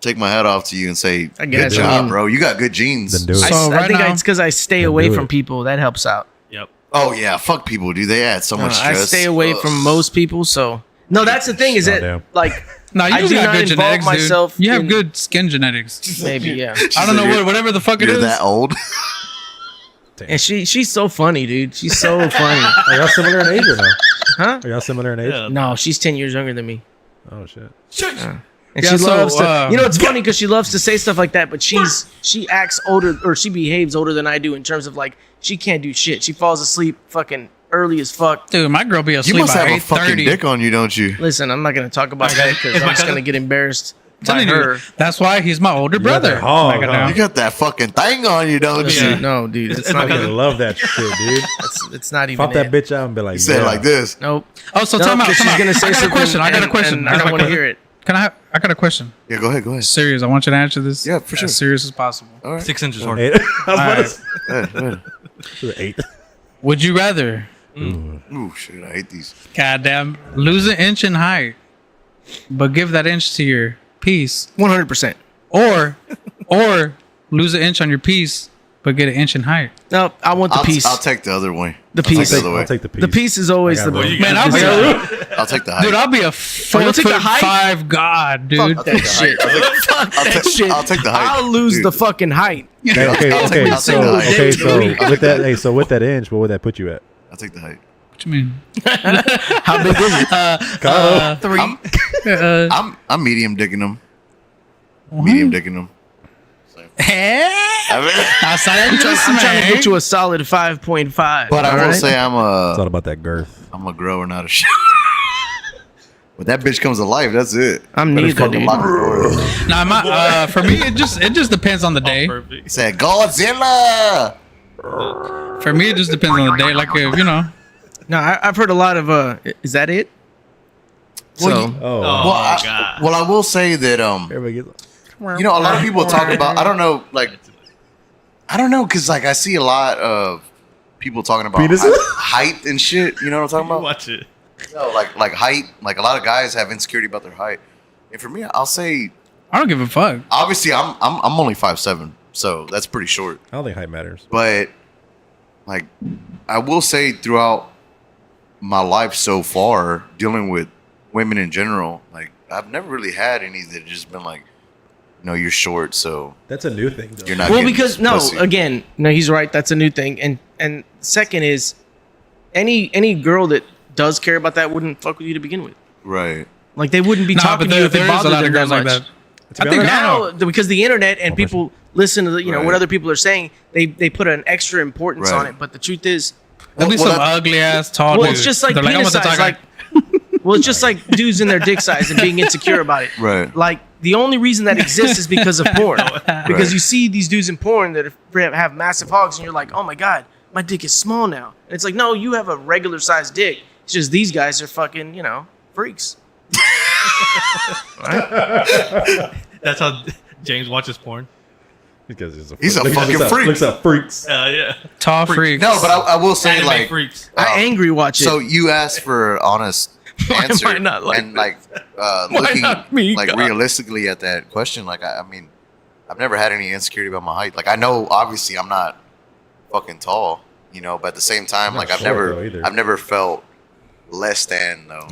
take my hat off to you and say, I good guess, I job, mean- bro. You got good genes. Then do it. I, So I right think now- it's because I stay Then away do from it. people. That helps out. Yep. Oh yeah, fuck people, dude. They add so much I stress. stay away from Ugh. most people. So no, that's the thing. Is Oh, that damn. like No, you I just do got not good involve genetics, myself dude. You have in- good skin genetics. maybe yeah. I don't know You're- whatever the fuck it You're is. that old. And she's so funny, dude. She's so funny. Are y'all similar in age or no? Huh? Are y'all similar in age? Yeah. No, she's 10 years younger than me. Oh shit. And Yeah, she so, loves to, you know, it's um, funny because she loves to say stuff like that, but she acts older or she behaves older than I do in terms of like she can't do shit. She falls asleep fucking early as fuck. Dude, my girl be You asleep must by have a fucking 8:30. dick on you, don't you? Listen, I'm not gonna talk about that because It's I'm my just gonna cousin. get embarrassed by Telling her. you, that's why he's my older got brother. that hog, Like it huh? now. You got that fucking thing on you, don't Yeah. you? No, dude, It's it's not my I even. love that shit, dude. It's not even. Pop that it. bitch out and be like, You said it yeah. like this. Nope. Oh, so No, time out. because Time she's out. gonna say I got a something. question. I got a and- question. and I don't want to hear it. Can I got a question. Yeah, go ahead. Serious. I want you to answer this. Yeah, for sure. As serious as possible. All right. 6 inches hard. 8. I was about to Alright. say Go ahead. 8. Would you rather, Ooh, shit, I hate these. goddamn, lose an inch in height, but give that inch to your piece, 100%. or lose an inch on your piece, but get an inch in height. No, I want the piece. I'll take the other way. The I'll take piece. the other way. I'll take the piece. The piece is always I the got Well, it. you Man, guys- I'll take the height. Dude, I'll be a 4 take the height? 5 god, dude. Fuck that shit. Fuck that shit. I'll take the height. I'll lose Dude. the fucking height. Okay, I'll take okay, the so height. okay, so Week. with that, hey, so with that inch, what would that put you at? I'll take the height. What you mean? How big is it? 3. I'm medium dicking them. Medium dicking them. Outside I'm trying to get you a solid 5.5. But I will alright? say It's all about that girth. I'm a grower, not a shit. When that bitch comes to life, that's it. I'm neither, Fucking dude. lock the door. Nah, for me, it just depends on the day. Perfect. Said Godzilla. For me, it just depends on the day. Like if you know, No, I've heard a lot of. Is that it? Well, So Oh, Well, I will say that everybody gets. you know, a lot of people talk about. I don't know, because like I see a lot of people talking about Penises? height and shit. You know what I'm talking about? Watch it. No, like height. Like a lot of guys have insecurity about their height. And for me, I'll say I don't give a fuck. obviously I'm only 5'7", so that's pretty short. I don't think height matters. But like I will say throughout my life so far, dealing with women in general, like I've never really had any that have just been like, no, you're short, so That's a new thing, though. you're not. well, getting because pussy. again, no, he's right. That's a new thing. And second is, any girl that does care about that wouldn't fuck with you to begin with. Right. Like they wouldn't be Nah, talking but to you if it there is a bothered lot of them that girls like much. that. To I be think honest- now, Now, because the internet and people listen to the, what Right. other people are saying, they put an extra importance Right. on it. But the truth is, there'll be Well, some that- ugly ass tall well, dudes. it's just like They're penis I want to size. talk Well, it's just like dudes in their dick size and being insecure about it. Right. Like the only reason that exists is because of porn. Because Right. you see these dudes in porn that have massive hogs, and you're like, oh my god, my dick is small now. And it's like, no, you have a regular sized dick. It's just these guys are fucking, freaks. That's how James watches porn. Because He's a looks fucking up- freak. Looks up freaks. Yeah. tall freaks. No, but I will say Anime like freaks. I angry watch it. so you asked for an honest answer I not like and like looking not me, like God? realistically at that question, like I mean, I've never had any insecurity about my height. Like I know obviously I'm not fucking tall, but at the same time, You're not like short, though, either. I've never felt less than though.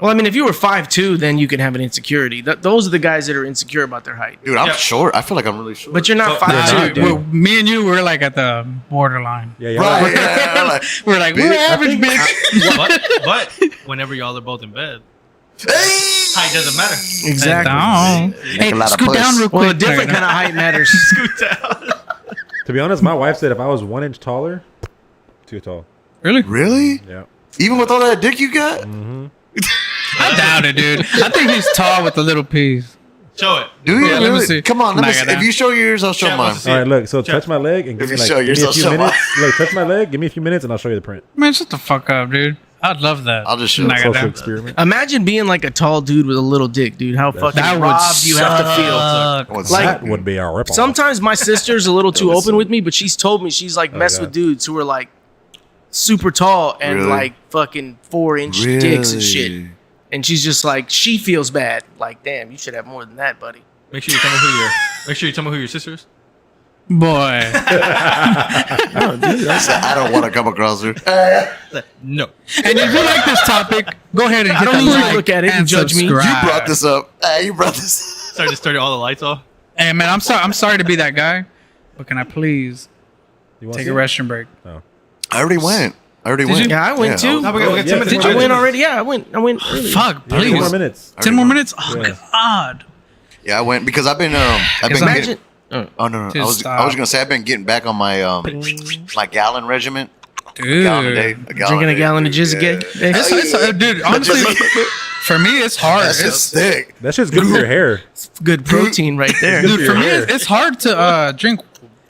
well, I mean, if you were 5'2", then you can have an insecurity. Those are the guys that are insecure about their height. Dude, I'm Yeah. short. I feel like I'm really short. But you're not Well, 5'2", nah, dude. dude. Well, me and you were like at the borderline. Yeah, yeah. right? Yeah, like, We're like, Bitch, we're I average, think- bitch. but whenever y'all are both in bed, hey! height doesn't matter. Exactly. Down. Make Hey, a lot of scoot down puss. real quick. Well, a different kind of height matters. Scoot down. To be honest, my wife said if I was 1 inch taller, too tall. Really? Really? Yeah. Even with all that dick you got? I doubt it, dude. I think he's tall with the little piece. Show it. Do you Yeah, let me really? see. Come on, let me Knock see. it down. If you show yours, I'll show Chat mine. wants to see All right, it. look. So Check. touch my leg and give If me you like show give me a yourself, few show minutes. Look, touch my leg. Give me a few minutes, and I'll show you the print. Man, shut the fuck up, dude. I'd love that. I'll just show Knock it. it Social down. experiment. Imagine being like a tall dude with a little dick, dude. How fucking That would robbed you have to feel. suck. What's Like- That would be a rip. Sometimes my sister's a little too Listen. open with me, but she's told me she's like messed yeah. with dudes who are like super tall and Really? like fucking 4-inch dicks and shit. And she's just like, she feels bad. Like, damn, you should have more than that, buddy. Make sure you tell me who your. Make sure you tell me who your sister is. Boy. I don't want to come across her. No. And if you like this topic, go ahead and I hit don't the need you to like look at it and judge me. You subscribe. You brought this up. Hey, you brought this. Sorry to start all the lights off. Hey, man, I'm sorry to be that guy, but can I please You want take a some? restroom break? Oh. I already went. Yeah, I went too. No, we got 10 minutes. Did you win already? Yeah, I went. Early. Fuck, Yeah, 10 more please. minutes. 10 more minutes? Oh, Yeah. God. Yeah, I went because I've been I've been Imagine. getting, oh no, Just I was stop. gonna say I've been getting back on my my gallon regiment. Dude. Gallon a day. Drinking a gallon of jizz a day. Dude, honestly, for me, it's hard. That's It's, just thick. That shit's good for your hair. Good protein right there. dude, for me, Yeah. it's hard to drink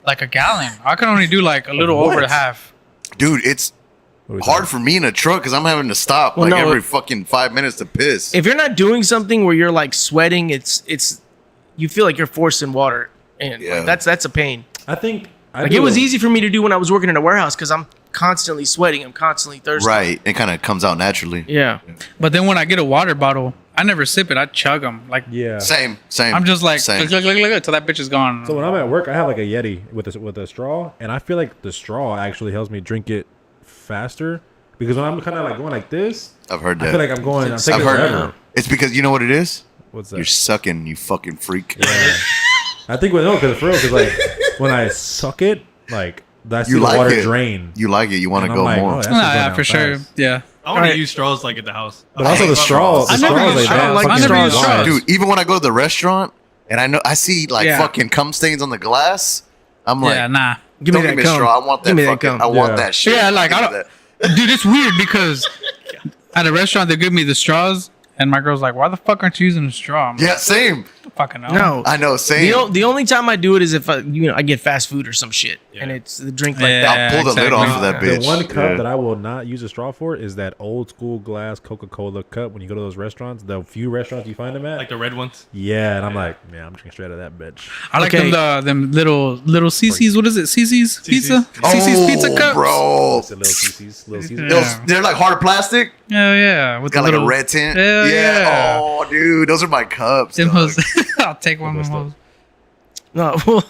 like a gallon. I can only do like a little What? over half. Dude, it's What are we hard talking? for me in a truck because I'm having to stop Well, like no, every fucking 5 minutes to piss. If you're not doing something where you're like sweating, it's you feel like you're forcing water in. Yeah. Like, that's a pain. I think Like it was easy for me to do when I was working in a warehouse because I'm constantly sweating. I'm constantly thirsty. Right, it kind of comes out naturally. Yeah. But then when I get a water bottle, I never sip it. I chug them. Like, Yeah. Same. I'm just like, Same. look, till that bitch is gone. So when I'm at work, I have like a Yeti with a straw, and I feel like the straw actually helps me drink it faster because when I'm kind of like going like this, I've heard that. I feel like I'm taking I've heard forever. it's because you know what it is. What's that? You're sucking, you fucking freak. Yeah. I think because for real, because like when I suck it, like that's You the like water it. drain. You like it. You want to And I'm go like, more. oh, that's Nah, just going yeah, out for sure. fast. Yeah. I want to Alright. use straws like at the house. But also the straws. I never use straws. that I fucking never use wide. straws. Dude, even when I go to the restaurant and I see like Yeah. fucking cum stains on the glass, I'm like, Yeah, nah. Give me don't that give me a cum. straw. I want that Give me that fucking. cum. I want Yeah. that shit. Yeah, like, Give I me don't- that. Dude, it's weird because at a restaurant they give me the straws, and my girl's like, "Why the fuck aren't you using a straw?" I'm like, Yeah, same. fucking know. No. I know, same. The only time I do it is if I get fast food or some shit, and it's the drink like Yeah. that. I'll pull the lid exactly. off of that The bitch. one cup Yeah. that I will not use a straw for is that old school glass Coca-Cola cup. When you go to those restaurants, the few restaurants you find them at, Like the red ones. yeah, and I'm like, man, I'm drinking straight out of that bitch. I like Okay. them little CC's. What is it? CC's pizza. Oh, CC's pizza cups. bro. It's a little CC's, little CC's. Yeah. They're like hard plastic. Hell yeah, with Got the like little a red tint. Hell yeah. Oh, dude, those are my cups. Them dog. hoes- I'll take one of What's them. hoes. No, well,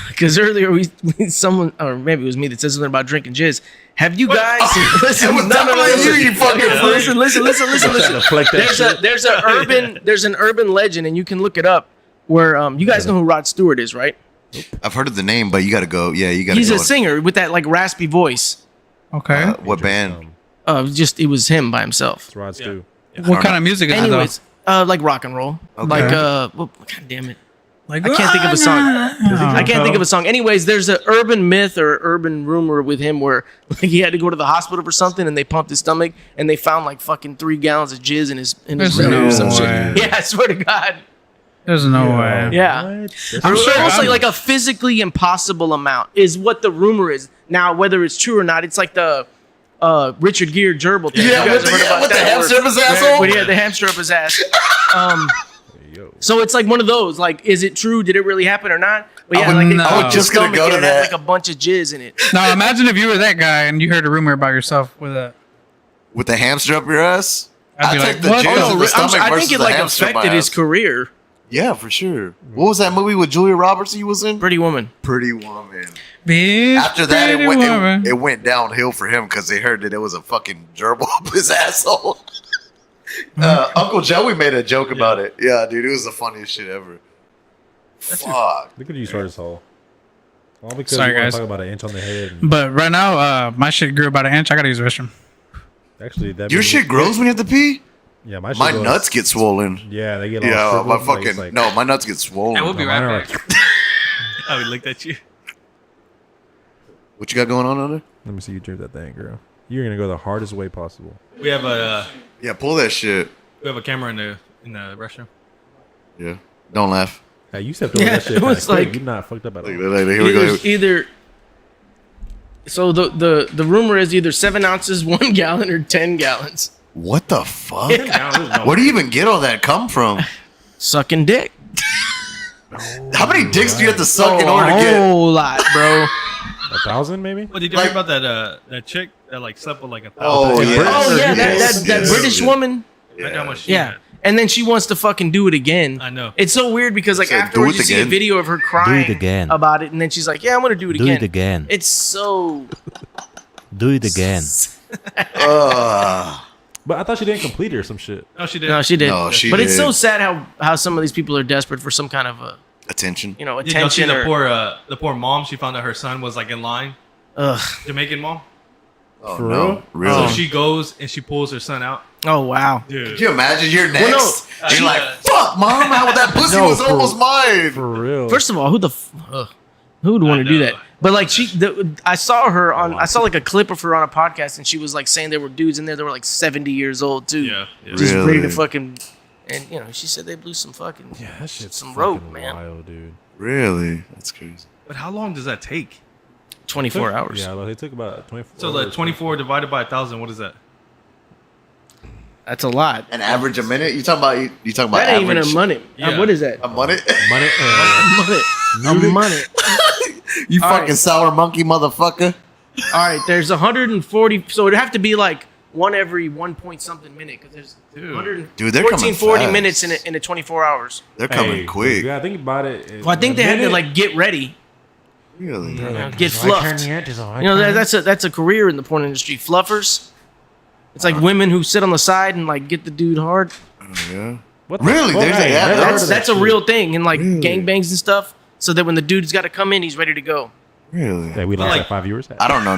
because earlier someone or maybe it was me that said something about drinking jizz. Have you guys? Listen, It was definitely you, you fucking freak. listen. Deflect that shit. There's an urban legend, and you can look it up. Where you guys know who Rod Stewart is, right? I've heard of the name, but you got to go. Yeah, you got to He's go. a singer with that like raspy voice. Okay. What band? Just it was him by himself. It's Rod Stew. What kind of music is Anyways, like rock and roll. Okay. Like well, god damn it. it? Like I can't think of a song. I can't think of a song. song. Anyways, there's an urban myth or urban rumor with him where like he had to go to the hospital for something and they pumped his stomach and they found like fucking 3 gallons of jizz in his There's belly no or some way. shit. Yeah, I swear to God. There's no way. Yeah. What? I'm sure. Almost like a physically impossible amount is what the rumor is. Now, whether it's true or not, it's like the Richard Gere gerbil thing. Yeah, You guys with the- have heard yeah, about with the that, hamster where- up his asshole? When he had the hamster up his ass. Yo. So it's like one of those. Like, is it true? Did it really happen or not? But yeah, would like they not- pumped I was his just gonna stomach go and to it had, that. like a bunch of jizz in it. Now imagine if you were that guy and you heard a rumor about yourself with a. With the hamster up your ass? I'd be I like, take the what? jizz Oh, in the stomach I versus think it the like hamster up my affected his ass. career. Yeah, for sure. What was that movie with Julia Roberts he was in? Pretty woman. Pretty Woman. Bitch, After that, pretty woman. it went downhill for him because they heard that it was a fucking gerbil up his asshole. Uncle Joey made a joke about it. Yeah, dude, it was the funniest shit ever. Fuck. Look at you start this hole. All because Sorry, you want guys. to talk about an inch on the head. And But right now, my shit grew about an inch. I gotta use the restroom. actually, that Your shit grows when you have to pee? Yeah, my shit My goes- nuts get swollen. Yeah, they get all Yeah, shriveled, my like, fucking it's like- no, my nuts get swollen. And we'll be Mine right are back. like- Oh, we looked at you. What you got going on there? Let me see you drip that thing, girl. You're gonna go the hardest way possible. We have a Yeah, pull that shit. camera in the restroom. Yeah, don't laugh. Hey, you stepped over Yeah, that shit. it was Like, like- you're not fucked up at all. Here we go. Either. So the rumor is either 7 ounces, 1 gallon, or 10 gallons. What the fuck? Now, there's no- Where do you even get all that come from? Sucking dick. How many dicks do you have to suck in Oh, order to a get? whole lot, bro. 1,000 maybe? But did you Like- hear about that chick that like slept with like a Oh, thousand? yeah. Oh yeah, Yes, that yes, British yes. woman. Imagine how much she Yeah. had. And then she wants to fucking do it again. I know. It's so weird because like Said, afterwards "Do you it see a again." video of her crying Do it again. about it, and then she's like, "Yeah, I'm gonna do it Do again." it again. It's so. Do it again. But I thought she didn't complete it or some shit. No, she did. No, she did. No, she but it's did. so sad how some of these people are desperate for some kind of Attention. Did y'all see attention the poor mom? She found out her son was like in line. Ugh. Jamaican mom. Oh, For no. real? Really? So she goes and she pulls her son out. Oh wow. Could Dude. you imagine you're next? no, and you're like, fuck, mom, how that pussy No, was for- almost mine. For real. First of all, who would want to do know. that? But like I saw her on. I saw like a clip of her on a podcast, and she was like saying there were dudes in there that were like 70 years old too. Yeah. yeah. Just ready to Really? fucking. And you know, she said they blew some fucking. yeah, that shit's some fucking rope, man. wild, dude. Really? That's crazy. But how long does that take? 24 hours. Yeah, well, they took about 24 So the hours. 24 divided by 1,000, what is that? That's a lot. An average a minute? You talking about That ain't average? even a money. Yeah. What is that? A minute? Money, A money. You All fucking right. sour monkey motherfucker. All right, there's 140. So it'd have to be like one every 1 point something minute because there's Dude, they're coming 40 fast. minutes in a 24 hours. They're coming quick. Yeah, I think about it. Well, I think they had to like get ready, Really? get fluffed. That's a career in the porn industry. Fluffers. It's like women who sit on the side and like get the dude hard. Yeah. What the Really? fuck? There's I ain't yeah, never heard That's of that that's a shit. real thing in like gangbangs and stuff. So that when the dude's got to come in, he's ready to go. Really? Hey, we lost like- like 5 viewers. I don't know.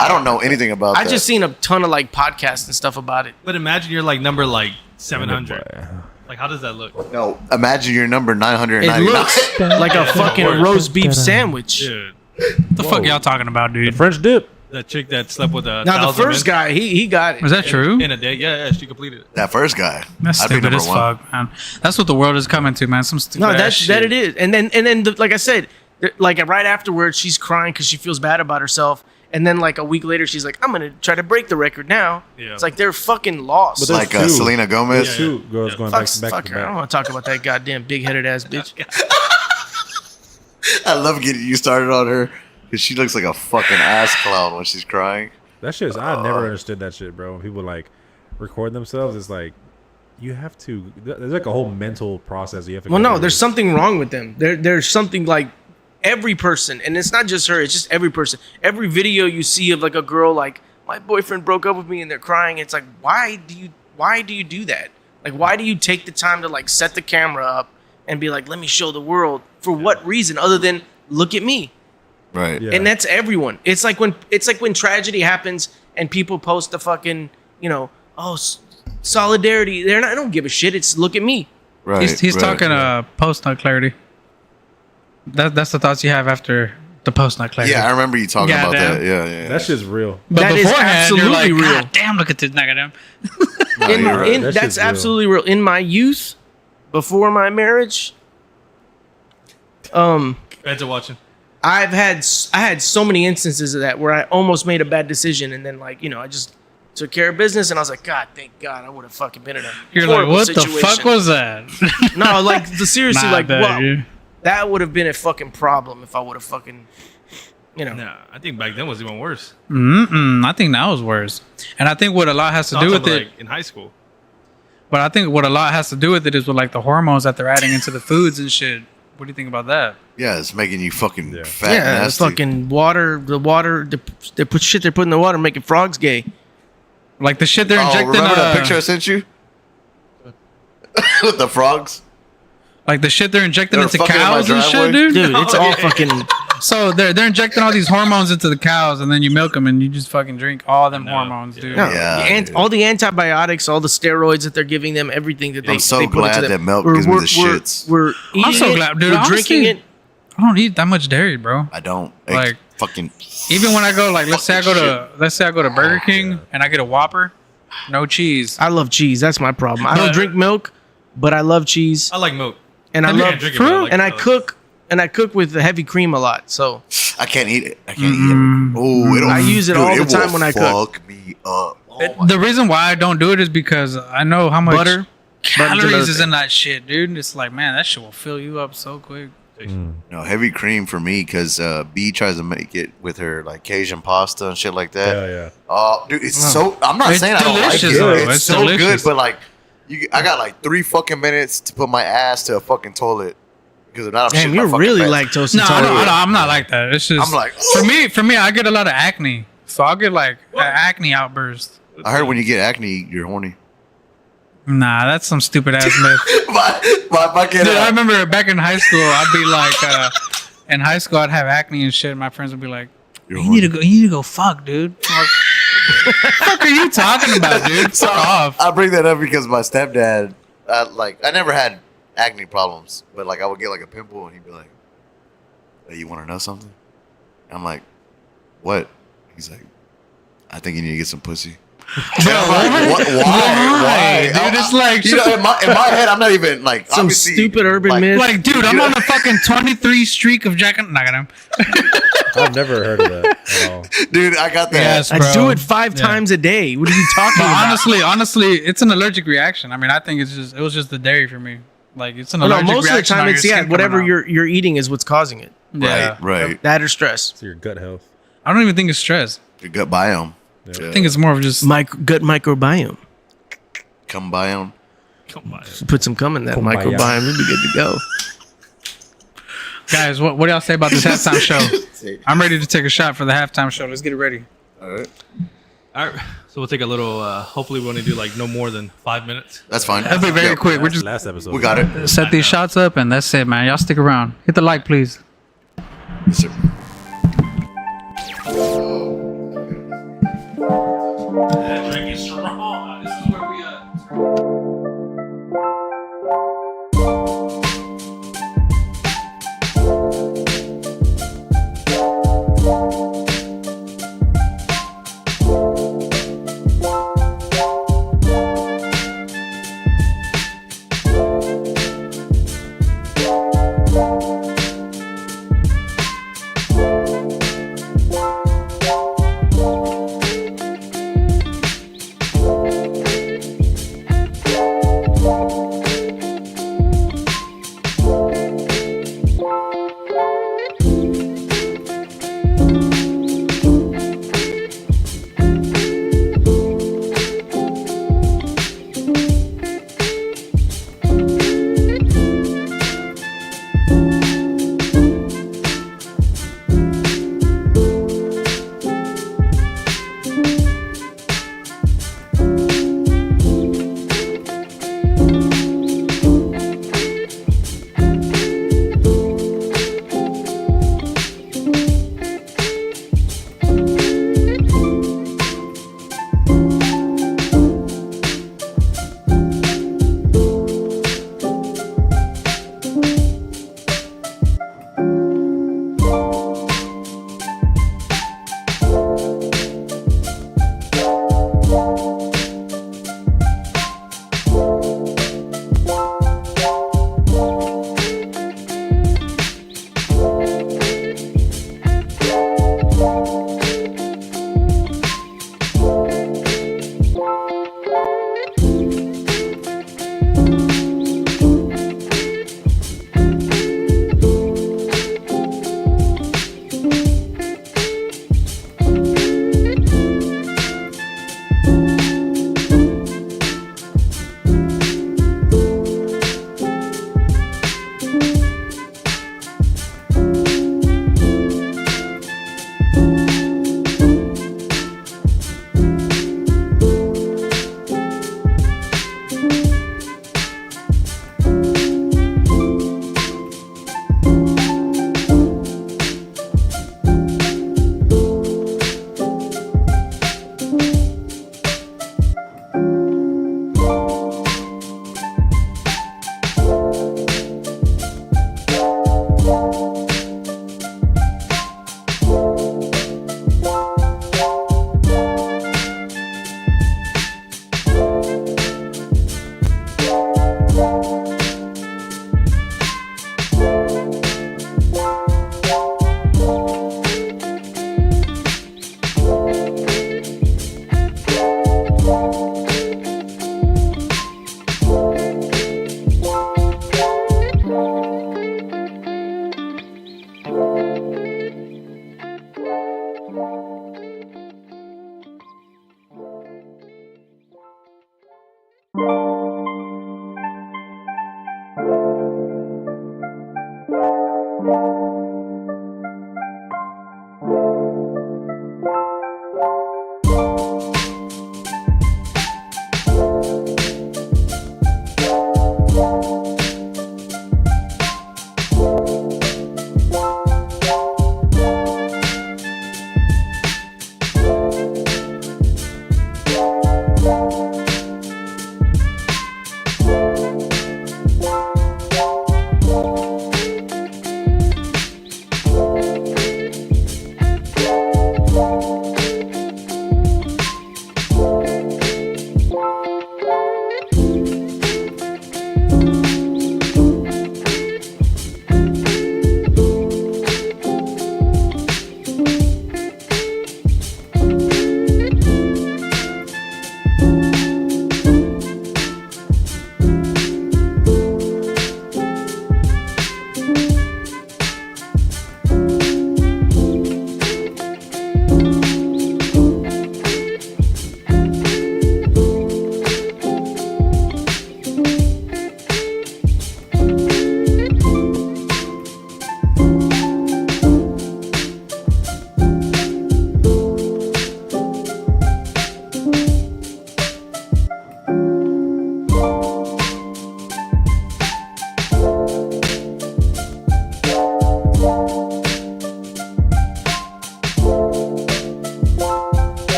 I don't know anything about I that. just seen a ton of like podcasts and stuff about it. But imagine you're like number like 700. Like, how does that look? No, imagine your number It 999. looks like a fucking roast beef sandwich. Dude, What the fuck y'all talking about, dude? French dip. that chick that slept with a Now the 1,000 first men guy, he got it. Was that true? in a day. Yeah, she completed it. That first guy. That's I'd be stupid number as one. fuck, man. That's what the world is coming to, man. Some stupid No, ass that shit. it is. And then like I said, like right afterwards, she's crying because she feels bad about herself. And then like a week later, she's like, "I'm gonna try to break the record now." Yeah. It's like they're fucking lost. But there's Like two. Selena Gomez. Yeah. Two girls going back fuck to her. I don't back. want to talk about that goddamn big-headed ass bitch. I love getting you started on her because she looks like a fucking ass clown when she's crying. That shit's. I never understood that shit, bro. When people like record themselves, it's like you have to. There's like a whole mental process you have to. Well, go no, through. there's something wrong with them. There's something like every person, and it's not just her. It's just every person. Every video you see of like a girl like my boyfriend broke up with me and they're crying. It's like why do you do that? Like why do you take the time to like set the camera up and be like let me show the world for what reason other than look at me? Right. Yeah. And that's everyone. It's like when tragedy happens and people post the fucking solidarity. I don't give a shit. It's look at me. Right. He's right. talking post nut clarity. That's the thoughts you have after the post nut clarity. Yeah, I remember you talking about Goddamn. that. Yeah. that shit's real. But That is beforehand, you're like, absolutely real. God damn, look at this nigga. No, you're right. That That's shit's real. absolutely real. In my youth, before my marriage, Feds are watching. I had so many instances of that where I almost made a bad decision and then I just took care of business and I was like, God, thank God, I would have fucking been in a You're like, horrible what situation. the fuck was that? No, like seriously, Nah, like I bet, wow, dude. that would have been a fucking problem if I would have fucking, Nah, I think back then was even worse. I think that was worse. And I think what a lot has to do with it, like in high school. but I think what a lot has to do with it is with like the hormones that they're adding into the foods and shit. What do you think about that? Yeah, it's making you fucking Yeah. fat. yeah, the nasty. fucking water, they put shit they put in the water making frogs gay. Like the shit they're Oh, injecting. remember that picture I sent you with the frogs? Like the shit they're injecting They were into fucking in my cows and shit, driveway? dude. Dude, it's all fucking. So they're injecting all these hormones into the cows, and then you milk them, and you just fucking drink all them No. hormones, dude. No, Yeah, dude. all the antibiotics, all the steroids that they're giving them, everything that they I'm so they put into glad them. that milk We're- gives me we're- the we're- shits. We're eating I'm so it, glad, dude. we're Honestly, drinking it. I don't eat that much dairy, bro. I don't Like, fucking Even when I go, like, let's say I go to Oh, Burger King and I get a Whopper, no cheese. I love cheese. That's my problem. I don't But- drink milk, but I love cheese, I like milk. and I I love can't drink it, but I like and I it. cook with the heavy cream a lot. So I can't eat it. I can't eat it. Oh, it'll. I use it dude, all the will time when I cook. Fuck me up. Oh my The reason why I don't do it is because I know how much butter. calories another is thing. in that shit, dude. It's like, man, that shit will fill you up so quick. No, heavy cream for me because B tries to make it with her like Cajun pasta and shit like that. Yeah. Oh, dude, it's so. I'm not It's saying I don't like delicious, it. though. It's It's so delicious. good, but like, I got like 3 fucking minutes to put my ass to a fucking toilet because if not, I'm Damn, shitting you're my fucking really pants. lactose No, intolerant. I'm not like that. It's just I'm like, for me, I get a lot of acne, so I'll get like an acne outburst. I heard when you get acne, you're horny. Nah, that's some stupid ass myth. my fucking. Dude, I remember back in high school, I'd be like, in high school, I'd have acne and shit. And my friends would be like, You're you need to go fuck, dude. I'm like, what the fuck are you talking about, dude? Fuck off. I bring that up because my stepdad, I never had acne problems, but like I would get like a pimple and he'd be like, "Hey, you want to know something?" I'm like, "What?" He's like, "I think you need to get some pussy." And I'm like, "What? Why? Dude, it's like, you know, in my head, I'm not even like Some obviously, stupid urban like, myth. like, dude, I'm on a fucking 23 streak of jacking. Not gonna. I've never heard of that at all. Dude, I got that. Yes, I bro. do it 5 Yeah. times a day. What are you talking But about? honestly, it's an allergic reaction. I mean, I think it was just the dairy for me. Like, it's an Well, no, allergic most of the reaction. time on it's your skin whatever coming out. you're eating is what's causing it. Yeah. Right. That or stress. It's your gut health. I don't even think it's stress. Your gut biome. I think it's more of just Gut microbiome. Come by on. Come on. Put some cum in that Kumbaya. microbiome. We'll be good to go. guys. What do y'all say about this halftime show? I'm ready to take a shot for the halftime show. Let's get it ready. All right. All right. So we'll take a little. Hopefully, we only do like no more than 5 minutes. That's fine. That'll be very Yeah, quick. We're That's just the last episode. We got it. set these shots up, and that's it, man. Y'all stick around. Hit the like, please. Yes, sir. That drink is strong. This is where we at.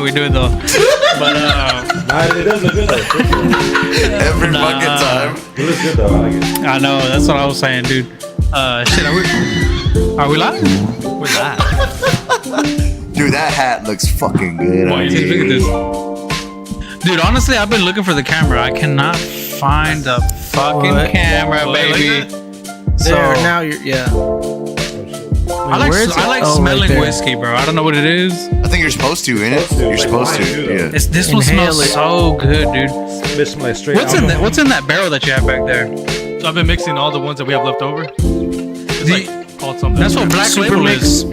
we do it though. But Nah, it does look good though. Every fucking time. It looks good though. I like it. I know that's what I was saying, dude. Shit, are we live? With that. Dude, that hat looks fucking good. Boy, on dude, look at you. this. Dude, honestly, I've been looking for the camera. I cannot find the fucking What? camera, What, baby. like So There, now you're, yeah. I like Where is it? I like Oh, right smelling there. whiskey, bro. I don't know what it is. I think you're supposed to, ain't it? You're Like supposed wine, to. too, though. Yeah. This one Inhale smells it. so good, dude. This smells like straight What's in that? alcohol. What's in that barrel that you have back there? So I've been mixing all the ones that we have left over. It's like called something. That's what Black Super Label Mix. is.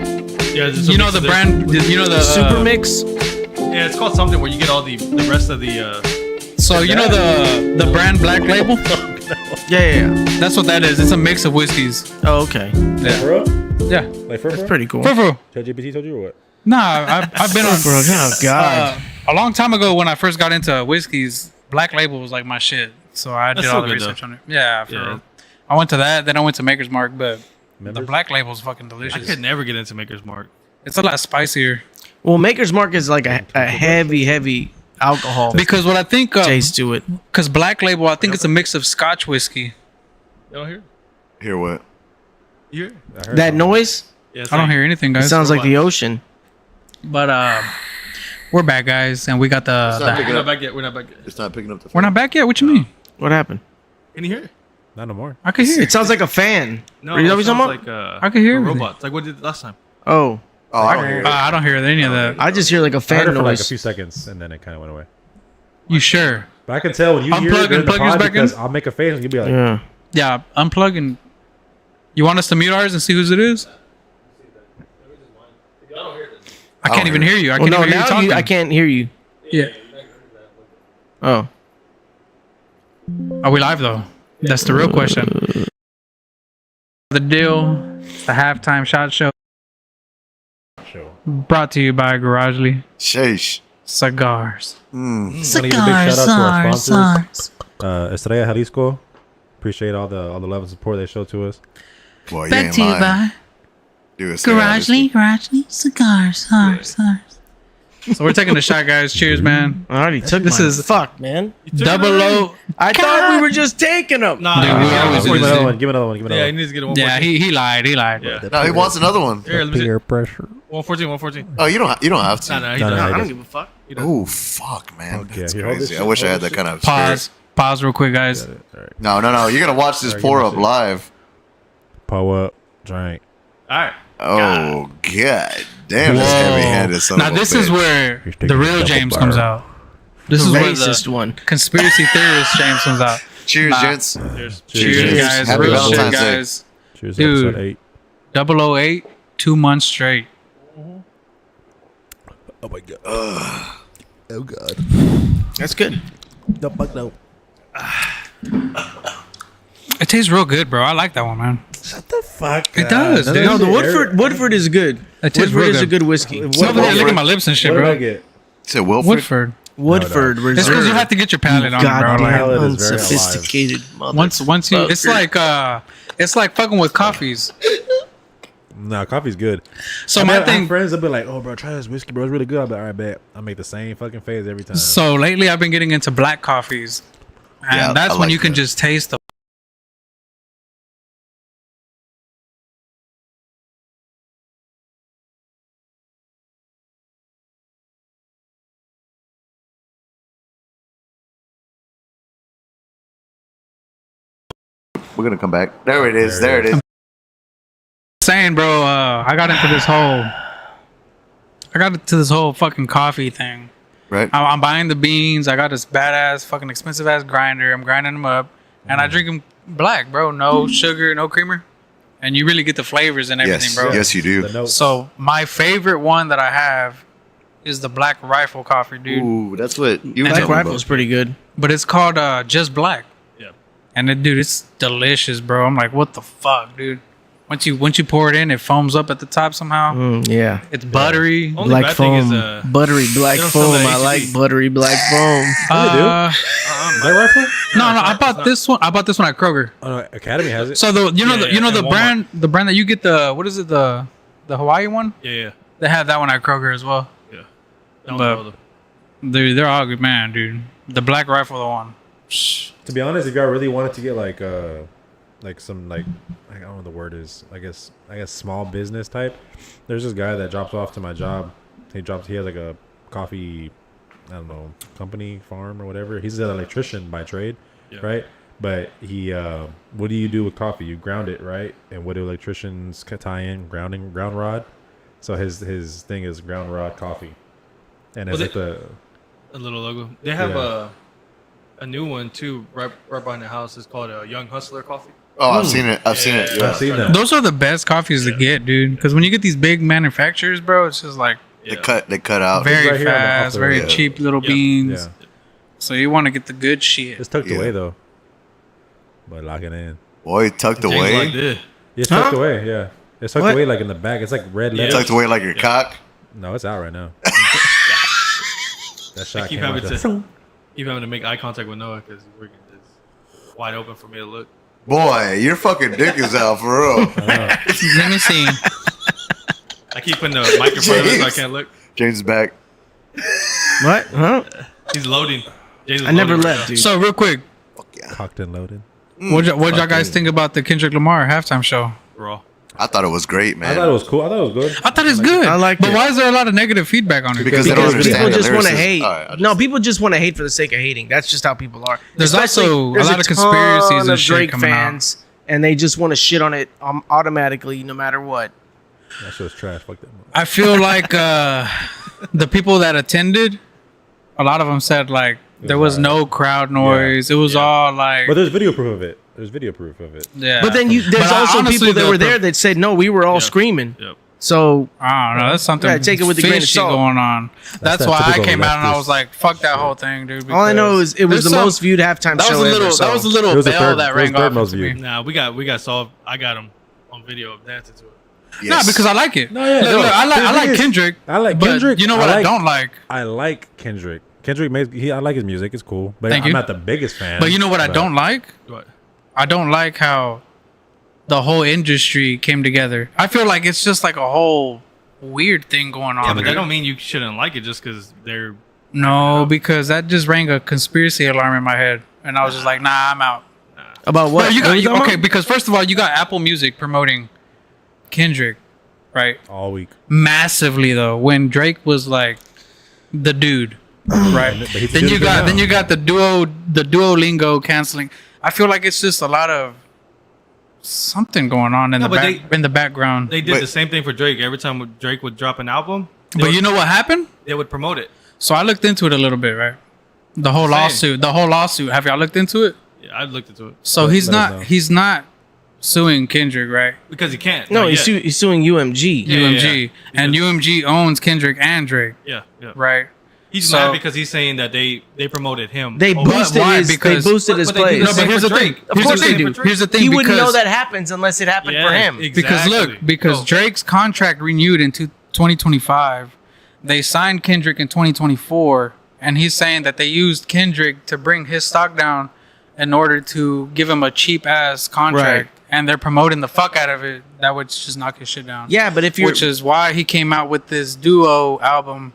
Yeah, there's a You know mix the of brand. You know the Super Mix. Yeah, it's called something where you get all the rest of the. So you know the brand Black Label. Yeah. That's what that is. It's a mix of whiskeys. Oh, okay. Yeah. For real? Yeah. Like for That's real? pretty cool. For ChatGPT told you or what? Nah, I've been on. Bro, oh God. A long time ago when I first got into whiskeys, Black Label was like my shit. So I did That's all still the good, research though. on it. Yeah, for Yeah. real. I went to that, then I went to Maker's Mark, but the Members? Black Label is fucking I delicious. could never get into Maker's Mark. It's a lot spicier. Well, Maker's Mark is like a heavy alcohol Because what I think, taste to it. because Black Label, I think it's a mix of Scotch whiskey. You don't hear? Hear what? You hear? I heard That something. noise, Yeah, I don't hear anything, it guys. sounds like the ocean. But we're back, guys, and we got not the. picking We're up. not back yet. We're not back yet. It's not picking up the phone. We're not back yet. What you mean? What happened? Can you hear? Not no more. I could hear. It sounds like a fan. No, You know what it you're talking sounds about? like I could hear a everything. robot. Like what did last time? Oh, Oh, I don't hear it. I don't hear any of that. I just hear like a I heard fan it for like a noise. few seconds and then it kind of went away. You sure? But I can tell when you hear Unplug it during and the plug yours pod back in? because I'll make a face and you'll be like, Yeah. Yeah, unplug and. You want us to mute ours and see whose it is? I can't even hear you. I Well, can't no, even hear you now talking. I can't hear you. Yeah. Oh, Are we live though? That's the real question. The deal, the halftime shot show, show. brought to you by Garagely Sheesh. Cigars. Want to give a big shout out to our sponsors, Estrella Jalisco. Appreciate all the love and support they show to us. Boy, you ain't lying. Dude, it's Garagely, cigars. So we're taking a shot, guys. Cheers, man. I already took This mine. is- fuck, man. Double O. I thought we were just taking them. Nah, Dude, we yeah, always Give do me this, another dude. one. Give me another one. Give me yeah, another he one. needs to get a 114. Yeah, he lied. He lied. Yeah. No, he wants another one. Here, let me see. Peer pressure. 114, 114. Oh, you don't have to. Nah, nah, he No, no, doesn't. I he don't doesn't. give a fuck. Oh fuck, man. Okay, That's here, hold this crazy. I shit, wish I hold had this that kind of Pause. Pause real quick, guys. All right. No. You're gonna watch this Alright, pour give me up a live. Power up. Drink. All right. Oh god, damn, that's heavy-handed. Son Now of a this is bitch. where He's the taking a real double James bar. comes out. This The is where racist the one. conspiracy theorist James comes out. Cheers, Nah. gents. Cheers. Cheers, guys. Happy Real shit, Valentine's Day. guys. Cheers, Dude. episode 8. 008, 2 months straight. Oh my god. Oh god. That's good. No, fuck no. It tastes real good, bro. I like that one, man. Shut the fuck It does, dude. No, the Woodford is good. It tastes Woodford real is a good. good whiskey. It's over there licking my lips and shit, What did I bro. get? Is it Wilfred? Woodford. Woodford It's Reserve. because you have to get your palate on it, bro. Goddamn Like, palate is very unsophisticated mother. once you, it's like fucking with coffees. Nah, coffee's good. So I my have thing. friends will be like, "Oh, bro, try this whiskey, bro. It's really good." I'll be like, "All right, bet." I make the same fucking face every time. So lately, I've been getting into black coffees, and Yeah, that's I when like you can that. just taste the. We're gonna come back. There it is. There it is. Saying, bro, I got into this whole fucking coffee thing. Right. I'm buying the beans. I got this badass fucking expensive ass grinder. I'm grinding them up, and I drink them black, bro. No sugar, no creamer, and you really get the flavors and everything, Yes. bro. Yes, you The do. notes. So my favorite one that I have is the Black Rifle coffee, dude. Ooh, that's what you were Black talking Rifle's about. pretty good. But it's called just black. Yeah. And dude, it's delicious, bro. I'm like, what the fuck, dude? Once you pour it in, it foams up at the top somehow. Yeah. It's buttery. Only Black bad thing foam. is Buttery black they don't sell foam. the I HEB. like buttery black foam. Uh, Black Rifle? no, I bought this one. I bought this one at Kroger. Oh, no, Academy has it. So the Yeah, the and brand that you get what is it the Hawaii one? yeah. They have that one at Kroger as well. That one's But well, though. Dude, they're all good, man, dude. The Black Rifle, the one. To be honest, if y'all really wanted to get like some like I don't know what the word is. I guess small business type. There's this guy that drops off to my job. He has like a coffee, I don't know, company, farm or whatever. He's an electrician by trade, right? But he, what do you do with coffee? You ground it, right? And what do electricians tie in? Ground rod. So his thing is ground rod coffee, and it's like a little logo. They have a new one too, right behind the house. It's called a Young Hustler Coffee. Oh, I've seen it. I've seen it. Yeah. I've seen that. Those are the best coffees to get, dude. Because when you get these big manufacturers, bro, it's just like They cut out. very right here on the fast, off the very road. cheap little beans. Yeah, So you want to get the good shit. it's tucked Yeah. away though, but lock it in. Boy, tucked James away. like this. It's tucked away. Yeah, it's tucked What? away like in the back. It's like red letters. Tucked away like your cock. No, it's out right now. That shot Keep came out having there. to keep having to make eye contact with Noah because we're just wide open for me to look. Boy, your fucking dick is out for real. Let me see. I keep putting the microphone in so I can't look. James is back. What? Huh? He's loading. James is I never loading right left, now. dude. So real quick, Cocked and loaded. what y'all guys think about the Kendrick Lamar halftime show? Raw. I thought it was great, I man. thought it was cool. I thought it was good. I thought it's good. I liked but it. why is there a lot of negative feedback on it? Because they don't Because understand people the just want to lyricism. hate. All right, I No, just- people just want to hate for the sake of hating. That's just how people are. There's Especially- also a there's lot of conspiracies ton and of shit Drake coming out. fans, and they just want to shit on it automatically, no matter what. That shit was trash. Fuck that. I feel like the people that attended, a lot of them said like there was no crowd noise. It was all like, But there's video proof of it. There's video proof of it. yeah. But then there's But also honestly, people that the- were there that said no, we were all screaming. Yep. So I don't know. That's something Yeah, take it with a grain of fishy salt. going on. That's that why I typical came out and I leftist was like, "Fuck that whole thing, dude." all I know is it was there's the some- most viewed halftime That was show a little. ever. So. That was a little It was the bell third- that it was rang third off most to me. viewed. Nah, we got solved. I got him on video of dancing to it. No, Yes. because I like it. No, yeah, Look, no. look, I The thing like is, Kendrick. I like but Kendrick. You know what I don't like? I like Kendrick. Kendrick makes. I like his music. It's cool. But Thank I'm you. not the biggest fan. But you know what I but- don't like? What? I don't like how the whole industry came together. I feel like it's just like a whole weird thing going on. Yeah, but that dude. don't mean you shouldn't like it just because they're. No, because that just rang a conspiracy alarm in my head, and I was just like, "Nah, I'm out." About what? Bro, you What got are you talking okay about? because first of all, you got Apple Music promoting Kendrick, right? all week. Massively though, when Drake was like the dude, right? But he's then doing you good got now. then you got the Duolingo canceling. I feel like it's just a lot of something going on in No, the but in the background. They did Wait. the same thing for Drake. Every time Drake would drop an album, But you know what happened? they would promote it. So I looked into it a little bit, right? The whole Same. lawsuit. Have y'all looked into it? Yeah, I looked into it So Let- he's let us know. he's not suing Kendrick, right? because he can't. No, Not he's, yet. he's suing UMG. Yeah, UMG. And Because- UMG owns Kendrick and Drake, Yeah, right? He's So- mad because he's saying that they promoted him. They over- boosted why? his. Because- they boosted his But they do plays. the No, same but here's for the thing. Drake. Of Here's course the they thing, do. dude. Here's the thing. He wouldn't know because- that happens unless it happened for him. exactly. Because look, because Go. Drake's contract renewed in 2025. They signed Kendrick in 2024, and he's saying that they used Kendrick to bring his stock down in order to give him a cheap ass contract, Right. and they're promoting the fuck out of it. That would just knock his shit down. Yeah, but if you're Which is why he came out with this duo album,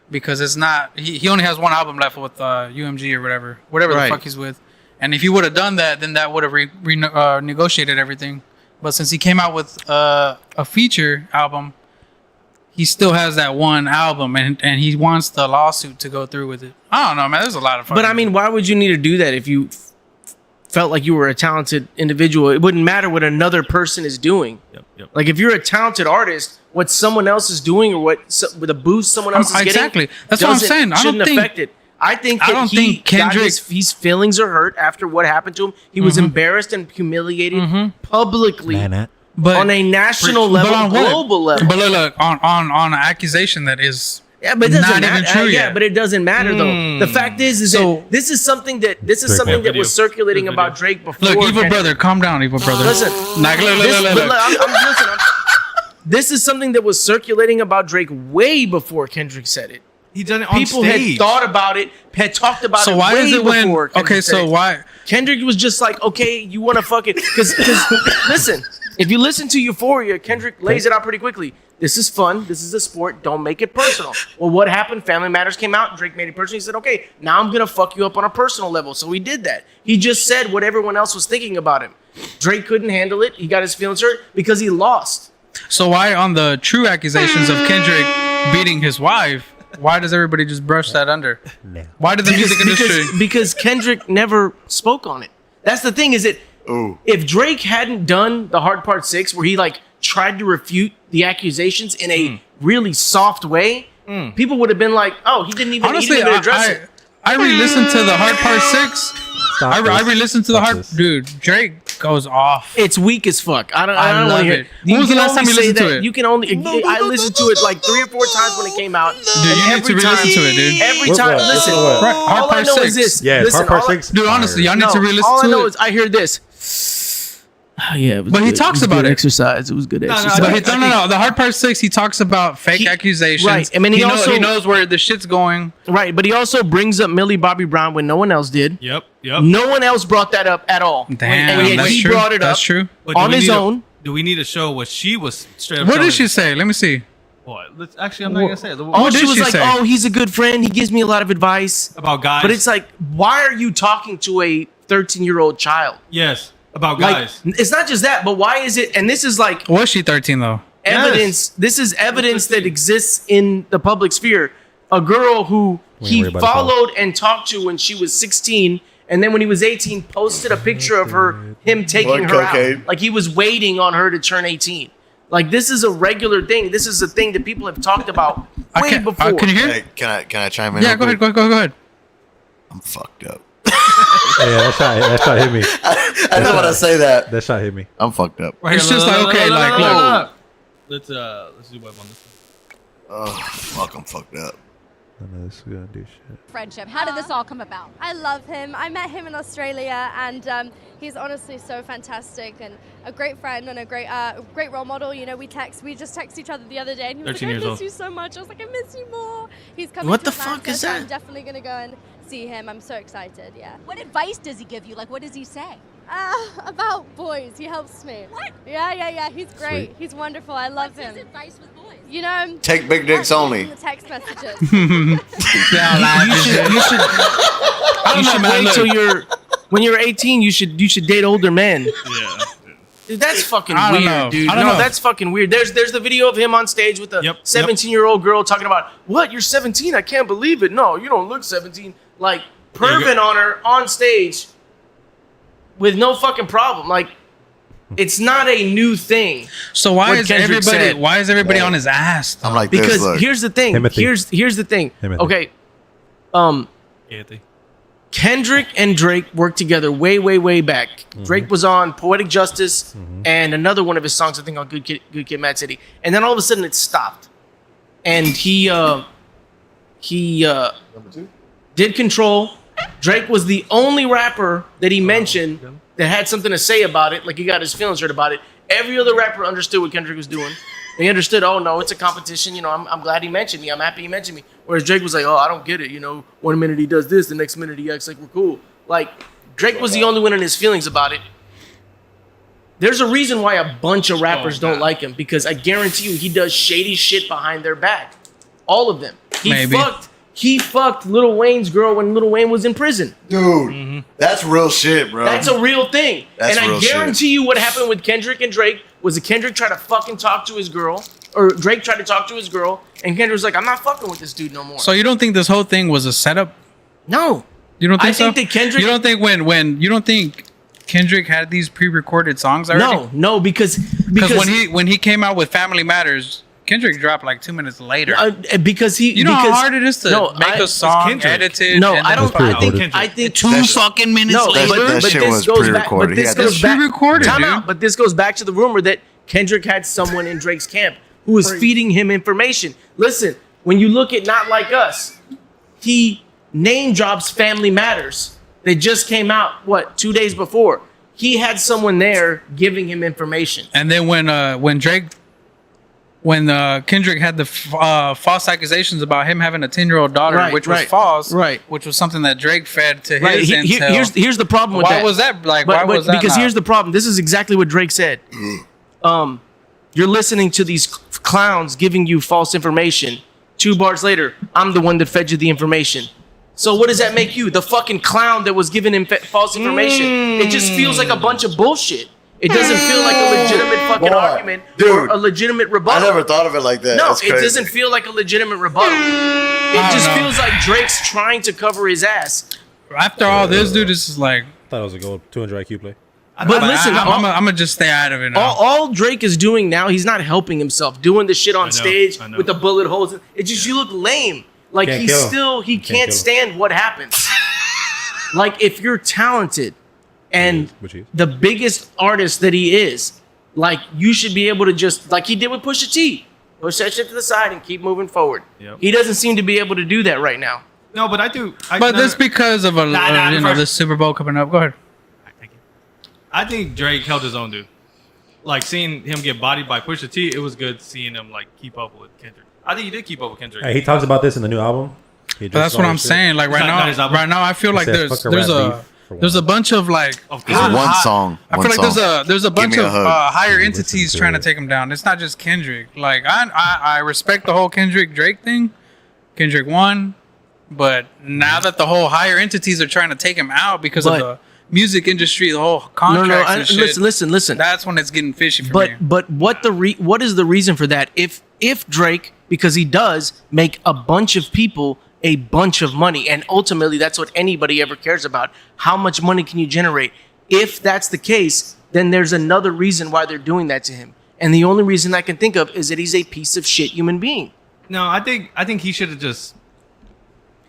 because it's not he only has one album left with UMG or whatever Right. the fuck he's with. And if he would have done that, then that would have negotiated everything. But since he came out with a feature album, he still has that one album, and he wants the lawsuit to go through with it. I don't know, man. There's a lot of fucking. But I mean, why would you need to do that if you felt like you were a talented individual? It wouldn't matter what another person is doing. Yep. Like if you're a talented artist, what someone else is doing or with a boost someone else is getting, exactly. That's what I'm saying. I don't shouldn't think- affect it. I think I that don't he think got Kendrick- his feelings are hurt after what happened to him. He was embarrassed and humiliated publicly but on a national level, but on what? global level. But look, on an accusation that is Yeah, but it doesn't not matter. even true Yeah, yet. but it doesn't matter though. The fact is So- that this is something that Video. was circulating Good about video. Drake before. Look, evil Kendrick. brother, calm down, evil brother. Listen, Like, look, This, look, but look. look, listen, this is something that was circulating about Drake way before Kendrick said it. He done it on People stage. had thought about it, had talked about So it why way is it when? before Kendrick Okay, said so it. why? Kendrick was just like, okay, you want to fuck it? Because listen, if you listen to Euphoria, Kendrick lays it out pretty quickly. This is fun. This is a sport. Don't make it personal. Well, what happened? Family Matters came out. Drake made it personal. He said, okay, now I'm going to fuck you up on a personal level. So he did that. He just said what everyone else was thinking about him. Drake couldn't handle it. He got his feelings hurt because he lost. So why on the true accusations of Kendrick beating his wife, why does everybody just brush that under? Why did the music industry? Because Kendrick never spoke on it. That's the thing is that if Drake hadn't done the Hard Part 6 where he like tried to refute the accusations in a really soft way, people would have been like, oh, he didn't even, Honestly, he didn't even address it. I re-listened to the Hard Part 6. I re-listened to the Hard... Dude, Drake goes off. It's weak as fuck. I don't love want to hear it. When was the last time you listened to it? You can only... I listened to it like 3 or 4 times when it came out. Dude, you need to re-listen to it, dude. Every time... Listen, Hard all I Part know 6. is this. Yeah, Listen, Hard Part 6. Dude, honestly, y'all need to re-listen to it. All I know is I hear this. Oh, yeah, it was But he good. talks It was about good it. exercise. It was good exercise. No. The Hard Part 6, he talks about fake accusations. Right. I mean, he also- he knows where the shit's going. Right, but he also brings up Millie Bobby Brown when no one else did. Yep. No one else brought that up at all. Damn, and yet that's he true. brought it up. That's true. But do on we his need own. Do we need to show what she was straight up What did telling she you? say? Let me see. What? Actually, I'm not going to say it. Oh, What she did was she like, say? oh, he's a good friend. He gives me a lot of advice. About guys. But it's like, why are you talking to a 13-year-old child? Yes. About Like, guys. it's not just that, but why is it? And this is like Was she 13 though? evidence. This is evidence that exists in the public sphere. A girl who he worry about it, followed and talked to when she was 16, and then when he was 18, posted a picture of him taking her out. Like he was waiting on her to turn 18. Like this is a regular thing. This is a thing that people have talked about way before. Can you hear? Hey, can I chime in? Yeah, real go ahead. quick? Go ahead. I'm fucked up. Yeah, that shot hit me. I just want to say that. That shot hit me. I'm fucked up. Right It's here, just look, like, look, okay, look, like, look, look. look. Let's do web on this one. Oh, fuck, I'm fucked up. None of this is gonna do shit. Friendship. How did this all come about? I love him. I met him in Australia, and he's honestly so fantastic and a great friend and a great role model. You know, we just texted each other the other day, and he was like, 13 "I years miss old. you so much." I was like, "I miss you more." He's coming. What to the fuck Atlanta, is so that? I'm definitely gonna go and see him. I'm so excited. Yeah. What advice does he give you? Like, what does he say? About boys, he helps me. What? Yeah. He's great. Sweet. He's wonderful. I love What's his him. advice with boys? You know, Take big dicks only. the text messages. You should wait till when you're 18. You should date older men. Yeah. Dude, that's fucking I don't weird, know. dude. I don't No, know. that's fucking weird. There's the video of him on stage with a Yep, 17-year-old girl talking about, what, you're 17? I can't believe it. No, you don't look 17. Like, perving on her on stage with no fucking problem. Like, it's not a new thing. So why What is Kendrick said. everybody on his ass? I'm like Because this. Look. here's the thing. Timothy. Here's the thing. Timothy. Okay. Anthony. Kendrick and Drake worked together way back. Drake was on Poetic Justice and another one of his songs, I think, on Good Kid, Mad City. And then all of a sudden it stopped. And he did Control. Drake was the only rapper that he mentioned that had something to say about it, like he got his feelings hurt about it. Every other rapper understood what Kendrick was doing. They understood, oh no, it's a competition. You know, I'm glad he mentioned me. I'm happy he mentioned me. Whereas Drake was like, oh, I don't get it. You know, 1 minute he does this, the next minute he acts like we're cool. Like, Drake was the only one in his feelings about it. There's a reason why a bunch of rappers don't like him, because I guarantee you he does shady shit behind their back. All of them. He fucked Lil Wayne's girl when Lil Wayne was in prison. Dude, that's real shit, bro. That's a real thing. That's and I real shit. guarantee you what happened with Kendrick and Drake was that Kendrick tried to fucking talk to his girl, or Drake tried to talk to his girl, and Kendrick was like, I'm not fucking with this dude no more. So you don't think this whole thing was a setup? No. You don't think I think so? that Kendrick... You don't think when you don't think Kendrick had these pre-recorded songs already? No, because when he came out with Family Matters, Kendrick dropped like 2 minutes later. because he... You know because, how hard it is to make a song Kendrick. edited? No, and I then don't... pre-recorded. I think... Two fucking minutes No, later. That shit was pre-recorded. He had that shit. Pre-recorded, Time dude. out, but this goes back to the rumor that Kendrick had someone in Drake's camp who was feeding him information. Listen, when you look at Not Like Us, he name drops Family Matters. They just came out, 2 days before. He had someone there giving him information. And then when Drake when Kendrick had the false accusations about him having a 10-year-old daughter, Right, which was right, false, right. which was something that Drake fed to Right. his intel. Here's the problem with Why that. was that like? But, why was that? because not? here's the problem. This is exactly what Drake said. You're listening to these clowns giving you false information. 2 bars later, I'm the one that fed you the information. So what does that make you? The fucking clown that was giving him false information. It just feels like a bunch of bullshit. It doesn't feel like a legitimate fucking Boy, argument or dude, a legitimate I rebuttal. never thought of it like that. No, That's it crazy. doesn't feel like a legitimate rebuttal. It just feels like Drake's trying to cover his ass. After all this, dude, this is like. Thought it was a gold 200 IQ play. But listen, I'm gonna just stay out of it now. all Drake is doing now, he's not helping himself. Doing the shit on stage I know. with the bullet holes. It just you look lame. Like Can't he's kill him. still he Can't can't kill him. stand what happens. Like if you're talented and Which he is. the biggest artist that he is, like you should be able to just like he did with Pusha T, push that shit to the side and keep moving forward. Yep. He doesn't seem to be able to do that right now. No, but I do. But that's because of nah, the first- Super Bowl coming up. Go ahead. I think Drake held his own, dude. Like seeing him get bodied by Pusha T, it was good seeing him like keep up with Kendrick. I think he did keep up with Kendrick. Hey, he talks about this in the new album. He But that's addresses what all I'm this shit. saying. Like Not his album. right now, I feel like said, there's "Fuck a rap beef for there's a one." bunch of like. Of There's course. one song. I one feel like song. there's a Give bunch me a of hug. higher Listen entities to trying to it. take him down. It's not just Kendrick. Like I respect the whole Kendrick Drake thing. Kendrick won, but now that the whole higher entities are trying to take him out because of But- the music industry, the whole No, contracts no, and shit. listen. That's when it's getting fishy for me. But what is the reason for that? If Drake, because he does make a bunch of people a bunch of money, and ultimately that's what anybody ever cares about. How much money can you generate? If that's the case, then there's another reason why they're doing that to him. And the only reason I can think of is that he's a piece of shit human being. No, I think he should have just.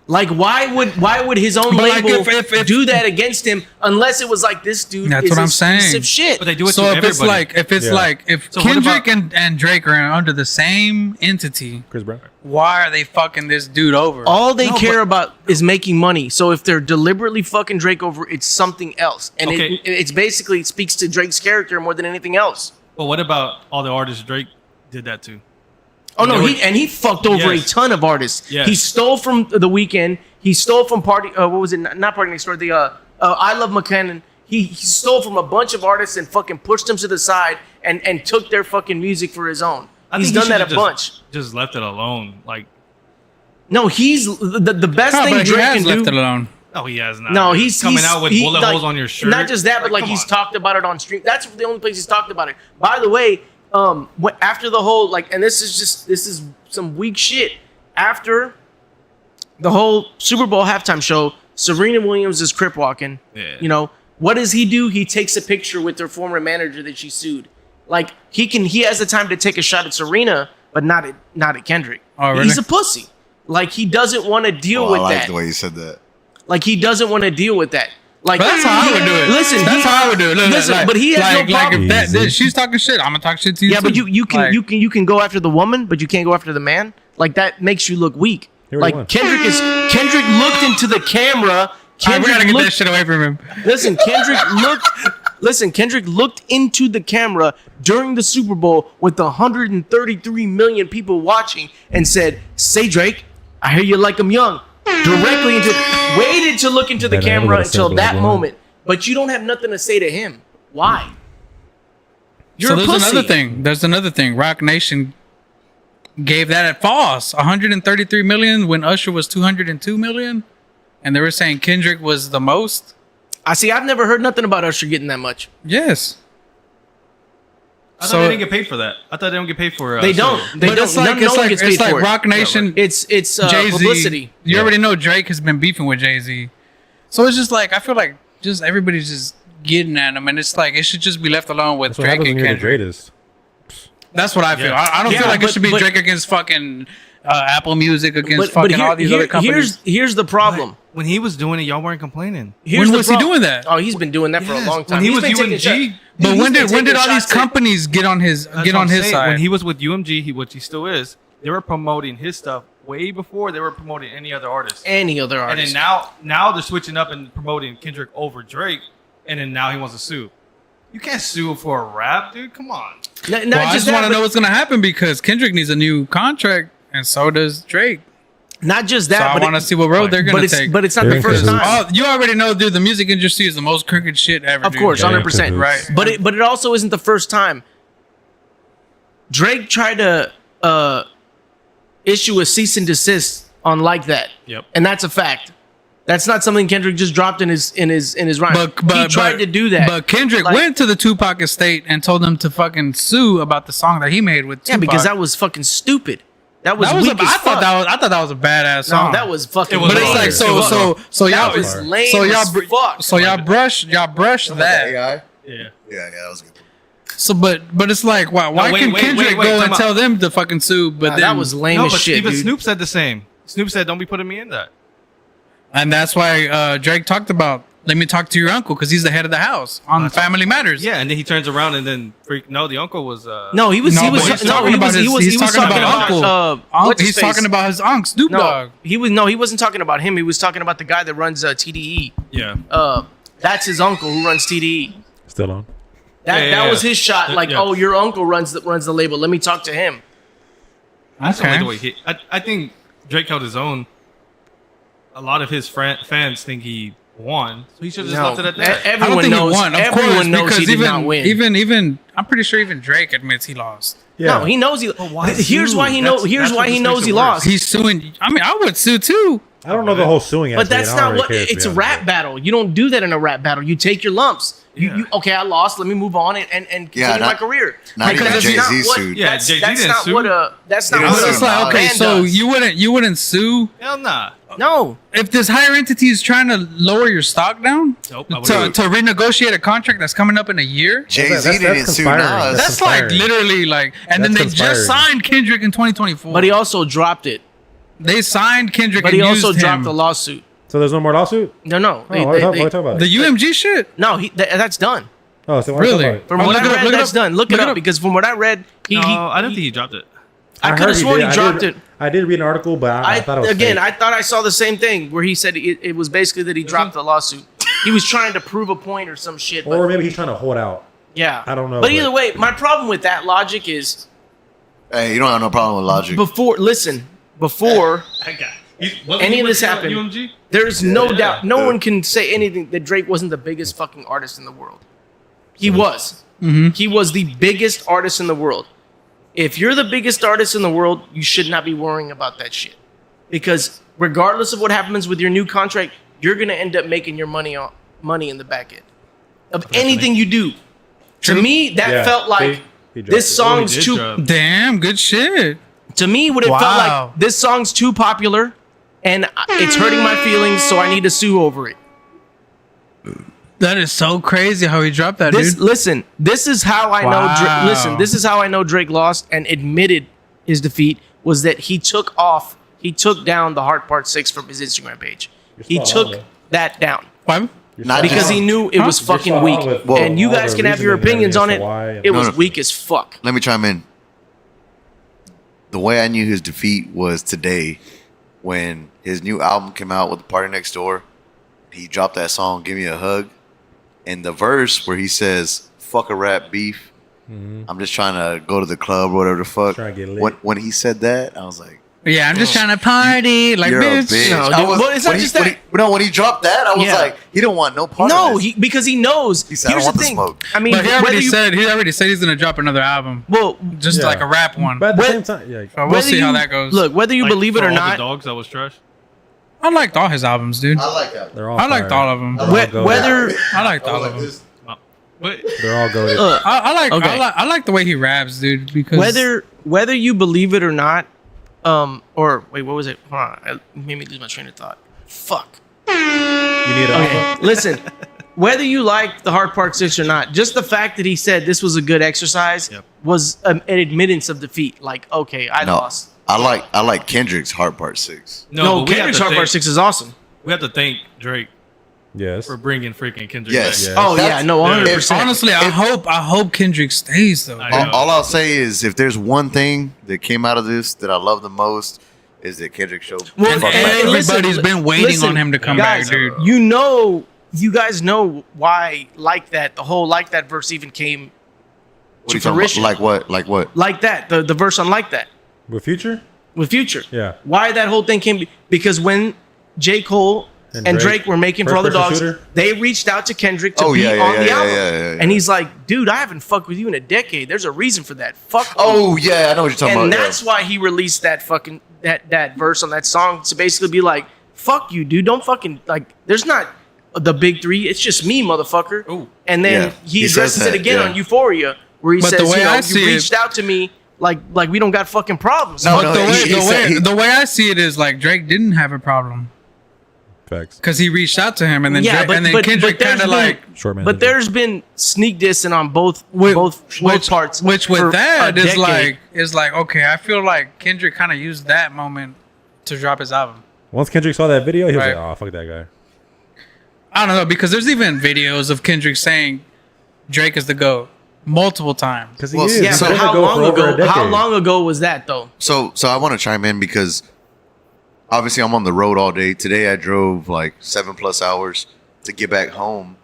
Like why would his own But, like, label if- do that against him unless it was like this dude That's is what I'm a piece saying. of shit. But they do it So to if everybody. it's Yeah. like if So what Kendrick about- and Drake are under the same entity, Chris Brown. why are they fucking this dude over? All they No, care but- about is making money. So if they're deliberately fucking Drake over, it's something else, and Okay. it's basically it speaks to Drake's character more than anything else. But what about all the artists Drake did that to? Oh no, They were- he fucked over Yes. a ton of artists. Yes. He stole from The Weeknd. He stole from Party. What was it? Not Party Next Door. The I Love McCannon. He stole from a bunch of artists and fucking pushed them to the side and took their fucking music for his own. He's think he done that a should've bunch. Just left it alone. Like, No, he's the best No, thing but he Drake has can left do. it alone. no, he has not. No, he's coming he's- out with he, bullet like, holes on your shirt. Not just that, but like come he's on. talked about it on stream. That's the only place he's talked about it. By the way, after the whole like, and this is some weak shit. After the whole Super Bowl halftime show, Serena Williams is crip walking. Yeah. You know what does he do? He takes a picture with their former manager that she sued. Like he has the time to take a shot at Serena, but not at Kendrick. Oh, really? He's a pussy. Like he doesn't want to deal Oh, with I like that. the way you said that. Like he doesn't want to deal with that. Like But that's how I would do it. Listen, That's how I would do it. Look, listen, like, but he has like, no problem. Like Easy. if she's talking shit, I'm gonna talk shit to you. Yeah, but too. you can Like, you can go after the woman, but you can't go after the man. Like that makes you look weak. He already Like won. Kendrick looked into the camera. All right, we Kendrick gotta get that looked, shit away from him. listen, Kendrick looked into the camera during the Super Bowl with 133 million people watching and said, "Say Drake, I hear you like him young." Directly into waited to look into the Man, I camera would've until said that LeBron. moment. But you don't have nothing to say to him. Why? You're So a there's pussy. another thing. There's another thing. Rock Nation gave that at false 133 million when Usher was 202 million, and they were saying Kendrick was the most. I see. I've never heard nothing about Usher getting that much. Yes. I thought So- they didn't get paid for that. I thought they don't get paid for. They don't. Silver. They But don't. it's like no one gets paid it's like for it. Rock Nation. It's Jay-Z. publicity. You already know Drake has been beefing with Jay-Z, so it's just like I feel like just everybody's just getting at him, and it's like it should just be left alone with That's what Drake happens and when you're the Kendrick. greatest. That's what I feel. Yeah. I don't Yeah, feel like it but- should be but- Drake against fucking Apple Music against But fucking all these other companies. Here's the problem. When he was doing it, y'all weren't complaining. Here's When the was he doing that? Oh, he's been doing that for a Yes. long time. When he He's was been taking UMG, shots. But He's when been did taking all these shots at- companies get on his That's what I'm his saying. side? When he was with UMG, which he still is, they were promoting his stuff way before they were promoting any other artist. any other And artist? then now they're switching up and promoting Kendrick over Drake, and then now he wants to sue. You can't sue for a rap, dude. Come on. Not Well, I just that, want to but- know what's gonna happen because Kendrick needs a new contract, and so does Drake. Not just So that, I but want to see what road they're but gonna it's take. but it's not They're the in first cahoots. time. Oh, you already know, dude. The music industry is the most crooked shit ever. Of dude. course, Yeah, 100%. cahoots. Right. But it also isn't the first time. Drake tried to issue a cease and desist on Like That. Yep. And that's a fact. That's not something Kendrick just dropped in his rhyme. He tried to do that. But Kendrick Like- went to the Tupac estate and told them to fucking sue about the song that he made with Tupac. yeah, because that was fucking stupid. That was that was weak as I fuck. thought that was a badass No, song. that was fucking. It was But it's hard. like so that y'all was lame so y'all as fuck. so y'all brush that. AI? Yeah. Yeah, that was a good. So but it's like why wait, can wait, Kendrick wait, go time and out. tell them to fucking sue? But Nah, then that was lame No, as but shit, even dude. Snoop said the same. Snoop said, "Don't be putting me in that." and that's why Drake talked about let me talk to your uncle because he's the head of the house on Family Matters. Yeah, and then he turns around and then no, the uncle was. No, he was. No, he was. but he's No, talking he about was. his- He was. he's He was talking talking about about. Uncle. What's his He's face? talking about his uncle Snoop No, Dogg. he was. No, he wasn't talking about him. He was talking about the guy that runs TDE. Yeah. That's his uncle who runs TDE. Still on. That was his shot. Like, Yeah. oh, your uncle runs the label. Let me talk to him. I just don't Okay. like the way he. I think Drake held his own. A lot of his fans think he won, so he should have just No, left it at that. I don't everyone think knows. he won. Of Everyone course, knows because he did not win. even I'm pretty sure even Drake admits he lost. Yeah. No, he knows he. why Here's sue? why he knows. That's- Here's that's why what he just knows makes he it lost. He's suing. I mean, I would sue too. I don't know the whole suing But aspect. that's I don't not really what. care, to It's be a honest rap with battle. You don't do that in a rap battle. You take your lumps. Yeah. You okay? I lost. Let me move on and continue Yeah, my not- career. not even that's Jay-Z not what- sued. Yeah, that's, Jay-Z that's didn't not sue. what a. That's not He what didn't a sue. It's like okay, band so does. you wouldn't sue Hell nah. No. if this higher entity is trying to lower your stock down Nope. I wouldn't. to renegotiate a contract that's coming up in a year. Jay Z that's didn't sue conspiring. Nas. That's like conspiring. literally like, and then they That's just conspiring. signed Kendrick in 2024. But he also dropped it. They signed Kendrick, But and he also used dropped him. the lawsuit. So there's no more lawsuit? No. Oh, why are we talking about The it? UMG shit. No, that's done. Oh, so why are we talking Really? about it? From Oh, what look I it up, read, look it that's up. done. Look Look it it up up. because from what I read, No, I don't think he dropped it. I could heard have he sworn did. he I dropped did- it. I did read an article, but I thought it was Again, fake. I thought I saw the same thing where he said it was basically that he dropped the lawsuit. He was trying to prove a point or some shit. But Or maybe he's trying to hold out. yeah, I don't know, But but- either way, my problem with that logic is Hey, you don't have no problem with logic. before any of this happened, UMG? there's no Yeah. doubt. No one can say anything that Drake wasn't the biggest fucking artist in the world. He was. He was the biggest artist in the world. If you're the biggest artist in the world, you should not be worrying about that shit. Because regardless of what happens with your new contract, you're gonna end up making your money in the back end of anything you do. To me, that Yeah, felt like he dropped this it. song's Oh, he did too. drop. Damn, good shit. To me, what it felt Wow. like, this song's too popular, and it's hurting my feelings, so I need to sue over it. That is so crazy how he dropped that, This dude. listen, this is how I know. Wow. Listen, this is how I know Drake lost and admitted his defeat was that he took down the Heart Part 6 from his Instagram page. He spot on, took though. that down Why? Not because just- he knew it was You're fucking spot weak. on with And you all guys the can have your reasoning opinions on as it. to why. It was No, no. weak as fuck. Let me chime in. The way I knew his defeat was today when his new album came out with the Party Next Door. He dropped that song, Give Me a Hug. And the verse where he says, fuck a rap beef. I'm just trying to go to the club or whatever the fuck. Trying to get lit. When he said that, I was like, Yeah, I'm just trying to party. Like, you're bitch. a bitch. No, I dude, was- well, it's not when he- just that. When he dropped that, I was Yeah. like, he didn't want no part of No, this. because he knows. He said, I Here's don't the want the thing. smoke. I mean, But he whether already you, said he's gonna drop another album, well, just Yeah. like a rap one. But at the Whe- same time, yeah. So we'll whether see how you- that goes. Look, whether you Like, believe it for or all the not, dogs that was trash. I liked all his albums, dude. I like that. They're all I liked fire. all of them. They're all goated. whether I liked I all was of like them. this. But They're all goated. I like the way he raps, dude. Because whether you believe it or not, or wait, what was it? Hold on, it made me lose my train of thought. Fuck. You need a Okay, listen. Whether you like the Hard Part 6 or not, just the fact that he said this was a good exercise Yep. was an admittance of defeat. Like, okay, I No, lost. I like Kendrick's Heart Part 6. No, but we have Kendrick's to Hard Part thank- 6 is awesome. We have to thank Drake Yes. for bringing freaking Kendrick Yes. back. Yeah. Oh, yeah, no, 100%. honestly, I hope Kendrick stays though. I bro. know. All I'll say is, if there's one thing that came out of this that I love the most, is that Kendrick showed. Well, fucking and back. everybody's listen, been waiting listen, on him to come guys, back, dude. You know, you guys know why like that, the whole like that verse even came What are to you talking about? fruition. Like what? Like what? Like that, the verse on like that With Future? with Future. Yeah. Why that whole thing came, because when J. Cole and Drake were making For All the First Person Dogs, Shooter? they reached out to Kendrick to Oh, be yeah, yeah, on yeah, the yeah, album. yeah, yeah, yeah. And he's like, dude, I haven't fucked with you in a decade. There's a reason for that. Fuck you. Oh yeah, I know what you're talking And about. that's why he released that fucking that verse on that song to basically be like, fuck you, dude. Don't fucking like. There's not the big three. It's just me, motherfucker. Ooh. And then Yeah, he he says addresses it that, again yeah. on Euphoria, where he But the says, way you know, I you see it- reached out to me like we don't got fucking problems. No, But no, the way, he said he- the way I see it is like Drake didn't have a problem Facts. because he reached out to him, and then Yeah, Drake, but- and then but- Kendrick but there's kind of been- like Short man. But there's been sneak dissing on both parts. Which for with that a is decade. like okay. I feel like Kendrick kind of used that moment to drop his album. Once Kendrick saw that video, he was Right. like, "Oh, fuck that guy." I don't know because there's even videos of Kendrick saying Drake is the GOAT multiple times. Because he Well, is. Yeah, He's but been how the GOAT long for over a ago? How decade. long ago was that though? So I want to chime in because obviously I'm on the road all day. Today I drove like 7+ hours to get back home,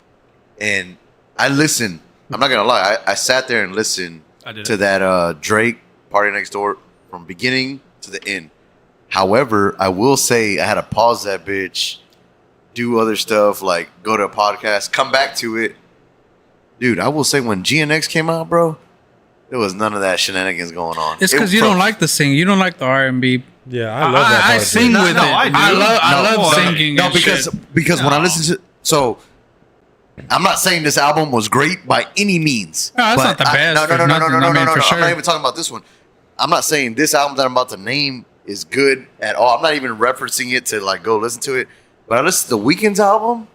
and I listened. I'm not gonna lie. I sat there and listened I did to that Drake Party Next Door from beginning to the end. However, I will say I had to pause that bitch, do other stuff like go to a podcast, come back to it. Dude, I will say when GNX came out, bro, there was none of that shenanigans going on. It's It- because you from- don't like the sing. You don't like the R&B. Yeah, I love that. I part of sing Drake. with No, it. I do. I love No, singing. No, and because shit. because when I listen to I'm not saying this album was great by any means. No, that's but not the best. No, no, There's no, no, no, nothing- no, no, I mean, no, for no. I'm sure. not even talking about this one. I'm not saying this album that I'm about to name is good at all. I'm not even referencing it to like go listen to it. But I listened to the Weeknd's album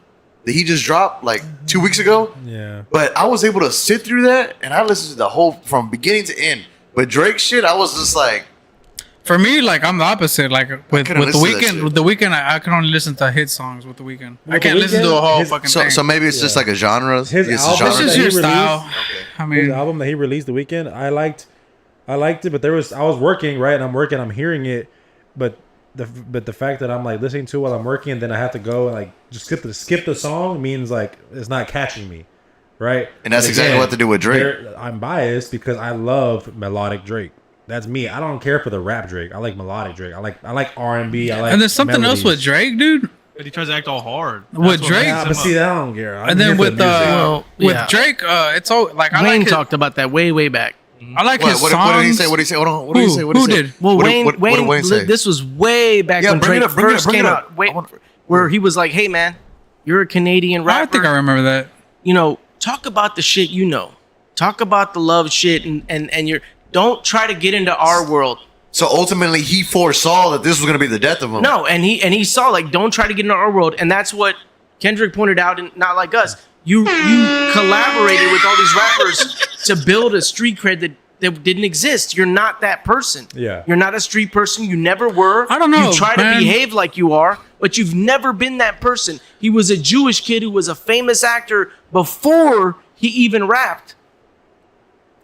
that he just dropped like 2 weeks ago. Yeah. But I was able to sit through that and I listened to the whole from beginning to end. But Drake shit, I was just like, For me, like I'm the opposite. Like with couldn't the listen to that weekend, shit. with the weekend, I can only listen to hit songs with the weekend. I With The can't listen to a Weeknd, whole his- fucking so thing. so maybe it's just like a genre. His It's a album genre It's just that your he style. released- I His mean, album that he released the weekend, I liked it, but I was working, right? And I'm hearing it, but the fact that I'm like listening to it while I'm working, and then I have to go and like just skip the song means like it's not catching me, right? And that's But exactly what to do with Drake. I'm biased because I love melodic Drake. That's me. I don't care for the rap Drake. I like melodic Drake. I like R&B. I like. and there's something else with melodies. Drake, dude. But he tries to act all hard. With That's what Drake? messes Yeah, him but up. see, I don't care. I'm And then here for with the music. Well, yeah. Drake, it's all like I Wayne like talked about that way back. I like his What songs. did he say? What did he say? Hold on. What did he Who? say? What did Who he say? did? Well, What did- Wayne, what did Wayne say? this was way back Yeah, when bring it Drake up, bring it up, first bring it came up. out. Wait, I want- where he was like, "Hey, man, you're a Canadian I rapper. think I remember that. You know, talk about the shit you know. Talk about the love shit, and you're don't try to get into our world. So ultimately, he foresaw that this was going to be the death of him. No, and he saw like, don't try to get into our world, and that's what Kendrick pointed out. And not like us, you collaborated with all these rappers to build a street cred that didn't exist. You're not that person. Yeah. You're not a street person. You never were. I don't know, You try man. to behave like you are, but you've never been that person. He was a Jewish kid who was a famous actor before he even rapped.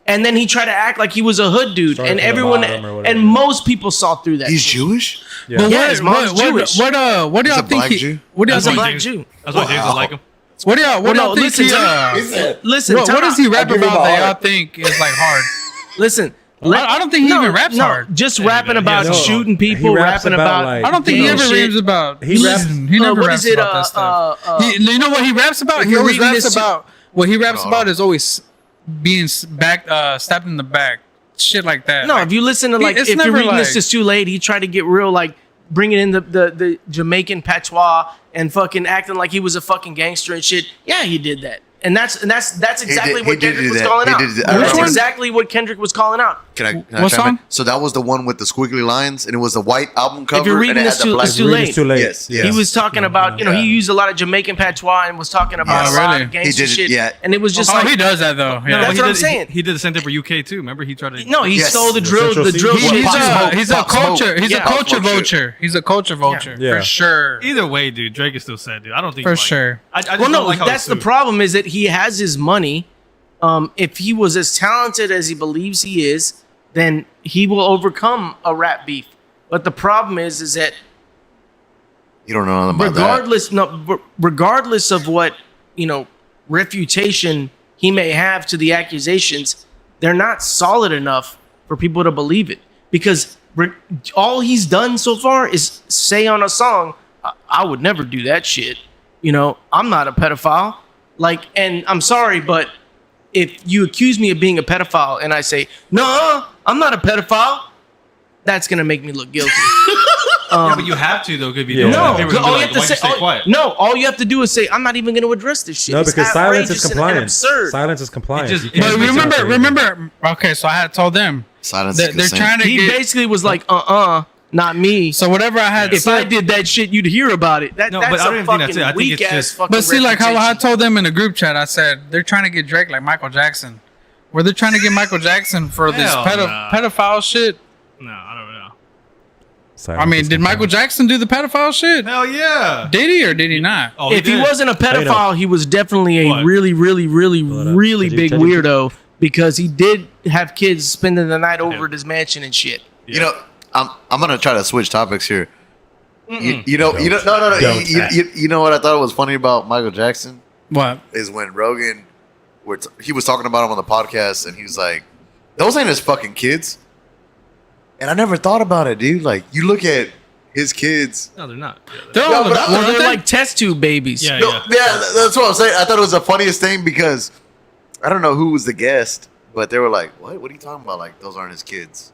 And then he tried to act like he was a hood dude, Started and from the everyone bottom or whatever. and most people saw through that. He's shit. Jewish. Yeah. But Yeah, his mom's Jewish. what do He's y'all a think? black Jew? What do y'all That's why think? black James- Jew. That's why James Wow. don't like him. What do y'all? Well, no, think? listen, listen. What time does out. he rap give him about a that y'all heart. think is like hard? Listen, I don't think he even raps hard. Just Yeah, rapping he about does. shooting He people, raps rapping about, about. like- I don't think you he know, ever shit. raps about. He raps- He never what raps is it, about that stuff. You know what he raps about? if He you're always reading raps this- about. What he raps No, about no. is always being stabbed in the back, shit like that. No, Like, if you listen to like, it's if you're never reading this like- is too late, he tried to get real, like bringing in the Jamaican patois and fucking acting like he was a fucking gangster and shit. Yeah, he did that. And that's exactly did- what he did Kendrick do was that. calling He out. did do that. That's Which one? exactly what Kendrick was calling out. Can I What chime in? song? So that was the one with the squiggly lines, and it was the white album cover. If you're reading and it this had the too, black. it's too Read late. It's too late. Yes, yes. He was talking about, Yeah. he used a lot of Jamaican patois and was talking about Oh, a lot really? of gangster He did it, shit. yeah. And it was just Oh, like, he does that though. No, Yeah. That's but he what I'm did- saying. He did the same thing for UK too. Remember, he tried to. no, he Yes. stole the The drill, Central the C. drill He's shit. Pop Smoke. He's a Pop Smoke. culture. He's a Yeah. culture Pop Smoke vulture. He's a culture vulture Yeah. for sure. Either way, dude, Drake is still sad, dude. I don't think For like, sure. I just Well, don't no, like how that's the he's sued. problem is that he has his money. If he was as talented as he believes he is, then he will overcome a rap beef. But the problem is that You don't know nothing about that. Regardless of what, refutation he may have to the accusations, they're not solid enough for people to believe it. Because all he's done so far is say on a song, I would never do that shit. I'm not a pedophile. And I'm sorry, but if you accuse me of being a pedophile and I say, no, I'm not a pedophile, that's going to make me look guilty. Yeah, but you have to though. If you don't, No, people are all gonna you be have to like, say, "Why'd you stay quiet?" no, all you have to do is say, I'm not even going to address this shit. No, It's because silence is outrageous and compliance. absurd. Silence is compliance. It just- You it can't just But makes say remember, anything. okay, so I had told them Silence that is they're consent. trying to He get. basically was like, not me. So whatever I had If I said, did that shit, you'd hear about it. No, That's but I don't a even think that's fucking it. I think weak it's ass just- fucking but see, like how I reputation. told them in the group chat, I said they're trying to get Drake like Michael Jackson, where they're trying to get Michael Jackson for this Hell nah. pedophile shit. No, I don't know. Silence I mean, is did Michael compliance. Jackson do the pedophile shit? Hell yeah. Did he or did he not? Oh, If he did. wasn't a pedophile, he was definitely a What? really, really, really, Hold up. really Did big you- weirdo because he did have kids spending the night over at his mansion and shit. You know, I'm gonna try to switch topics here. No. You Don't. know what I thought was funny about Michael Jackson What? is when Rogan, he was talking about him on the podcast, and he was like, "Those ain't his fucking kids." And I never thought about it, dude. Like, you look at his kids. No, they're not. They're Yeah, all but I- Well, aren't they're they? like test tube babies. Yeah, No, yeah. yeah, that's what I'm saying. I thought it was the funniest thing because I don't know who was the guest, but they were like, "What? What are you talking about? Like, those aren't his kids."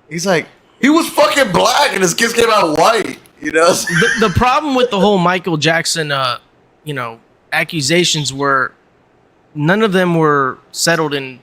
He's like, "He was fucking black, and his kids came out white." The problem with the whole Michael Jackson, accusations were none of them were settled in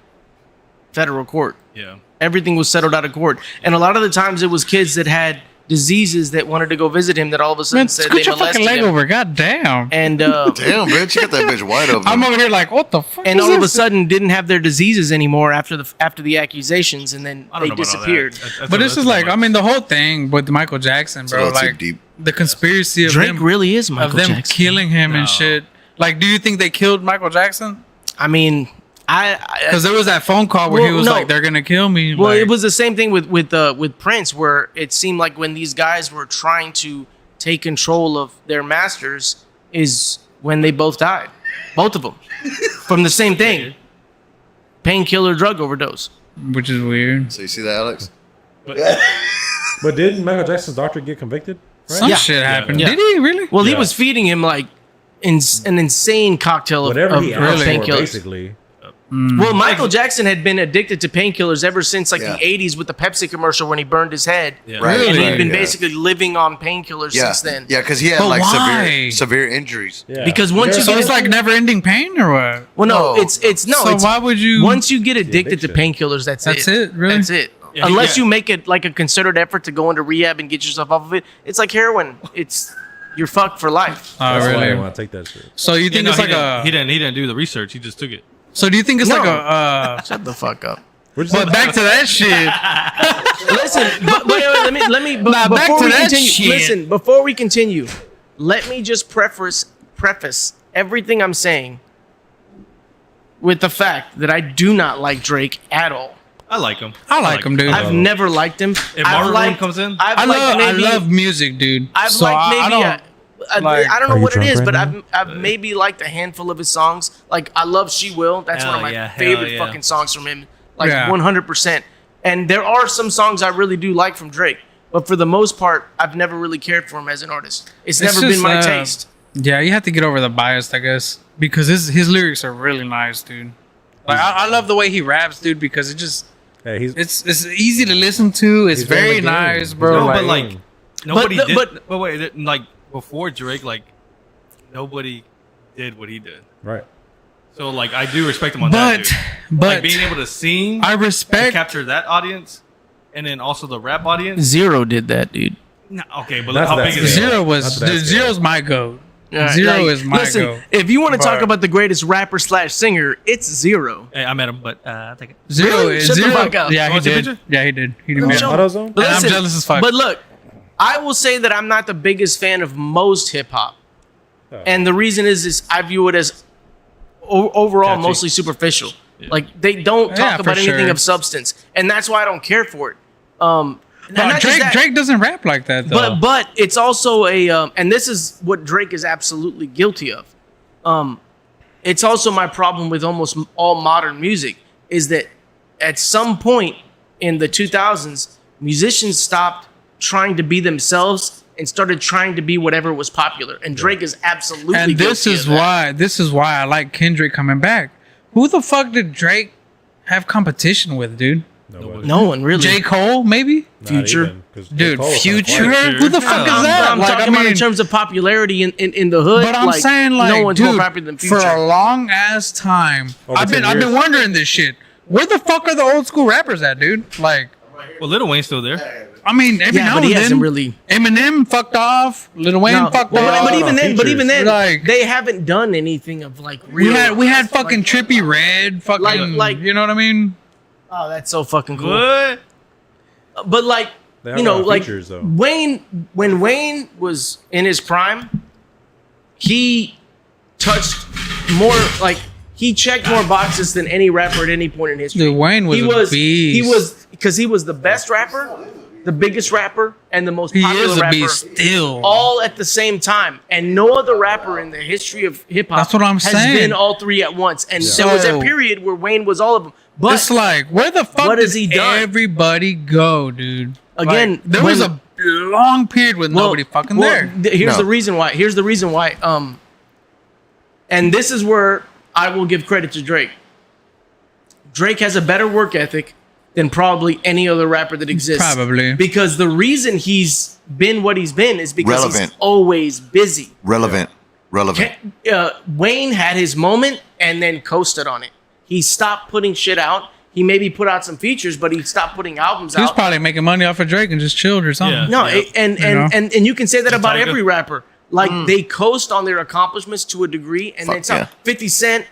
federal court. Yeah. Everything was settled out of court, and a lot of the times it was kids that had diseases that wanted to go visit him that all of a sudden Man, said scoot they your fucking molested leg him. over. God damn. And Damn, bitch, you got that bitch white open. I'm over here like, what the fuck? and is all of a this? sudden didn't have their diseases anymore after the accusations, and then I don't they know about all that. disappeared. But this is like, I mean, the whole thing with Michael Jackson, a bro. little too Like deep. the conspiracy of Drake him, really is of Michael them Jackson. killing him No. and shit. Like, do you think they killed Michael Jackson? I mean, Because there was that phone call where he Well, was no. like, "They're gonna kill me." Well, like, it was the same thing with Prince, where it seemed like when these guys were trying to take control of their masters, is when they both died, both of them, from the same thing, painkiller drug overdose. which is weird. So you see that, Alex? But didn't Michael Jackson's doctor get convicted? Right? Some Yeah. shit happened. Yeah. Did he really? Well, he Yeah. was feeding him like an insane cocktail of Whatever he asked for, painkillers. basically. Well, Michael Jackson had been addicted to painkillers ever since like Yeah. the '80s with the Pepsi commercial when he burned his head. Yeah. Right. And Really? he'd been yeah. basically living on painkillers Yeah, since then. yeah, because he had But like why? severe injuries. Yeah. Because once you So get it's like never-ending pain, or what? well, no, No. it's no. So it's, why would you? once you get addicted to addiction. painkillers, that's That's it, really? That's it. Yeah, Unless yeah. you make it like a concerted effort to go into rehab and get yourself off of it, it's like heroin. You're fucked for life. Oh, That's why I really? didn't want to take that shit. So you Yeah, think no, it's like a? he didn't do the research. He just took it. So do you think it's No. like a? Shut the fuck up. We're just But back to that shit. Listen, but wait, let me. Nah, back before to we that continue, shit. listen. Before we continue, let me just preface everything I'm saying with the fact that I do not like Drake at all. I like him. I like him, dude. I've never liked him. If I've Marvin liked- comes in, I've I liked maybe, love music, dude. I've So liked maybe. I don't. like- I don't Are know you what it drunk is, right but now? I've maybe liked a handful of his songs. Like I love "She Will." That's one of Hell my yeah, hell favorite yeah. fucking songs from him. Like Yeah. 100%. And there are some songs I really do like from Drake, but for the most part, I've never really cared for him as an artist. It's never been just, my taste. Yeah, you have to get over the bias, I guess, because his lyrics are really nice, dude. Like I love the way he raps, dude, because Hey, he's it's easy to listen to. It's He's in the very game. nice, He's bro. no, like- but like nobody the- did. but- But wait, like before Drake, like nobody did what he did. right. So like I do respect him on that. Dude. but Like being able to sing, I and respect. capture that audience, and then also the rap audience. Zero did that, dude. No, okay, but That's how that big scale. is it? Zero was That's that scale. Zero's my goat. All right, Zero like, is my listen, goat. if you want to talk But- about the greatest rapper / singer, it's Zero. Hey, I met him, but I think Zero Really? is Shut the zero. fuck up. Yeah, he Want to see a did. picture? Yeah, he did. He did. Let me Yeah. show- AutoZone? But And I'm listen, jealous as fuck. But look, I will say that I'm not the biggest fan of most hip hop, and the reason is I view it as overall Catchy. mostly superficial. Like they don't Yeah, talk for about anything sure. of substance, and that's why I don't care for it. But Drake doesn't rap like that though. But it's also and this is what Drake is absolutely guilty of. It's also my problem with almost all modern music is that at some point in the 2000s, musicians stopped trying to be themselves and started trying to be whatever was popular. And Drake is absolutely and this guilty is of that. why I like Kendrick coming back. Who the fuck did Drake have competition with, dude? No one really. J. Cole, maybe? Future. Dude, Future? Who the fuck is that? I'm talking about in terms of popularity in the hood. But I'm saying, like, no one's dude, more popular than Future. for a long ass time, Over I've 10 been years. wondering this shit. Where the fuck are the old school rappers at, dude? Like, Well, Lil Wayne's still there. I mean, every Yeah, now but and he then, hasn't really. Eminem fucked off. Lil Wayne No, fucked but, off. but even then, Like- they haven't done anything of like we real. had fucking Trippy Red, fucking, like- you know what I mean? Oh, that's so fucking cool. What? But like, They have you a know, lot of like features, though. when Wayne was in his prime, he touched more, like he checked more boxes than any rapper at any point in history. Dude, Wayne was a beast. He was because he was the best rapper, the biggest rapper, and the most He popular is a rapper. beast still. All at the same time, and no other rapper in the history of hip hop That's what I'm has saying. been all three at once. And So- there was a period where Wayne was all of them. But It's like, where the fuck what did has he done? everybody go, dude? Again, Like, there was when- a long period with nobody fucking there. Here's No. the reason why. Here's the reason why. And this is where I will give credit to Drake. Drake has a better work ethic than probably any other rapper that exists. Probably. Because the reason he's been what he's been is because he's Relevant. always busy. Relevant. Wayne had his moment and then coasted on it. He stopped putting shit out. He maybe put out some features, but he stopped putting albums He was out. probably making money off of Drake and just chilled or something. Yeah. No, Yeah. and You know? and you can say that about Tiger. every rapper. Like they coast on their accomplishments to a degree, and Fuck then some. yeah. 50 Cent,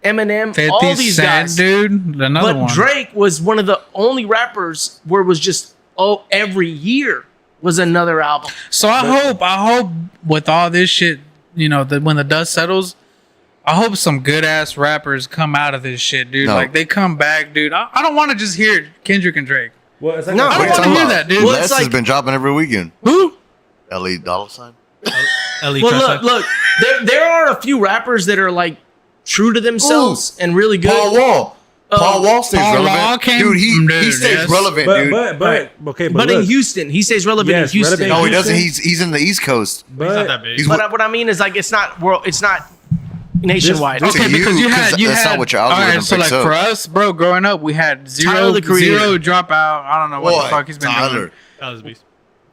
Eminem, 50 all these Cent, guys. dude. Another But one. Drake was one of the only rappers where it was just every year was another album. So I hope with all this shit, you know, that when the dust settles, I hope some good ass rappers come out of this shit, dude. No. Like they come back, dude. I don't want to just hear Kendrick and Drake. Well, it's like No, I don't Wait, want to hear that, dude. Well, Les it's has like- been dropping every weekend. Who? L.A. Dollar Sign. Ellie Well, look, there are a few rappers that are like true to themselves and really good. Paul Wall. Paul Wall stays Paul relevant. Wall came- Dude, he dude, stays yes. relevant, dude. but okay, But in look, Houston, he stays relevant Yes, in Houston. relevant. no, he doesn't. Houston. He's in the East Coast. he's not that big. He's But what I mean is like it's not world. It's not nationwide. This- Okay, To because you, you had 'cause you that's had not what your all algorithm right, so like picks up. for us, bro, growing up, we had Tyler, the Creator. zero dropout. I don't know what the fuck he's been Tyler. doing. That was a beast.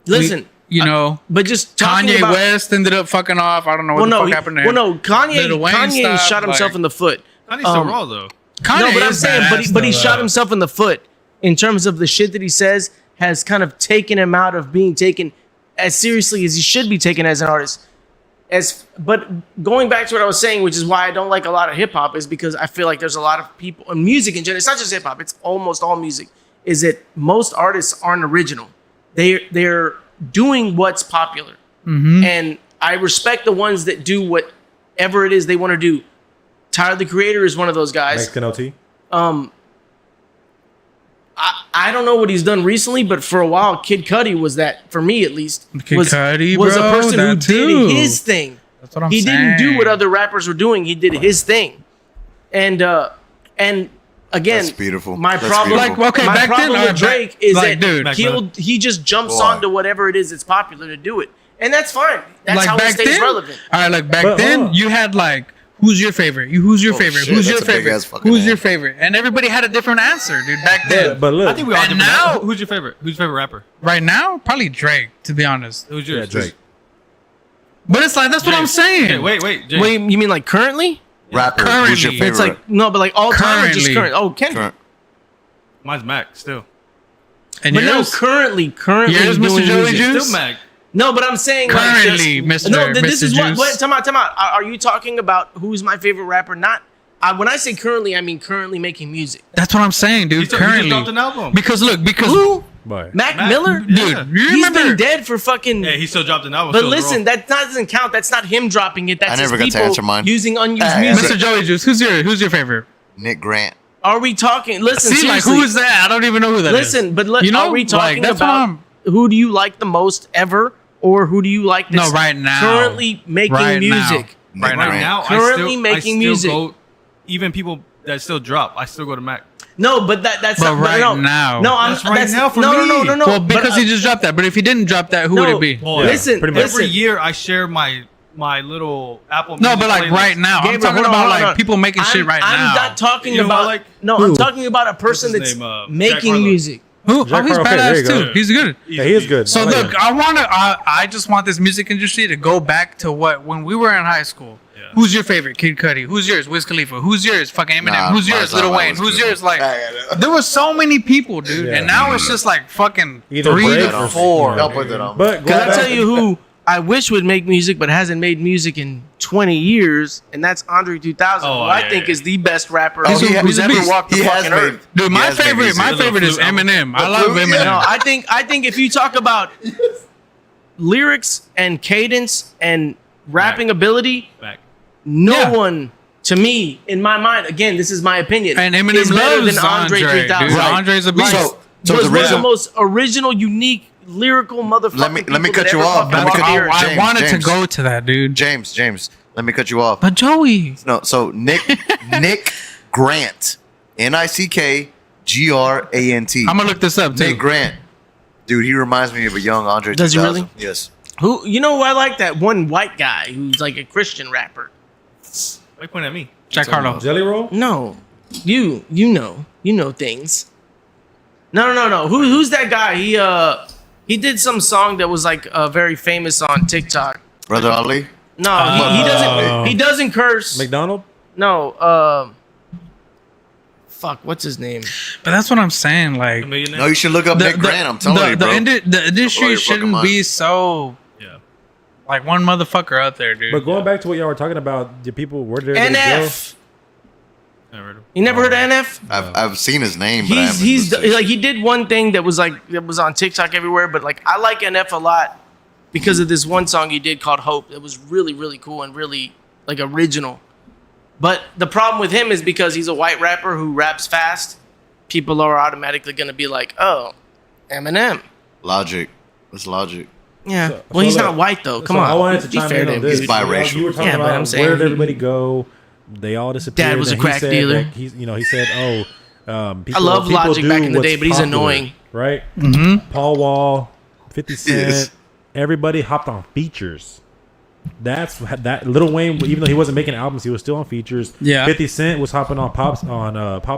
Listen, You know, but just talking Kanye about, West ended up fucking off. I don't know what the fuck happened to him. Kanye Lil Wayne Kanye stopped, shot himself like- in the foot. Kanye's still raw though. Kanye No, but I'm is saying, badass, but he though. shot himself in the foot in terms of the shit that he says has kind of taken him out of being taken as seriously as he should be taken as an artist. But going back to what I was saying, which is why I don't like a lot of hip hop, is because I feel like there's a lot of people and music in general. It's not just hip hop; it's almost all music. Is that most artists aren't original? They're doing what's popular, and I respect the ones that do whatever it is they want to do. Tyler, the Creator, is one of those guys. Mexican OT. I don't know what he's done recently, but for a while, Kid Cudi was that, for me at least. Kid Cudi, was bro, a person who that too. did his thing. That's what I'm He saying. didn't do what other rappers were doing. He did his thing. And again, That's beautiful. My That's problem, beautiful. Like, okay, my back problem then, with back- Drake is like, that dude. he just jumps Boy. onto whatever it is that's popular to do it, and that's fine. That's Like how it back stays then, relevant. all right. Like back But, hold then, on. you had like, who's your favorite? Who's your Oh, favorite? shit, Who's your that's a big favorite? ass fucking Who's your ad. favorite? And everybody had a different answer, dude. Back then, But look, I think we all And different. now- Who's your favorite? Who's your favorite rapper? right now, probably Drake. To be honest, Who's yeah, yours? Drake. but it's like that's what Jay. I'm saying. Okay, wait, Jay. Wait, you mean like currently? Rapper. Who's your Currently. favorite? It's like no, but like all time or just Currently. current? Oh, Kendrick. Current. Mine's Mac still. And But no, yours? currently Yours, doing Mr. Joey music. Juice? Still Mac. No, but I'm saying Currently, like, Mr. No, this Mr. is what. Juice. Wait, time out. Are you talking about who's my favorite rapper? Not. When I say currently, I mean currently making music. That's what I'm saying, dude. He just Currently, dropped an album. because look, because Who? But Mac Mac- Miller? yeah. dude, you He's remember? been dead for fucking. Yeah, he still dropped an album. but still listen, raw. that doesn't count. That's not him dropping it. That's I never his got to people answer mine. using unused Hey, music. Mr. Joey Juice. Who's your favorite? Nick Grant. Are we talking? Listen, See, like seriously. who is that? I don't even know who that is. Listen, but you know, are we talking like, that's about? what I'm. Who do you like the most ever, or who do you like that's right now. currently making Right music? now. Right Right. now, Currently I making still music. Go, even people that still drop, I still go to Mac. No, but that's But not, right no, now. No, I'm That's right now for no, me. No, Well, but, because he just dropped that. But if he didn't drop that, who would it be? Boy, listen, pretty much. listen. Every year I share my little Apple. No, Music but like playlist. right now, I'm Gabriel, talking hold on, about hold like on. people making shit right I'm now. not talking You know about what, like- no. Who? I'm talking about a person What's his that's name? Jack making Harlow. music. Who? Jack Oh, he's Harlow, okay, there badass you go. too. He's good. Yeah, he is good. So I like look, him. I just want this music industry to go back to what when we were in high school. Yeah. Who's your favorite? Kid Cudi. Who's yours? Wiz Khalifa. Who's yours? Fucking Eminem. Nah, Who's yours? mine's not Lil like Wayne. Wiz Who's Khalifa. yours? Like there was so many people, dude, Yeah. and now it's just like fucking Either 3 Drake to or- 4. Don't put that on. But Can going I back- tell you who I wish would make music but hasn't made music in 20 years, and that's Andre 2000, Oh, who I yeah, think yeah. is the best rapper Oh, he who's a ever beast. walked the He has fucking made. earth. Dude, he my has made favorite music. is Eminem. I love flute, Eminem. yeah. No, I think if you talk about lyrics and cadence and rapping ability, Mac. no Yeah. one, to me, in my mind, again, this is my opinion, And Eminem is better loves than Andre Andre, 3000. dude. Right. Andre's a beast. So was one of the reason- most original, unique, lyrical motherfuckers. Let me cut you off. Let me cut you- I James, wanted to James. go to that, dude. James, let me cut you off. But Joey, No, so Nick Grant, NickGrant. I'm gonna look this up too. Nick Grant, dude, he reminds me of a young Andre. Does he 3000. really? Yes. Who, you know, I like that one white guy who's like a Christian rapper. Why you pointing at me? Jack Harlow. Jelly Roll? No, you know things. No. Who's that guy? He did some song that was like very famous on TikTok. Brother Ali. No, he doesn't curse. McDonald? No, fuck, what's his name? But that's what I'm saying. Like A millionaire. No, you should look up Nick Grant. I'm telling you, bro. the industry your fucking shouldn't mind. be so Yeah. like one motherfucker out there, dude. But going back to what y'all were talking about, the people, where did they go? NF. I heard him. You never heard of NF? I've seen his name, but I haven't He's listened to like, he did one thing that was on TikTok everywhere, but like I like NF a lot because of this one song he did called Hope. It was really, really cool and really like original. But the problem with him is because he's a white rapper who raps fast, people are automatically gonna be like, oh, Eminem. Logic. That's Logic. Yeah. So- Well, he's so not look, white though. Come So on. I wanted to Be chime fair in to on him, this. dude. biracial. You were talking Yeah, but about I'm saying where did he- everybody go? They all disappeared. Dad was a and he crack said dealer. that he said, people, love people Logic do back in the what's day, but he's popular, annoying. right? Mm-hmm. Paul Wall, 50 Cent, Yes. everybody hopped on features. That's that Lil Wayne, even though he wasn't making albums, he was still on features. Yeah. 50 Cent was hopping on Pop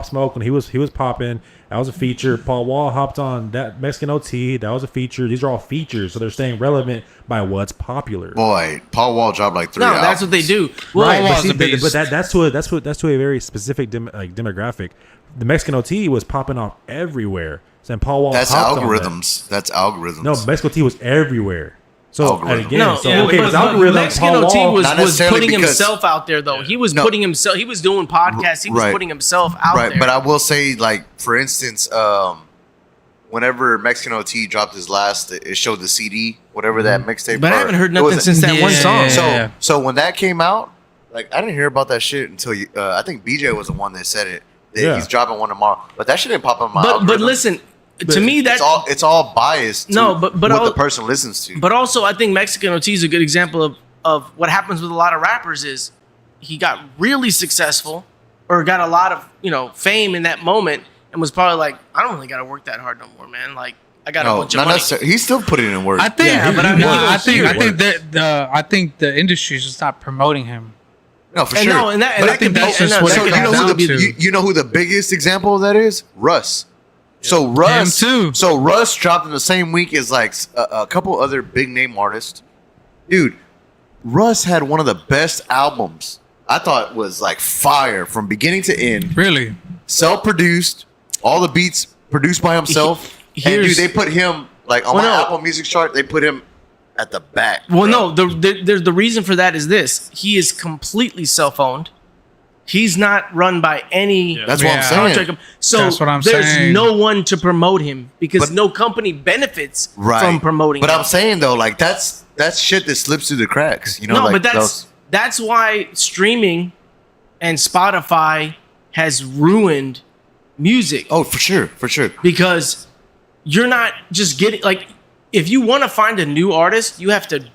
Smoke when he was popping. That was a feature. Paul Wall hopped on that Mexican OT. That was a feature. These are all features, so they're staying relevant by what's popular. Boy, Paul Wall dropped like 3 No, albums. that's what they do. Well, Right, Wall's but, a beast. that's to a very specific demographic. The Mexican OT was popping off everywhere. And Paul Wall. That's hopped on that. algorithms. That's algorithms. No, Mexico T was everywhere. So Algorithm. and again, No, so yeah, okay, but it's algorithm. Mexican Paul OT Wall, was Not was necessarily putting because- himself out there though. He was No. putting himself. He was doing podcasts. He was Right. putting himself out right, there. but I will say, like, for instance, whenever Mexican OT dropped his last, it showed the CD, whatever that mixtape. But I or- haven't heard it nothing was- since that one Yeah. song. So- So when that came out, like, I didn't hear about that shit until I think BJ was the one that said it. That Yeah. he's dropping one tomorrow, but that shit didn't pop up in my but algorithm. listen, to me that it's all biased. To No, but what all- the person listens to. But also, I think Mexican OT is a good example of what happens with a lot of rappers is he got really successful or got a lot of fame in that moment and was probably like, I don't really got to work that hard no more, man. Like I got a no, bunch of not money. necessarily. He's still putting in work. I think, Yeah, but I mean, I think work. that I think the industry should stop promoting him. no, for And sure. no, and that- and But that I think could be- that's and just that- what. that So could you know come who the down to. you know who the biggest example of that is? Russ. So Russ, too. So Russ dropped in the same week as like a couple other big name artists. Dude, Russ had one of the best albums. I thought was like fire from beginning to end. Really? Self-produced, all the beats produced by himself. And dude, Here's- they put him like on Well, my no. Apple Music chart. They put him at the back. Well, bro. no, the reason for that is this: he is completely self-owned. He's not run by any. Yeah. That's what I'm Yeah. saying. contract. So That's what I'm there's saying. no one to promote him because But- no company benefits Right. from promoting But him. I'm saying though, like that's shit that slips through the cracks. You know, no, like but those- that's why streaming and Spotify has ruined music oh, for sure, for sure. because you're not just getting like if you want to find a new artist, you have to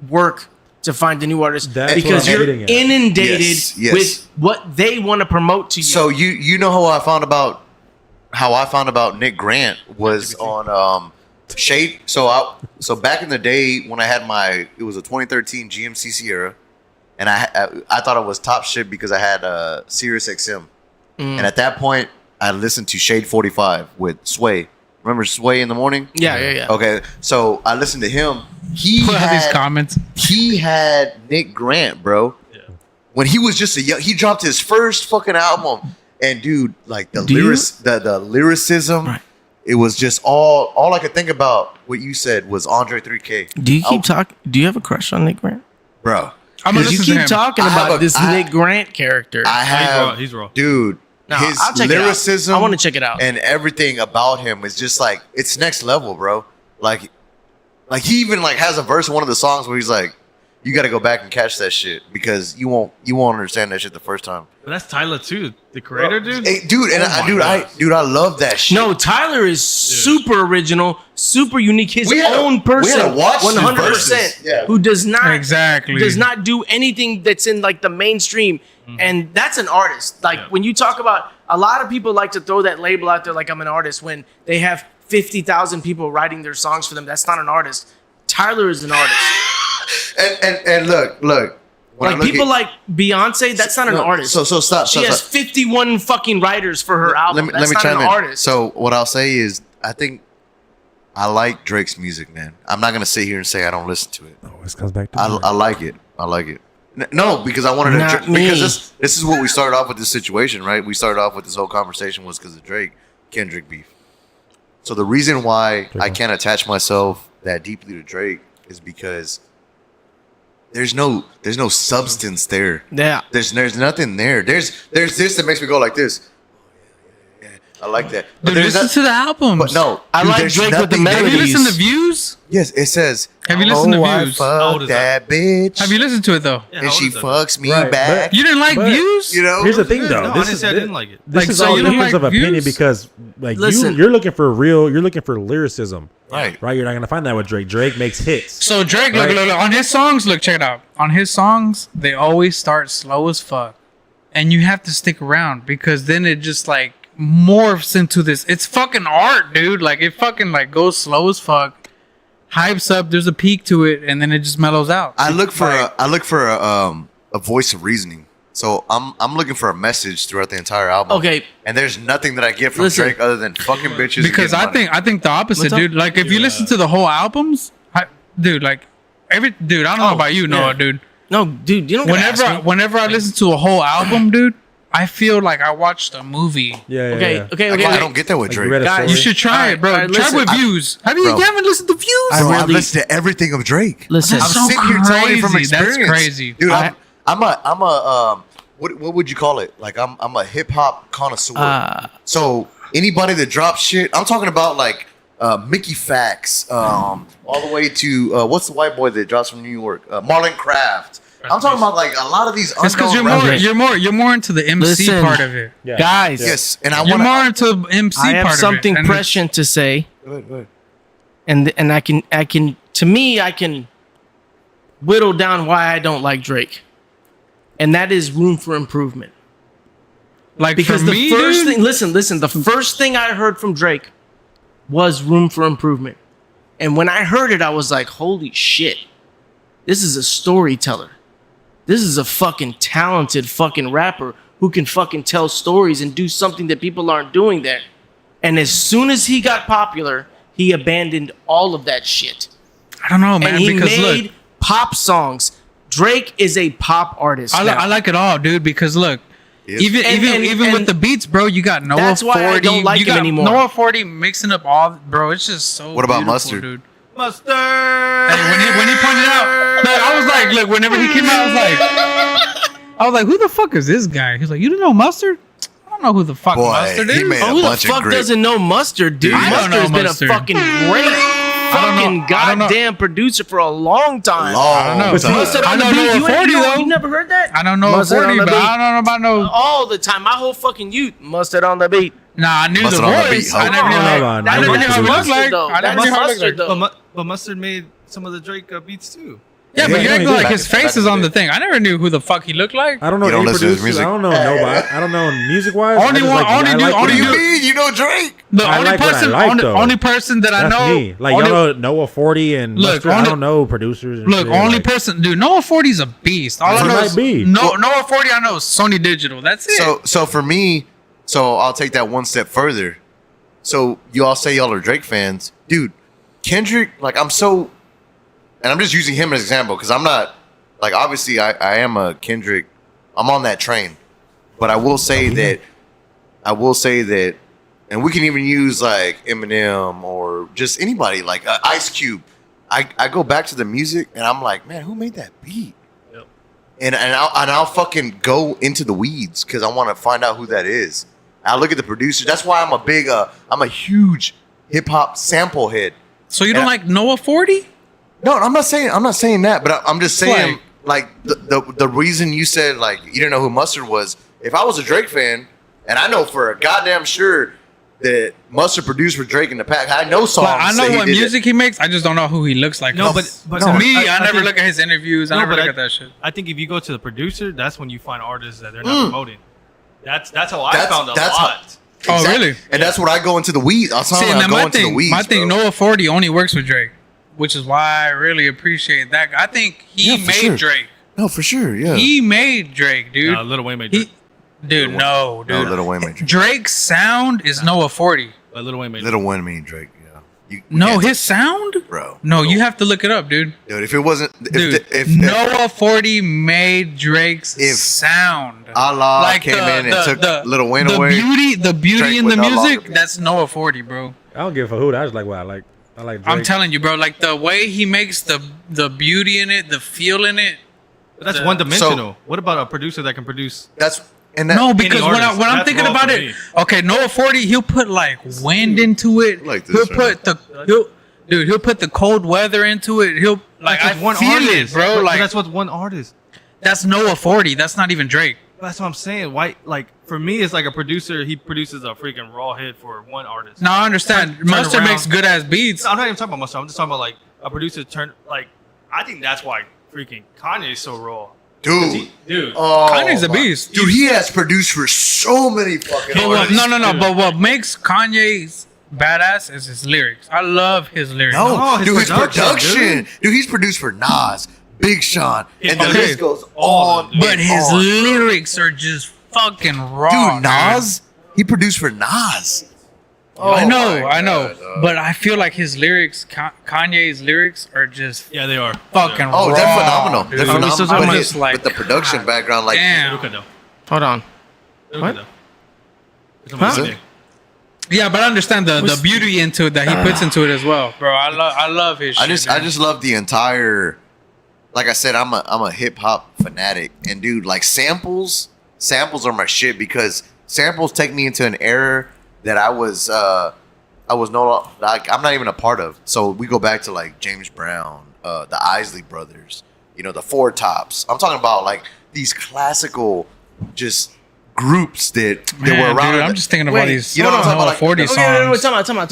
work to find a new artist That's because what I'm you're getting at. inundated Yes. with what they want to promote to you. So you know how I found about Nick Grant was on Shade. So back in the day when I had it was a 2013 GMC Sierra, and I thought it was top shit because I had Sirius XM, and at that point I listened to Shade 45 with Sway. Remember Sway in the morning? Yeah. Okay, so I listened to him. He Put had these comments. He had Nick Grant, bro. Yeah. When he was just he dropped his first fucking album, and dude, like the lyricism, Right. it was just all I could think about. What you said was Andre 3K. Do you keep talking? Do you have a crush on Nick Grant? Bro? I'm gonna Because you listen to keep him. talking I have about a- this I- Nick Grant character. I have, He's raw. dude. No, his I'll check it out. lyricism, I wanna check it out. and everything about him is just like it's next level, bro. Like he even like has a verse in one of the songs where he's like, "You got to go back and catch that shit because you won't understand that shit the first time." But that's Tyler too, the creator, dude. Hey, dude, and I love that shit. No, Tyler is super original, super unique. His We had to- own person, we had to watch his 100%, verses. Yeah. who does not Exactly. does not do anything that's in like the mainstream, and that's an artist. Like when you talk about, a lot of people like to throw that label out there, like I'm an artist, when they have 50,000 people writing their songs for them. That's not an artist. Tyler is an artist. And look. When I Like look people at- like Beyonce, that's not an No, artist. So stop. She has 51 fucking writers for her album. Let That's me not chime an in. artist. So what I'll say is, I think I like Drake's music, man. I'm not gonna sit here and say I don't listen to it. Always comes back to I like it. I like it. No, because I wanted Not to. me. Because this is what we started off with this situation, right? We started off with this whole conversation was because of Kendrick beef. So the reason why I can't attach myself that deeply to Drake is because there's no substance there. Yeah. There's nothing there. There's this that makes me go like this. Yeah, I like that. Dude, there's listen to the albums. But no, I like there's Drake with the nothing there. Have you melodies. listened to Views? Yes, it says. Have you listened to "Oh, I Views? How old fucked is that? that bitch. Have you listened to it though? Yeah, and how she old is that? fucks me Right, back. but- You didn't like But- Views? You know. Here's the thing, though. No, I This didn't is say I didn't like it. This Like, is so all you don't difference like of opinion Views? because, like, Listen. you're looking for you're looking for lyricism, Right. right? You're not gonna find that with Drake. Drake makes hits. So Drake, look, Right. look, on his songs, look, check it out. On his songs, they always start slow as fuck, and you have to stick around because then it just like morphs into this. It's fucking art, dude. Like it fucking like goes slow as fuck, hypes up. There's a peak to it, and then it just mellows out. I look for a voice of reasoning. So I'm looking for a message throughout the entire album. Okay. And there's nothing that I get from Listen. Drake other than fucking bitches. and Because getting money. I think the opposite, What's up? dude. Like if you listen to the whole albums, dude, like dude. I don't know about you, Noah, yeah. dude. No, dude, you don't gotta ask me. Whenever I listen to a whole album, dude, I feel like I watched a movie. Yeah, Okay, yeah. okay, I okay. don't get that with Like, Drake. you read a Guys, story. You should try Alright, it, bro. alright, Try listen, with Views. Bro. You haven't listened to Views? Bro, I've really- listened to everything of Drake. Listen, That's I'm so sitting here telling you from crazy. That's experience. crazy. Dude. I'm a what would you call it? Like I'm a hip hop connoisseur. So anybody that drops shit, I'm talking about like Mickey Fax, all the way to what's the white boy that drops from New York? Marlon Craft. I'm talking about like a lot of these It's because unknown rappers. you're more into the MC Listen. part of it. Yeah. guys, Yes, and I You're want more into MC I have part something of it. And prescient to say, to. and I can to me I can whittle down why I don't like Drake, and that is room for improvement. like Because for the me, first dude, thing, listen, the first thing I heard from Drake was room for improvement, and when I heard it, I was like, holy shit, this is a storyteller. This is a fucking talented fucking rapper who can fucking tell stories and do something that people aren't doing there. And as soon as he got popular, he abandoned all of that shit. I don't know, man. And he Because made look, pop songs. Drake is a pop artist. I now. like it all, dude. Because look, Yes. even And- with the beats, bro, you got Noah That's why I 40. don't like you him got anymore. Noah 40 mixing up all, bro. It's just so. What about beautiful, Mustard? dude? Mustard. Hey, when he pointed out, look, I was like, look, whenever he came out, I was like, who the fuck is this guy? He's like, you don't know Mustard? I don't know who the fuck Boy, Mustard he is. made Oh, a who the bunch of fuck great- doesn't know Mustard, dude? I don't know Mustard's been Mustard. a fucking great fucking know. I don't know. goddamn producer for a long time. I don't know. But see, Mustard I on the know beat. Noah You 40 though. You never heard that? I don't know Mustard on 40, the but beat. I don't know about no. All the time. My whole fucking youth. Mustard on the beat. Nah, I knew Mustard the on the voice. beat, I ho. never knew Hold how. on, I I never know knew how that's he looked Mustard, like. though. I never That's knew how he Mustard, looked like. though. But Mustard made some of the Drake beats too. Yeah, but Yeah, you yeah, act he like did. his face is on the thing. I never knew who the fuck he looked like. I don't know You don't any listen to his producers. I music? don't know nobody. I don't know music wise. Only one- only do- What only do you do- mean? You know Drake? The I only like what I person, like, though. only person that I That's know, me. Like only, y'all know Noah 40 and Look, Mustard. I only- don't know producers. And look, shit, only like, person, dude. Noah 40's a beast. All I He know might is be. Noah 40. I know is Sony Digital. That's it. So for me, so I'll take that one step further. So you all say y'all are Drake fans, dude. Kendrick, like I'm so, and I'm just using him as an example because I'm not, like obviously I am a Kendrick. I'm on that train, but I will say that, and we can even use like Eminem or just anybody like Ice Cube. I go back to the music and I'm like, man, who made that beat? Yep. And I'll fucking go into the weeds because I want to find out who that is. I look at the producer. That's why I'm a huge hip hop sample head. So you don't like Noah 40? No, I'm not saying that, but I'm just saying Like- the reason you said like you didn't know who Mustard was. If I was a Drake fan, and I know for a goddamn sure that Mustard produced for Drake in the past, I know songs. Like, I know that he what did music he makes. I just don't know who he looks like. No, Cause but to no, me, I, I never think- look at his interviews. I No, never but look at that shit. I think if you go to the producer, that's when you find artists that they're not promoting. That's how I found a that's how- lot. Oh, Exactly. really? And that's what I go into the weeds. I'll See, tell you, and I then go my into the thing, weeds. my thing, bro. Noah 40 only works with Drake, which is why I really appreciate that. I think he Yeah, for made sure. Drake. No, for sure, yeah. He made Drake, dude. Lil Wayne made He, Drake. dude, no, dude. No, Lil Wayne made Drake. Drake's sound is Noah 40. But Lil Wayne made Little Wayne made Drake. Yeah. You No, can't- his sound? bro. No, you have to look it up, dude. Dude, if it wasn't, Dude, if Noah 40 made Drake's If sound. Allah came in and took Lil Wayne away, the beauty Drake in would the no longer music, be. that's Noah 40, bro. I don't give a hoot. I just like what I like. I like Drake. I'm telling you, bro. Like the way he makes the beauty in it, the feel in it. But that's the- one dimensional. What about a producer that can produce? that's and that, No, because when, artist, when I'm that's thinking raw about for it, me. okay, Noah 40, he'll put like wind into it. Like this he'll right put he'll put the cold weather into it. He'll like I That's one feel artist, it, bro. But Like that's what one artist. that's Noah 40. That's not even Drake. That's what I'm saying. Why? Like for me, it's like a producer. He produces a freaking raw hit for one artist. No, I understand. Turn Mustard around. makes good ass beats. I'm not even talking about myself. I'm just talking about like a producer turn. Like I think that's why freaking Kanye is so raw. dude. Dude, Oh, Kanye's a my- beast. Dude, he has produced for so many fucking But what, artists. no. dude. But what makes Kanye's badass is his lyrics. I love his lyrics. No, No, his dude, his production, production. Dude, he's produced for Nas, Big Sean, and the Okay. list goes on. But and his on. lyrics are just fucking raw. Dude, Nas, he produced for Nas. I Oh know, my I know. God, dog. But I feel like his lyrics, Kanye's lyrics, are just yeah, they are fucking Oh, raw. they're phenomenal. dude. They're Are we phenomenal. still But, talking I'm his- just like, but the production God background, like, damn. Luka though. Hold on. Luka What? though. It's Huh? amazing. Yeah, but I understand the beauty into it that he puts into it as well, bro. I love his shit. I dude. just love the entire. Like I said, I'm a hip hop fanatic, and dude, like samples are my shit because samples take me into an era that I was no like I'm not even a part of. So we go back to like James Brown, the Isley Brothers, you know, the Four Tops. I'm talking about like these classical just groups that Man, were around. dude, in I'm the- just thinking about Wait, these you know what I'm talking about, like- 40 Okay, songs. no, time out.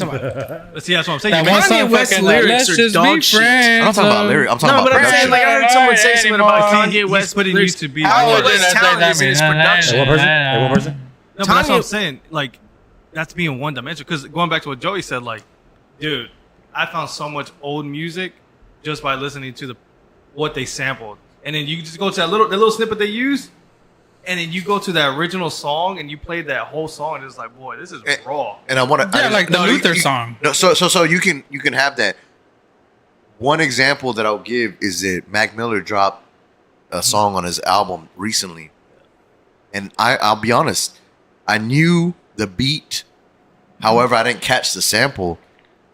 But see, that's what I'm saying. That You one can- Kanye song West's fucking lyrics let's are just dog be shit. friends. I'm not talking about lyrics. I'm talking No, about but I'm production. saying, like, I heard someone say something about Kanye He's West. putting lyrics. you to be. Kanye like- West's talent is in his production. Hey, one person. Hey, one person. No, but that's what I'm Kanye- saying. Like, that's being one dimension. Because going back to what Joey said, like, dude, I found so much old music just by listening to what they sampled, and then you just go to the little snippet they used, and then you go to that original song and you play that whole song, and it's like, boy, this is raw. And I want to, Yeah, like the Luther song. No, so you can have that. One example that I'll give is that Mac Miller dropped a song on his album recently, and I'll be honest, I knew the beat, however, I didn't catch the sample,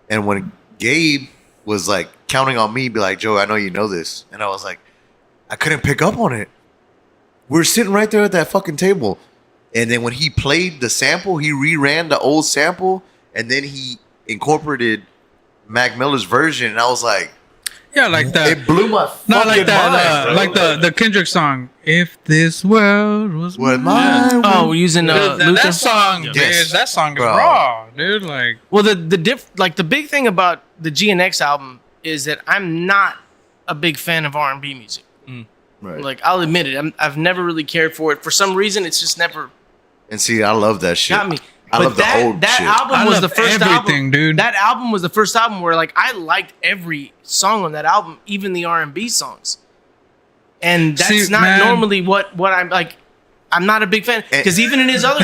and when Gabe was like counting on me, be like, Joe, I know you know this, and I was like, I couldn't pick up on it. We were sitting right there at that fucking table. And then when he played the sample, he reran the old sample and then he incorporated Mac Miller's version. And I was like, Yeah, like that. it blew my fucking Not like that. mind, bro. Like the Kendrick song. If this world was What, mine. mine? Oh, we're using Dude, Luther. that song, Yes. dude, that song is Bro. raw, dude. Like, Well, the big thing about the GNX album is that I'm not a big fan of R&B music. Right. Like, I'll admit it. I've never really cared for it. For some reason, it's just never And see, I love that shit. got me. I love the old that shit. album I was love the first everything, album, dude. That album was the first album where like I liked every song on that album, even the R&B songs. And that's See, not man. normally what I'm like. I'm not a big fan because even in his other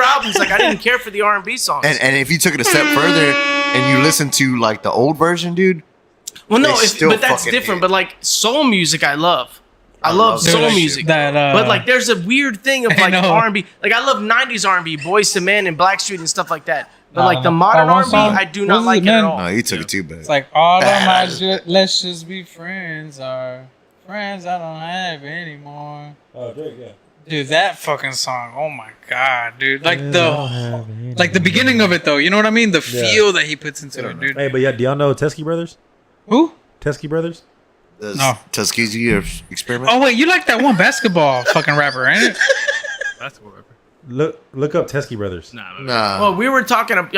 albums, like I didn't care for the R&B songs. And if you took it a step further and you listen to like the old version, dude. well, no, they still but that's fucking different. hit. But like soul music, I love. I love love that soul shit. music. That, but like, there's a weird thing of I like know. R&B. Like I love '90s R&B, Boyz II Men and Blackstreet and stuff like that. But Nah, like the nah. modern That one R&B, song? I do What not is like it, it at man? all. No, he took it too bad. It's like all of my Bad. let's just be friends are friends I don't have anymore. Oh, Drake, yeah. Dude, that fucking song. Oh my god, dude. Like the beginning of it though. You know what I mean? The feel that he puts into it, dude. Hey, but yeah, do y'all know Teskey Brothers? Who? Teskey Brothers? No. Tuskegee experiment. Oh wait, you like that one basketball fucking rapper, ain't it? Basketball rapper. Look up Teskey Brothers. Nah. Nah. Well, y'all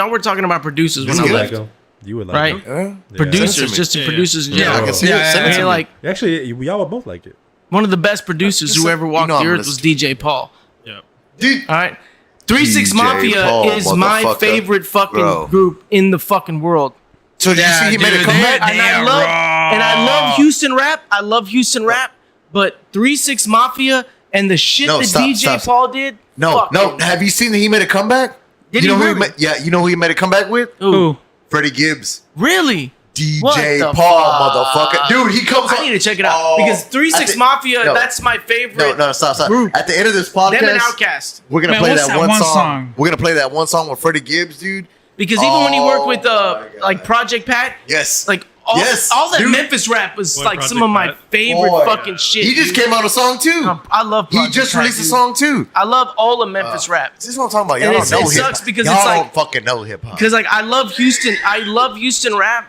were talking about producers when This I kid left. Like 'em. You would like Right? them. Huh? Producers, Send it to just me. to producers in Yeah, general. I can see Yeah, it. Send it yeah, to Hey, me. like Actually, y'all would both like it. one of the best producers who ever walked You know the I'm earth was DJ Paul. Yeah. Dude, All right, 3-6 DJ Mafia Paul, is my motherfucker. favorite fucking Bro. group in the fucking world. so did you see he made a dude, comeback? they are raw. And I love Houston rap. I love Houston rap, but 3-6 Mafia and the shit No, that stop, DJ stop. Paul did. No, fuck no. him. Have you seen that he made a comeback? Did you he know who really? you know who he made a comeback with? Who? Freddie Gibbs. Really? What DJ the Paul, fuck? motherfucker. Dude, he comes I on. need to check it out Oh, because 3-6 Mafia. no. That's my favorite. No, stop. Group. At the end of this Them and podcast, Outkast. we're gonna Man, play what's that that one one song. song? We're gonna play that one song with Freddie Gibbs, dude. Because even when he worked with Oh, my God. like Project Pat, Yes. like all, Yes, all that dude. Memphis rap was Boy, like Project some of my Pat. favorite Boy. fucking shit. He just dude. came out a song too. I love. He Project just Pat, released a dude. song too. I love all of Memphis rap. This is what I'm talking about. Y'all And don't it know hip sucks hop. because Y'all it's don't like- fucking know hip hop. Because like I love Houston. I love Houston rap,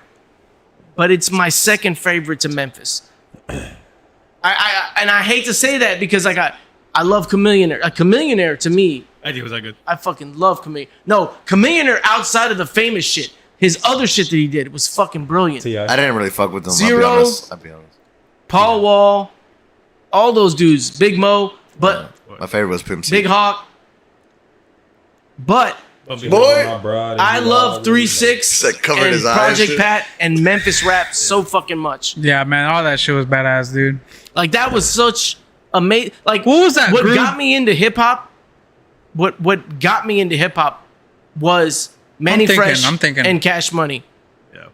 but it's my second favorite to Memphis. I hate to say that because like I love Chameleonaire. A Chameleonaire to me, Idea was that good. I fucking love Chameleonaire. No, Chameleonaire outside of the famous shit. His other shit that he did was fucking brilliant. I didn't really fuck with them. Zero. I'll be honest. Paul Wall, all those dudes, Big Mo, but My favorite was Pimp C. Big Hawk. But Boy, I love 3-6 That covered and his eyes, Project shit. Pat and Memphis rap so fucking much. Yeah, man, all that shit was badass, dude. Like that was such amazing. Like What was that What group? got me into hip hop? What got me into hip hop was Manny Fresh I'm thinking. and Cash Money.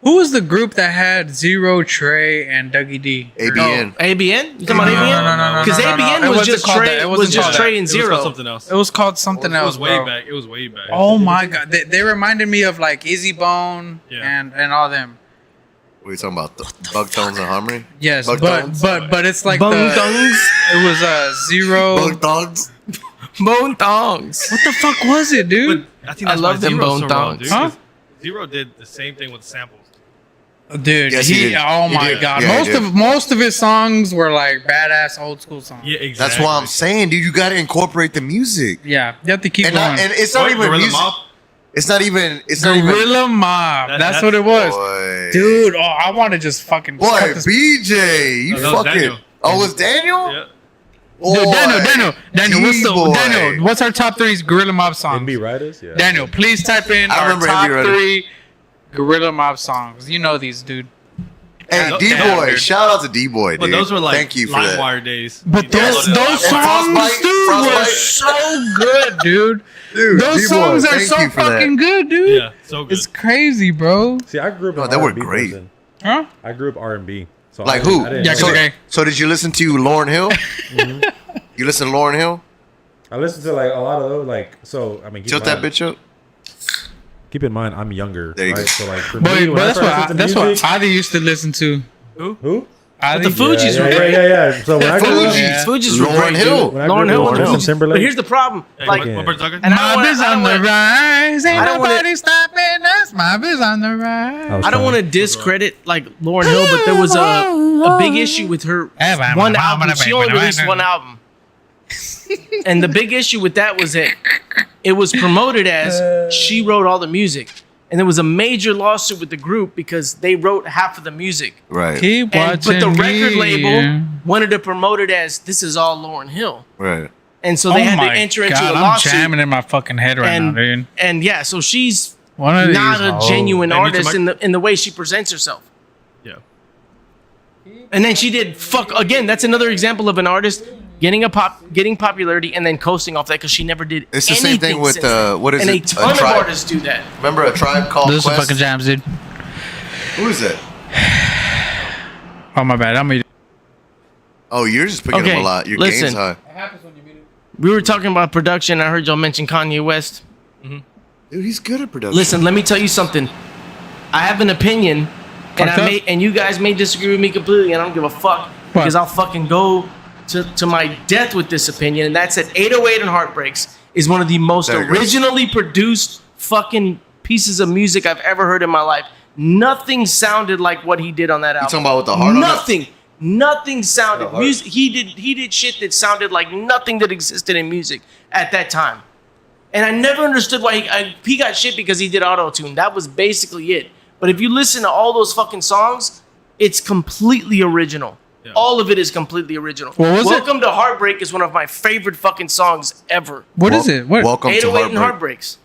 Who was the group that had Zero, Trey, and Dougie D? ABN. ABN? You talking about No, ABN? no. Because It ABN was wasn't just called Trey. that. It Was wasn't just called Trey that. and It was Zero. called something else. It was called something It else, was way bro. back. It was way back. Oh my god, they reminded me of like Izzy Bone Yeah. and all them. What are you talking about? The Bug Tones and Harmony? Yes, Bug but Tones? but it's like Bone the, Thongs. it was Zero. Bug Tones? Bone Thongs. What the fuck was it, dude? But I think I that's love why them Zero's bone so raw, thongs. dude, Huh? 'cause Zero did the same thing with samples. Dude, Yes, he did. oh He my did. god, Yeah, he did. most of his songs were like badass old school songs. Yeah, exactly. That's why I'm saying, dude, you got to incorporate the music. Yeah, you have to keep And, going. and it's not even Gorilla music. Mob? It's not even. It's not even. Gorilla Mob. That- that's that's- what it was, Boy. dude. Oh, I want to just fucking Boy, cut this. BJ, you No, that was fucking. Daniel. Oh, it was Daniel? Yeah. Dude, Boy, Daniel, D-boy. what's our top three Gorilla Mob songs? NB Riders? Yeah. Daniel, please type in I our remember top NB Riders. 3 Gorilla Mob songs. You know these, dude. Hey, Yeah, D-boy. dude. Shout out to D-boy, But dude. those were like Thank you for that. LimeWire days. But You those downloaded it those on- songs, Frostbite? dude, were Frostbite? so good, dude. Dude, Those D-boy, songs are thank so you for that. fucking good, dude. Yeah, so good. It's crazy, bro. See, I grew up. No, an they were R&B great. person. Huh? I grew up R&B. So Like I didn't- who? I didn't Yeah, know 'cause that. okay. So did you listen to Lauryn Hill? You listen to Lauryn Hill? I listened to like a lot of those. Like, so I mean, keep Tilt in that mind- bitch up. Keep in mind, I'm younger. There you right? go. So like, for But, me, when but I that's started what listening that's to what music, Adi used to listen to. who? Adi. the Fugees yeah, were yeah, great. yeah. So when I grew up, Yeah. Fugees were Lauryn great, Hill. dude. When I Lauryn grew Hill up and with Fugees. Justin Timberlake. But here's the problem. Hey, Like, what we're talking? and I Mob is on the rise. Ain't I don't wanna- nobody stopping us. Mob is on the rise. I don't want to discredit like Lauryn Hill, but there was a big issue with her one album. She only released one album, and the big issue with that was that it was promoted as she wrote all the music, and there was a major lawsuit with the group because they wrote half of the music. Right. Keep watching But the record me. label wanted to promote it as this is all Lauryn Hill, Right. and so they had to my enter into God, a I'm lawsuit. jamming in my fucking head right now, dude. And yeah, so she's One of not these a hoes. genuine Hey, mute your artist mic. in the way she presents herself. Yeah. And then she did fuck again. That's another example of an artist getting popularity and then coasting off that because she never did. It's the same thing anything with since then. what is and it? a ton of Tribe? artists do that. Remember A Tribe Called Those are Quest? fucking jams, dude. Who is it? Oh my bad. I'm eating. Oh, you're just picking Okay, up a lot. Your listen. game's high. We were talking about production. I heard y'all mention Kanye West. Dude, he's good at production. Listen, let me tell you something. I have an opinion, and Fucked up? and you guys may disagree with me completely, and I don't give a fuck because I'll fucking go to my death with this opinion, and that's that 808 and Heartbreaks is one of the most There it goes. originally produced fucking pieces of music I've ever heard in my life. Nothing sounded like what he did on that album. talking about with the heart on it? Nothing sounded. heart. Music. He did shit that sounded like nothing that existed in music at that time. And I never understood why he got shit because he did auto-tune. That was basically it. But if you listen to all those fucking songs, it's completely original. Yeah. All of it is completely original. What was it? Welcome to Heartbreak is one of my favorite fucking songs ever. What is it? What? Welcome to 808 and Heartbreak. Heartbreaks.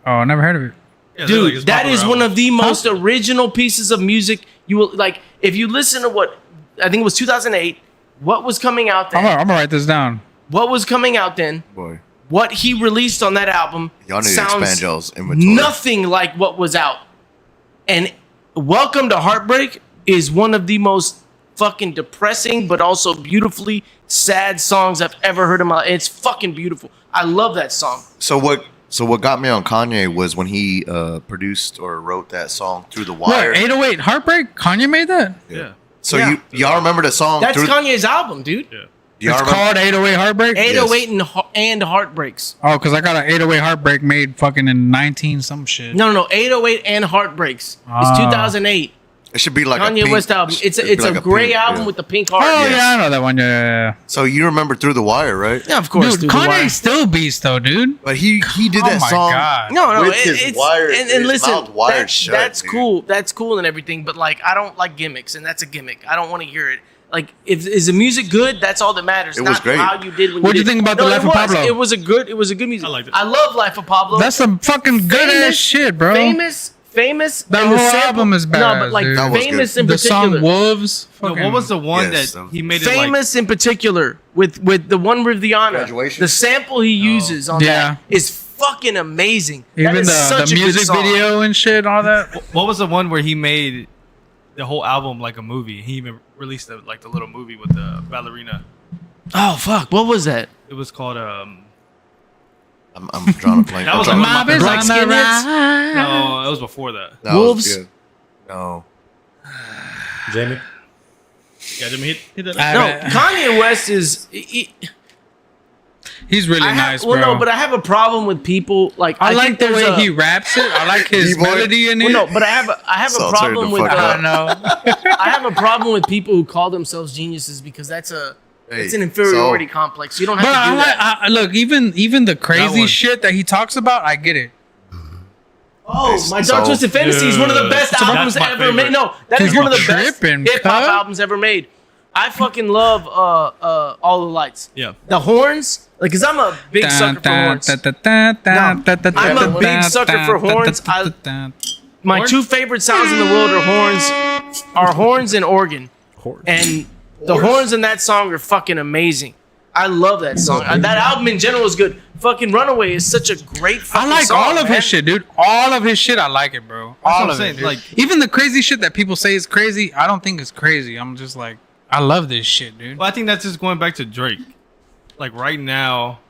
Oh, I never heard of it. Yeah, they're like Dude, his that popular is one album. of the most original pieces of music you will like. If you listen to what I think it was 2008, what was coming out I'm then? gonna write this down. What was coming out then? Boy, What he released on that album y'all need to sounds expand y'all's inventory. nothing like what was out. And Welcome to Heartbreak is one of the most fucking depressing but also beautifully sad songs I've ever heard in my life. It's fucking beautiful. I love that song. So what got me on Kanye was when he produced or wrote that song Through the Wire. What? 808 Heartbreak? Kanye made that? Yeah. So Yeah. y'all remember the song? That's Through, Kanye's album, dude. Yeah. y'all It's remember? called 808 Heartbreak? 808 and Heartbreaks. Oh, because I got an 808 Heartbreak made fucking in 19 some shit. No, 808 and Heartbreaks. Ah. It's 2008. It should be like a Kanye pink, West album. It's it'd be a like gray pink, album yeah. with the pink heart. Oh, Yes. yeah, I know that one. Yeah. So you remember Through the Wire, right? Yeah, of course. Dude, Through the Wire. Kanye's still beast, though, dude. But he did Oh that my song. God. No, with his it's wire- and his listen, mouth wired shut, that's dude. cool. That's cool and everything, but like I don't like gimmicks, and that's a gimmick. I don't want to hear it. Like, if is the music good? That's all that matters. It not was great. How you did. When What'd you did. think about The No, Life it of was. Pablo? It was a good music. I liked it. I love Life of Pablo. That's some fucking good ass shit, bro. famous. That and whole the sample- album is No, badass, but like dude. That was famous good. in The particular. song Wolves. No, fucking- what was the one Yes, that that- he made it like? Famous in particular with the one with Rihanna. Graduation? The sample he uses on Yeah. that is fucking amazing. That Even is the such a good music song. video and shit, all that. What was the one where he made the whole album like a movie? He even released the little movie with the ballerina. Oh fuck! What was that? It was called I'm drawing a blank. That was I'm like drawing- my- Mob is Black on the Skinheads? rise. no, it was before that. that was Wolves? good. No. Jamie. Yeah, Jimmy hit that. I- No, Kanye West is. He's really I have, nice, well, bro. no, but I have a problem with people like. I like think the there's way a- he raps it. I like his D-boy. melody in it. Well, no, but I have a So I'll turn problem the with. fuck up. I know. I have a problem with people who call themselves geniuses because that's it's an inferiority complex. You don't have But to I do like. that. Look, even the crazy one. shit that he talks about, I get it. Oh, my So- Dark Twisted Fantasy is one of the Dude. best So albums that's my ever made. favorite. No, that is You're one of the best tripping, hip hop cuz. albums ever made. I fucking love All the Lights. Yeah. The horns, like, cause I'm a big sucker for horns. I'm a big sucker for horns. My two favorite sounds in the world are horns and organ. And the horns in that song are fucking amazing. I love that song. That album in general is good. Fucking Runaway is such a great fucking I like song, all of man. his shit, dude. All of his shit, I like it, bro. what All I'm of saying, it. Dude. like- Even the crazy shit that people say is crazy, I don't think it's crazy. I'm just like, I love this shit, dude. Well, I think that's just going back to Drake. Like right now,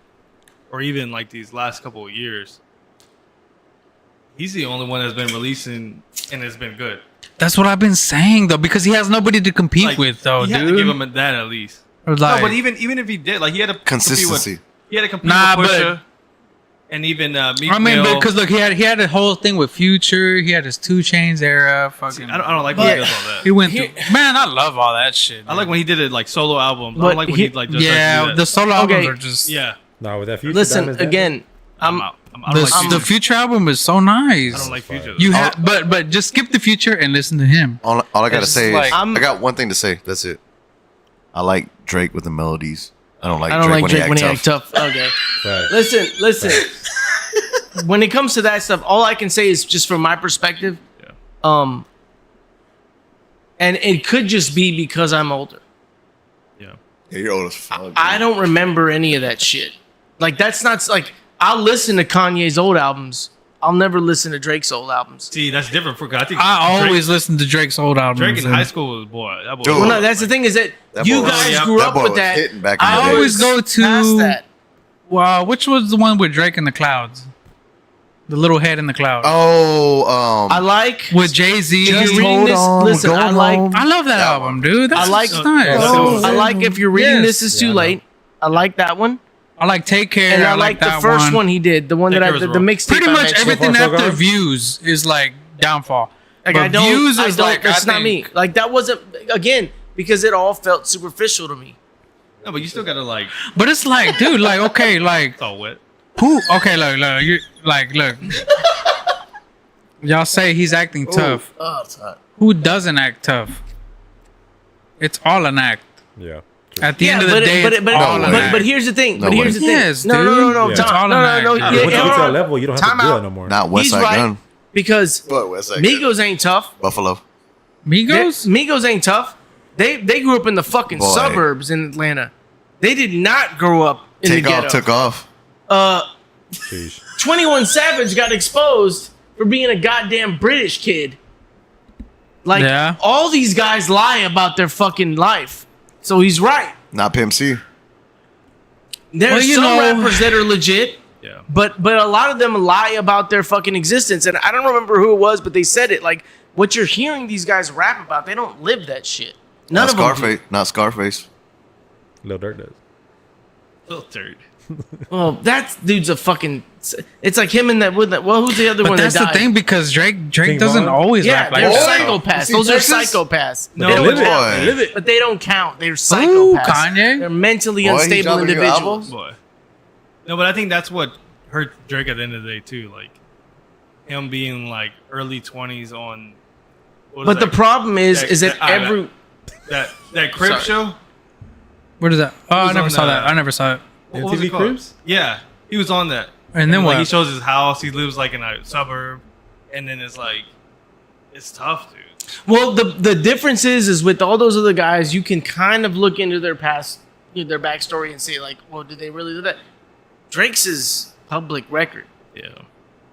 or even like these last couple of years, he's the only one that's been releasing and it's been good. That's what I've been saying though, because he has nobody to compete Like, with, though, you dude. have to give him that at least. Or like, No, but even if he did, like he had to Consistency. He had to compete Nah, with but- Pusha and even Meek I mean, Mill. because look, he had a whole thing with Future. He had his 2 Chainz era. Fucking, I don't like when he does all that. he went through. Man, I love all that shit. I like when he did it like solo albums. I But don't like when he like just starts to do Yeah, that. the solo albums Okay. are just. yeah. No, with that future. Listen, Diamonds Down. again, I'm out. I don't like The Future. Future album is so nice. I don't like Future. You have, but just skip the Future and listen to him. All I gotta It's say like- is I got one thing to say. That's it. I like Drake with the melodies. I don't like I don't Drake, like Drake when he act act tough. Okay. Right. Listen. When it comes to that stuff, all I can say is just from my perspective, and it could just be because I'm older. Yeah. Yeah, you're old as fuck. I don't remember any of that shit. Like that's not like I'll listen to Kanye's old albums. I'll never listen to Drake's old albums. See, that's different for. I think I Drake, always listen to Drake's old albums. Drake in and high school was boy. That boy. Dude. Well, no, that's the thing is that That you boy was- guys Yeah. grew That up boy with was that. hitting back in I the day. always go to- past that. Wow, which was the one with Drake in the clouds? The little head in the cloud. Oh, I like With Jay-Z. Just I reading this. Listen, I like. love that That album, dude. That's I like- nice. Oh. I like if you're reading Yes. this is too Yeah, I know. late. I like that one, I like Take Care. and I like like the that first one he did. The one Take that Care I was the rough. mixtape. Pretty I much mentioned. everything So far, so after good? Views is like Downfall. Like But I don't. Views I is don't. like, That's I not me. think- Like that wasn't again because it all felt superficial to me. No, but you still gotta like. But it's like, dude, like, okay, like, It's all wet. who? Okay, look, you like, look. Y'all say he's acting tough. oh, it's hot. Who doesn't act tough? It's all an act. Yeah. At the end of the day, it's all an act. but here's the thing. No but here's way. the thing. Yes, no, dude. no, Yeah. It's all Tom, an no, act. no, Once yeah, you get to yeah, that level, you don't have Time to do out. that no more. Not West He's Side right Gun. because But West Side Gun. Migos ain't tough. Buffalo. Migos? Migos ain't tough. They grew up in the fucking Boy. suburbs in Atlanta. They did not grow up in Take the off, ghetto. took off. Sheesh. 21 Savage got exposed for being a goddamn British kid. Like Yeah. all these guys lie about their fucking life. So he's right. Not Pimp C. There's Well, you some know- rappers that are legit, Yeah. but a lot of them lie about their fucking existence. And I don't remember who it was, but they said it. Like what you're hearing these guys rap about, they don't live that shit. None Not of them. Scarface. Not Scarface. Lil Durk does. Little turd. Well, that dude's a fucking. It's like him and that. Well, who's the other But one that's that the died? thing because Drake King doesn't Von? always Yeah, rap like they're that. psychopaths. See Those are Texas? psychopaths. No, they don't live it. count. Boy. Live it. But they don't count. They're Ooh, psychopaths. Kanye. They're mentally Boy, he unstable dropping new individuals. Boy. No, but I think that's what hurt Drake at the end of the day too. Like him being like early 20s on. what But is the that? problem is that that- every that Crib Sorry. show. What is that? Oh, I was never on saw the- that. I never saw it. What was MTV it called? Cribs? Yeah, he was on that. And then like, what? He shows his house. He lives like in a suburb, and then it's like, it's tough, dude. well, the difference is with all those other guys, you can kind of look into their past, their backstory, and say like, well, did they really do that? Drake's is public record. Yeah.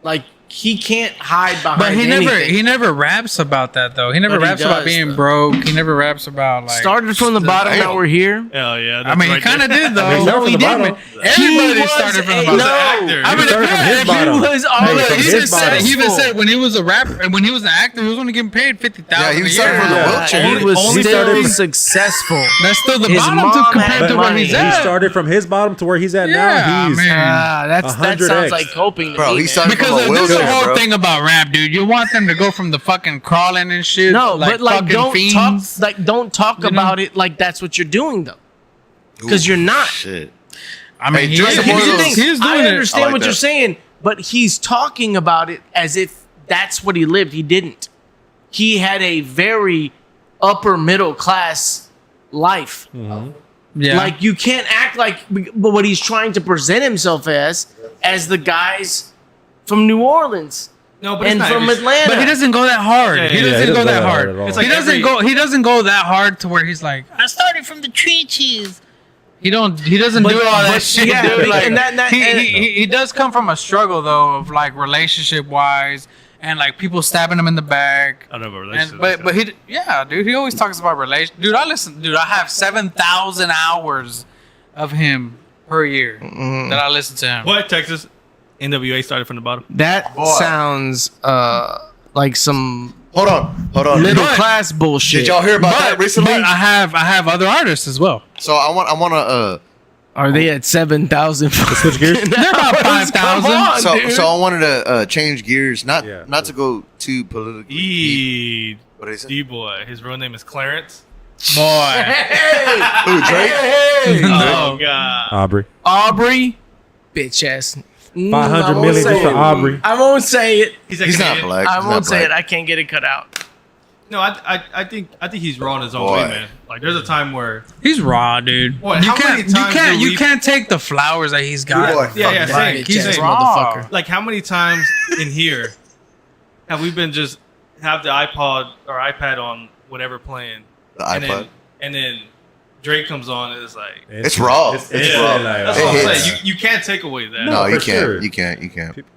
Like he can't hide behind. But anything. he never raps about that though. He never But he raps about does, being though. broke. He never raps about like started from the bottom. Now Damn. we're here. Hell yeah. I mean, he kind of did though. I mean, he started from he the did. bottom. Man. Everybody was started from the a- bottom. no. actor. I mean, started from his if- bottom. He was Hey, already from he his even said bottom. he even said when he was a rapper and when he was an actor, he was only getting paid $50,000 Yeah, he a was year. starting from the Yeah. wheelchair. He was Only still started- successful. That's still the His bottom mom to compared had to where money. he's He He at. started from his bottom to where he's at Yeah, now. He's man. That 100x. sounds like coping. To Bro, me, he man. started Because from a this is wheelchair, the whole bro. thing about rap, dude. You want them to go from the fucking crawling and shit. No, but like fucking don't fiends. don't talk You know? about it like that's what you're doing though, because you're not. Shit. I mean, Hey, he Drake is, is Here's one the of thing. those- he is I doing it. understand I like what that. you're saying, but he's talking about it as if that's what he lived. He didn't. He had a very upper middle class life. Yeah. Like you can't act like but what he's trying to present himself as the guys from New Orleans No, but it's and not from every- Atlanta. but he doesn't go that hard. Yeah, he yeah, doesn't he go that at hard. all. It's He like doesn't every- go. He doesn't go that hard to where he's like, I started from the trenches. He doesn't But- do all that but- shit. yeah, dude. but- Like, and that- he does come from a struggle though of like relationship wise and like people stabbing him in the back. I don't know about And relationships. but he always talks about relation. Dude, I have 7,000 hours of him per year that I listen to him. What, Texas? NWA started from the bottom. That Boy. sounds like some Hold on. middle But- class bullshit. Did y'all hear about that recently? But I have other artists as well. So I want to Are they at 7,000? Switch gears. They're about 5,000. so I wanted to change gears, not Yeah. not to go too politically. deep. What did he say? D-boy. His real name is Clarence. Boy. Ooh, Drake. Oh, God. Aubrey. Aubrey, bitch ass. 500 million just for Aubrey. I won't say it. He's not black. I He's won't not say black. it. I can't get it cut out. No, I think he's raw in his own Boy. way, man. Like there's a time where He's raw, dude. What, You how can't, many times do you we- can't take the flowers that he's got. yeah, same. Bitch He's ass raw. motherfucker. Like how many times in here have we been just have the iPod or iPad on whatever playing, The and iPod. then Drake comes on and it's like It's raw. It's Yeah. raw. that's It what I'm hits. saying. You can't take away that. No, you for can't. sure. You can't.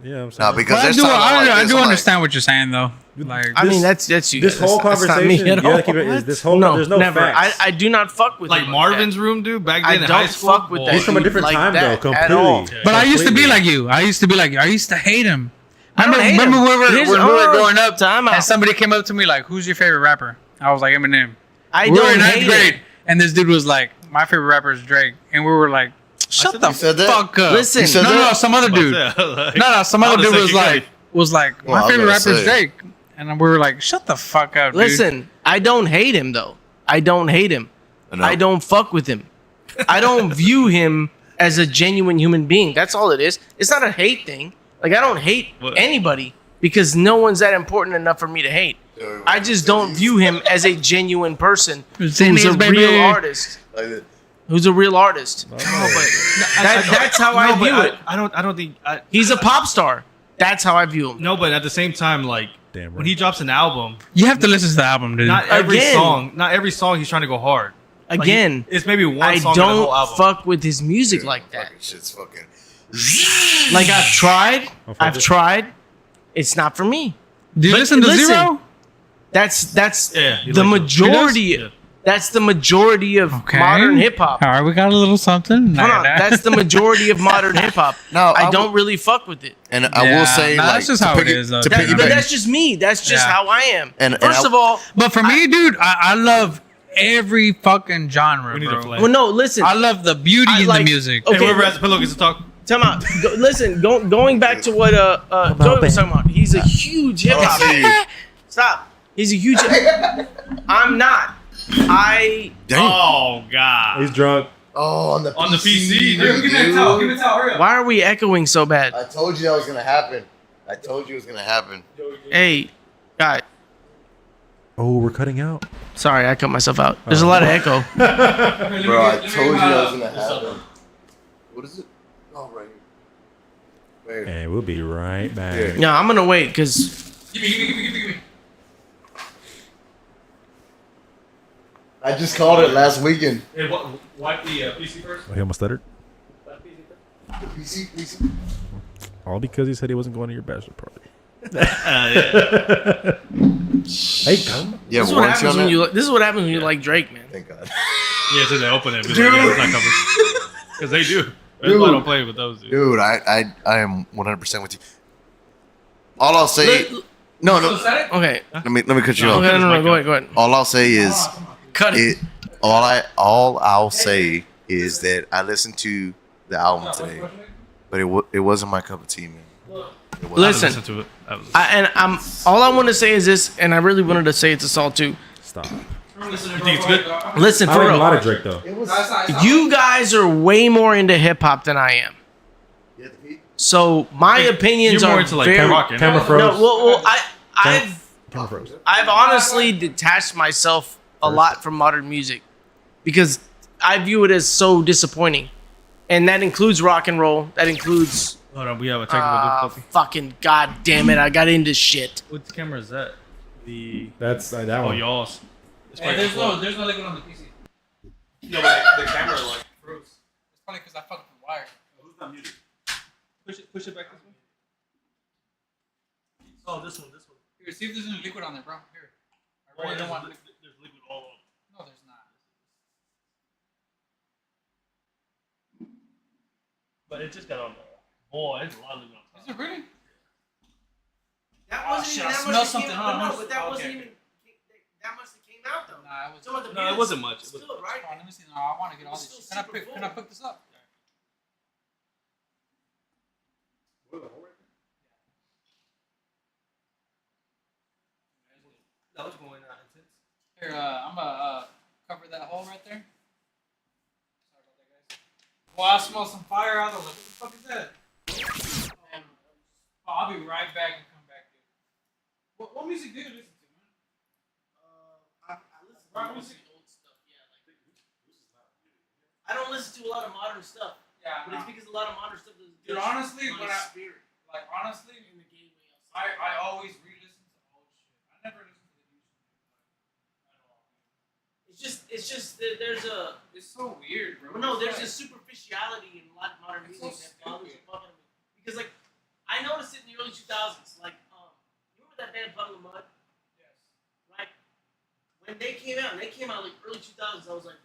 Yeah, I'm saying. No, because But there's times I this, do I'm like, understand what you're saying though. Like, I mean, that's you. this guys. whole That's not conversation, me you at gotta all. keep it. Is this whole No, there's no never. facts. I do not fuck with Like him Marvin's that. room, dude. Back I then in high don't school, fuck with boy. that. He's from a dude different like time that though, at completely. all. but I used to be Completely. like you. I used to be like you. I used to hate him. I don't hate remember him. when we were growing up, Time out. and somebody came up to me like, "Who's your favorite rapper?" I was like, "Eminem." I We were don't in ninth hate grade, him. and this dude was like, "My favorite rapper is Drake," and we were like, "Shut the said that? fuck up!" Listen. You said no, that? some other dude. No, some other dude was like, Well, I "My was favorite gonna rapper is say. Drake," and we were like, "Shut the fuck up, dude." Listen, I don't hate him though. I don't hate him. I know. I don't fuck with him. I don't view him as a genuine human being. That's all it is. It's not a hate thing. Like I don't hate What? anybody because no one's that important enough for me to hate. I just don't view him as a genuine person who's a Genius, baby. real artist. Like that. Who's a real artist. That's how I view it. I don't think. He's a pop star. That's how I view him. No, but at the same time, like Damn right. when he drops an album, You have to listen to the album, dude. not every Again. song he's trying to go hard. Like, Again, it's maybe one I song in the whole don't album. fuck with his music like that. Fucking shit's fucking. Like I've tried. fuck I've it. tried. It's not for me. Do you But listen to listen, Zero? That's Yeah, he the likes it. majority. He does? Yeah. That's the majority of Okay. modern hip hop. All right, we got a little something. Hold on, that's the majority of modern hip hop. No, I I don't will- really fuck with it. And I Yeah, will say, nah, like, that's just to how it piggy- is, though. to That- But piggyback- that's just me. That's just Yeah. how I am. And First I- of all, But for me, dude, I love every fucking genre, We need a bro. flag. well, no, listen. I love the beauty I in like- the music. okay, Hey, whoever has a pillow gets to talk. Time out. Listen, going back to what Joey was talking about. He's a huge hip hop. I see. Stop. He's a huge. I'm not. I Damn. Oh God. He's drunk. Oh, on the PC, dude. dude. Why are we echoing so bad? I told you that was gonna happen. I told you it was gonna happen. Hey, guy. Oh, we're cutting out. Sorry, I cut myself out. There's a lot of echo. Bro, I told you that was gonna happen. What is it? Oh, right here. Wait. And we'll be right back. Yeah. No, I'm gonna wait because I just called it last weekend. Hey, wipe the PC first. Oh, he almost stuttered. PC. All because he said he wasn't going to your bachelor party. Yeah. Hey, come. Yeah, this is what happens when you. This is what happens when you like Drake, man. Thank God. Yeah, so they open it. Because they do. That's why I don't play with those. Dude. Dude, I am 100% with you. All I'll say, no. Okay. Let me cut you off. Okay, no, go ahead. All I'll say is, Cut it. all I'll say is that I listened to the album today, but it wasn't my cup of tea, man. It wasn't. Listen, Listen to it. I'm all I want to say is this, and I really wanted to say it to Saul too. Stop. You think it's good? Listen, I for like a lot real, of Drake though. you guys are way more into hip hop than I am. So my opinions You're more are into like very. rock, Camera No, froze. well, I've Camera froze. honestly detached myself a lot from modern music because I view it as so disappointing, and that includes rock and roll. That includes Hold on, we have a technical difficulty. fucking goddamn it! I got into shit. What camera is that? The That's that oh one. y'all's. there's no liquid on the PC. No, but the camera like froze. It's funny because I fucked the wire. Who's not muted? Push it back this way. Oh, this one. Here, see if there's any liquid on there, bro. Here. I really don't want liquid. There's liquid all over. No, there's not. But it just got on the. Boy, it's a lot of liquid on Is it really? That wasn't even- that smell something. but that Okay. wasn't even. That must have came out though. Nah, it was. Some of the No, it wasn't much. It was, Still, right? Hold on, let me see. No, I want to get all It's these. still Can I super can I full. pick this up? that was going on intense. Here, I'm gonna cover that hole right there. Sorry about that, guys. Well, I smell some fire out of it. What the fuck is that? I'll be right back and come back here. What music do you listen to, man? I listen to mostly old stuff. Yeah, like I don't listen to a lot of modern stuff. Yeah, But it's because a lot of modern stuff is dude, honestly, my when I spirit honestly, in the gateway. Outside. I always re-listen to old shit. I never listen to the new shit at all. It's just that there's a It's so weird, bro. well, no, It's there's a like- superficiality in a lot of modern It's music so that bothers the stupid. fuck out of me. Because like I noticed it in the early 2000s. Like you remember that band Puddle of Mud? Yes. Right? When they came out, like early 2000s, I was like,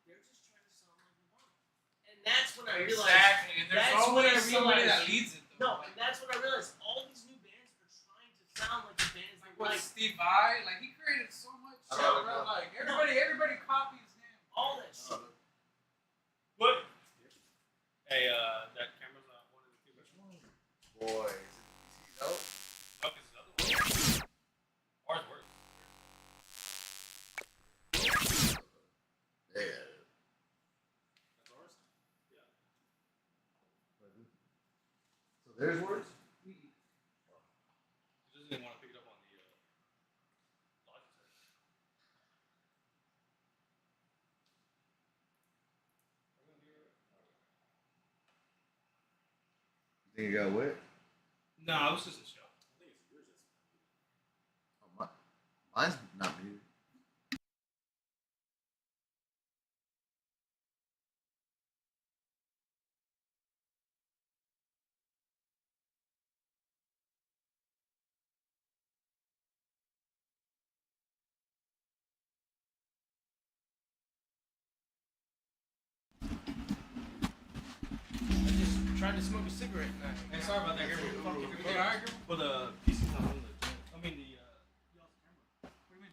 they're just trying to sound like Nirvana. And that's when I realized. Exactly, and there's that's when I always somebody realized- that leads it. Though. No, and that's when I realized all these new bands are trying to sound like the bands that What like Steve Vai, like he created so much shit, Oh, bro. no. Like everybody copies him. all that shit. What? Hey, that camera's on one of the two. Boy, is it out? Fuck is the other one? Ours works. Yeah. That's ours? Yeah. So there's words? He doesn't even want to pick it up on the logic side. You think you got wet? No, it was just a show. I think it's yours. Oh, mine's not muted. I just tried to smoke a cigarette and Hey, sorry about that, Gabriel. Everything all right, Gabriel? But the PC's not on the. I mean the. What do you mean?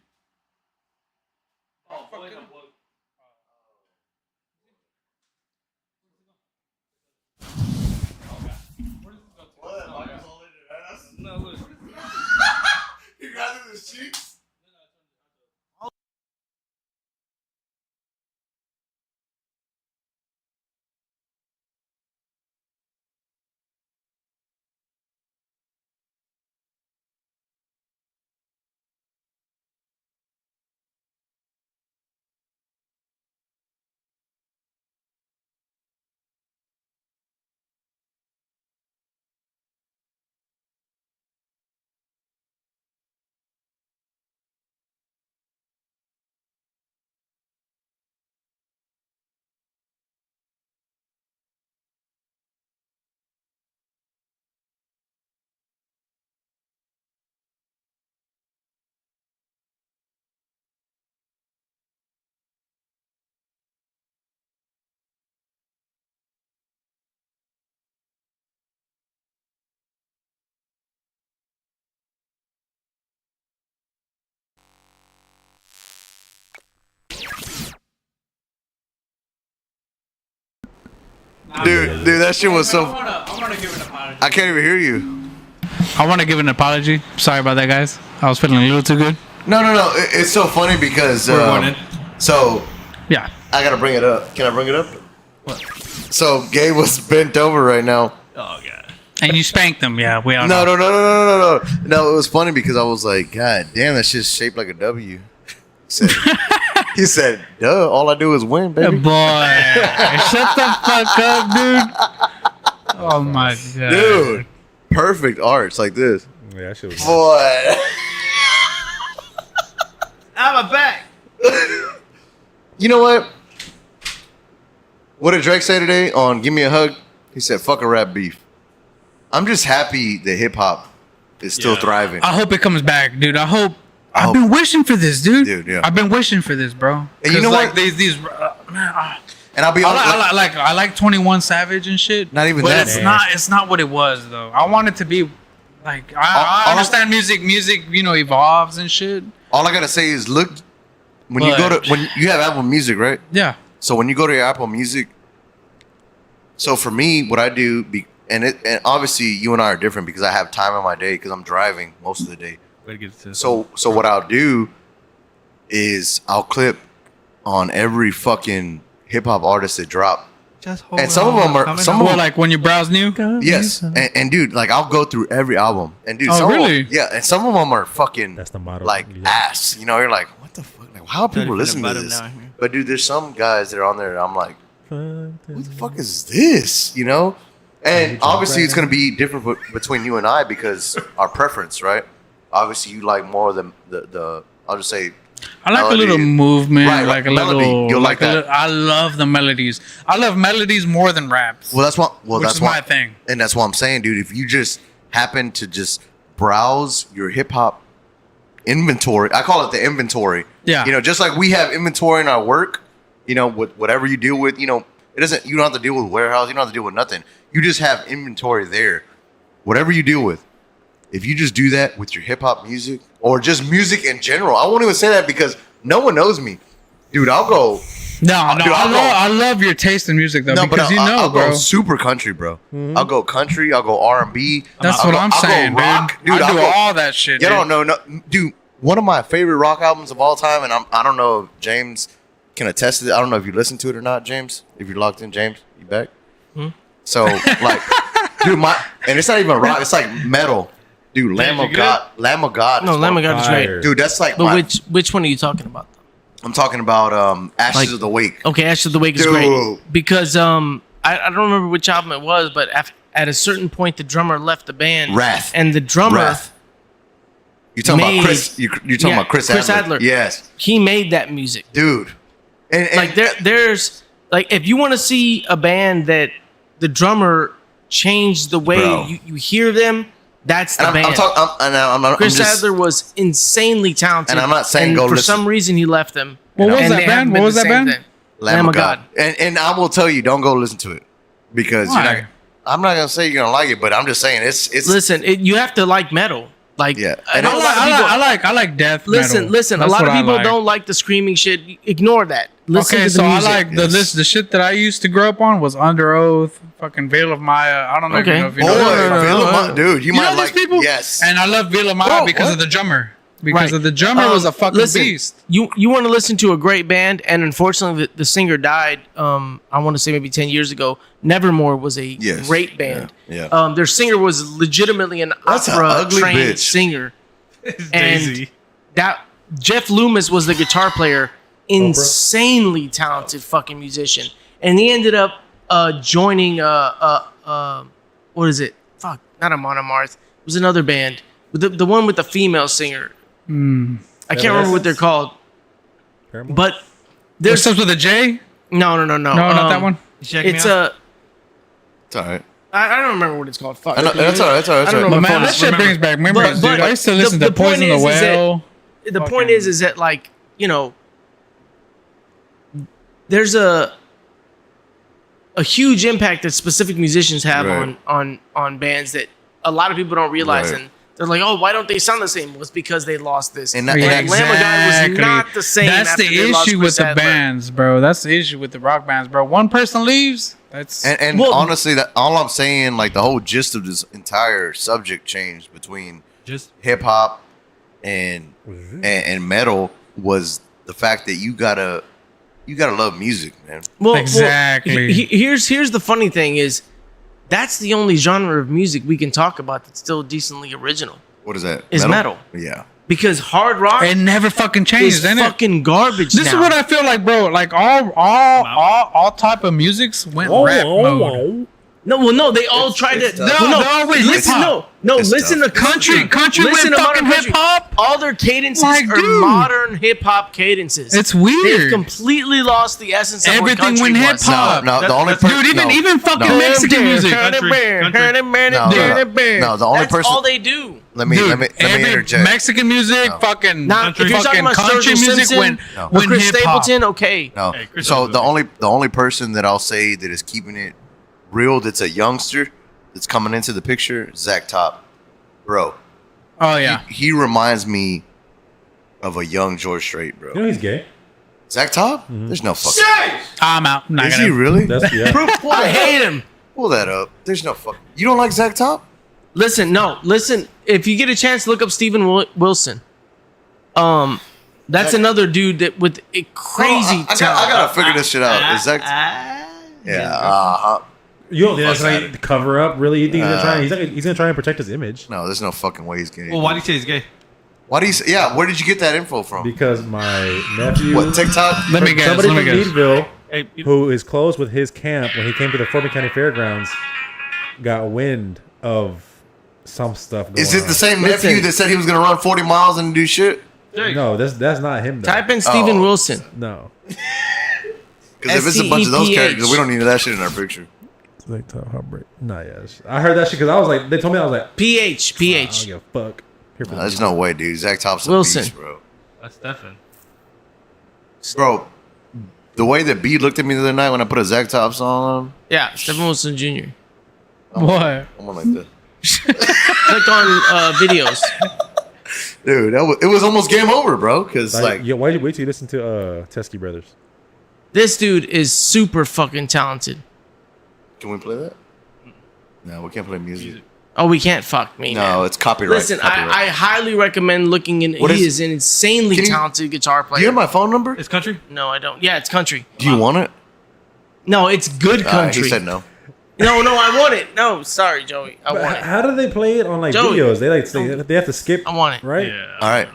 Oh, fuck fuck it. what? No, look. You got in his cheeks? Dude, that shit was I so. wanna give an apology. I can't even hear you. I want to give an apology. Sorry about that, guys. I was feeling a little too good. No. It's so funny because. So Yeah. I gotta bring it up. Can I bring it up? What? So Gabe was bent over right now. Oh god. And you spanked them. Yeah, we all know. No. No, it was funny because I was like, God damn, that shit's shaped like a W. He said, duh, all I do is win, baby. Boy, shut the fuck up, dude. Oh my god, Dude, perfect arts like this. Yeah, that shit was. Boy. I'm back. You know what? What did Drake say today on Give Me a Hug? He said, fuck a rap beef. I'm just happy that hip hop is still thriving. I hope it comes back, dude. I've been wishing for this, dude. Dude, yeah. I've been wishing for this, bro. And you know like, what? These And I'll be honest. I like 21 Savage and shit. Not even but that. it's not what it was though. I want it to be like I understand music, evolves and shit. All I gotta say is look when you have Apple Music, right? Yeah. So when you go to your Apple Music, so for me, what I do, and obviously you and I are different because I have time in my day because I'm driving most of the day. So what I'll do is I'll clip on every fucking hip hop artist that drop Just hold And some of them are Well, like when you browse new. yes, and dude, like I'll go through every album, and dude, Oh, some really? of them, yeah, and some of them are fucking That's the motto. like Yeah. ass. You know, you're like, what the fuck? Like, how are people listening to bottom this? now. But dude, there's some guys that are on there. And I'm like, who the fuck is this? You know, and obviously it's gonna be different between you and I because our preference, right? Obviously, you like more of the I'll just say. I like melody. a little movement, Right, like a melody. little. You'll like that. I love the melodies. I love melodies more than raps. Well, that's what. Well, which that's is what, my thing. and that's what I'm saying, dude. If you just happen to just browse your hip hop inventory, I call it the inventory. Yeah. You know, just like we have inventory in our work. You know, with whatever you deal with, you know, it doesn't. You don't have to deal with warehouse. You don't have to deal with nothing. You just have inventory there. Whatever you deal with, if you just do that with your hip hop music or just music in general, I won't even say that because no one knows me, dude. I'll go. No, Dude, I love your taste in music though, because I'll bro. go super country, bro. I'll go country. I'll go R&B. That's I'll what go- I'm I'll go saying, rock. dude. I I'll do go- all that shit. You dude. don't know, no, dude. One of my favorite rock albums of all time, and I don't know if James can attest to it. I don't know if you listen to it or not, James. If you're locked in, James, you back? So like, dude, and it's not even rock. It's like metal, dude. Lamb of God. No, is Lamb of God is Fire. great. Dude, that's like. But which one are you talking about? I'm talking about Ashes Like- of the Wake. Okay, Ashes of the Wake is Dude. great because I don't remember which album it was, but at a certain point the drummer left the band. Wrath. And the drummer Wrath. You talking made- about Chris? You're talking Yeah, about Chris Chris Adler? Adler. Yes, he made that music. dude. And Like there's like if you want to see a band that the drummer changed the way Bro. you hear them, that's the and band. I'm Chris just, Adler was insanely talented, And I'm not saying and go for listen. some reason he left them. What was And that they band? haven't What been was the that same band? thing. Lamb of God. And I will tell you, don't go listen to it because Why? you're not. I'm not gonna say you're gonna like it, but I'm just saying it's. Listen, you have to like metal. Like Yeah. I And know a lot of people. I like death Listen. metal. A That's lot of what I people like. don't like the screaming shit. Ignore that. Listen Okay, to the so I music. like the shit that I used to grow up on was Under Oath, fucking Veil of Maya. I don't know Okay. if you Boy, know. that. dude, you You might know like these people? Yes. And I love Veil of Maya Bro, because what? of the drummer. Because Right. of the drummer was a fucking listen, beast. You want to listen to a great band, and unfortunately, the singer died. I want to say maybe 10 years ago. Nevermore was a Yes. great band. Yeah. Their singer was legitimately an That's an opera ugly trained bitch. singer, It's and Daisy. that Jeff Loomis was the guitar player, insanely talented fucking musician, and he ended up joining what is it? Fuck, not Amon Amarth. It was another band with the one with the female singer. I can't remember what they're called, Paramore? but It there's starts with a J? no. No, not that one. Check me It's out. It's all right. I don't remember what it's called. Fuck. I know, that's all right. That's all right. I don't That's know all But right. my man, phone that is- shit brings back memories, dude. I used to listen to the point Poison the is that- Well. The point is that like there's a huge impact that specific musicians have Right. on bands that a lot of people don't realize, Right. and they're like, oh, why don't they sound the same? Well, it's because they lost this. And And, that- Lamb of God was not the same. That's after the they lost issue with Chris the Adler. bands, bro. That's the issue with the rock bands, bro. One person leaves. That's And Well- honestly, that all I'm saying, like the whole gist of this entire subject changed between Just hip hop and metal was the fact that you gotta love music, man. Well, Exactly. Here's the funny thing is, that's the only genre of music we can talk about that's still decently original. What is that? Is metal. Yeah. Because hard rock it never fucking is changed, isn't it? fucking garbage. This is now. what I feel like, bro. Like all type of musics went rap mode. No, they all tried to. tough. No, they're always listen, hip-hop. no, It's listen tough. to Country Listen went to modern fucking country. hip hop. All their cadences Like, are dude. modern hip hop cadences. It's weird. They've completely lost the essence of what Everything country went was. hip-hop. No, the only Dude, even fucking no. Mexican music. Country. No, the only That's person. all they do. Let me Dude, interject. Mexican music, No. fucking Now, if you're talking fucking about country Sturgill music Simpson went or went Chris hip hop. Stapleton, okay. No. Hey, Chris So Evans the only person that I'll say that is keeping it real, that's a youngster that's coming into the picture, Zach Top, bro. Oh yeah, He reminds me of a young George Strait, bro. You know he's gay. Zach Top? There's no fucking. I'm out. I'm not Is gonna. he really? That's yeah. I hate him. Pull that up. There's no fucking. You don't like Zach Top? Listen. If you get a chance, look up Steven Wilson. That's another dude that with a crazy I talent. gotta figure this shit out. Is Zach? Yeah. Uh-huh. You don't think that's Fuck like that. to cover up? Really? You think he's gonna try and protect his image? No, there's no fucking way he's gay. Well, why do you say he's gay? Why do you say? Yeah, where did you get that info from? Because my nephew, What, TikTok? Let me guess. somebody Let me from guess. Meadville, Hey, who is close with his camp when he came to the Fort County Fairgrounds, got wind of some stuff going Is it on. the same Listen. nephew that said he was gonna run 40 miles and do shit? No, that's not him. Though. Type in Steven Oh. Wilson. No. Because if it's a bunch of those STEPH. characters, we don't need that shit in our picture. Like top heartbreak. Nah, yes. I heard that shit because I was like, they told me I was like, PH. I PH. don't give a fuck. Here for No, this. there's no way, dude. Zach Top's a Wilson. beast, bro. That's Stefan. Bro, the way that B looked at me the other night when I put a Zach Top song on, Yeah, Stephen Wilson Jr. What? I'm like this. Click on videos. Dude, it was almost game over, bro. Because, like, yo, why did you wait till you listen to Teskey Brothers? This dude is super fucking talented. can we play that? No, we can't play music. Oh, we can't fuck me. No, man. it's copyright. Listen, copyright. I highly recommend looking in. What He is- is an insanely Can you- talented guitar Do player. you have my phone number? It's country. No, I don't. Yeah, it's country. Do you want it? No, it's good country. He said no. No, I want it. No, sorry, Joey. I But want it. how do they play it on like Joey. videos? They have to skip, I want it. right? All right.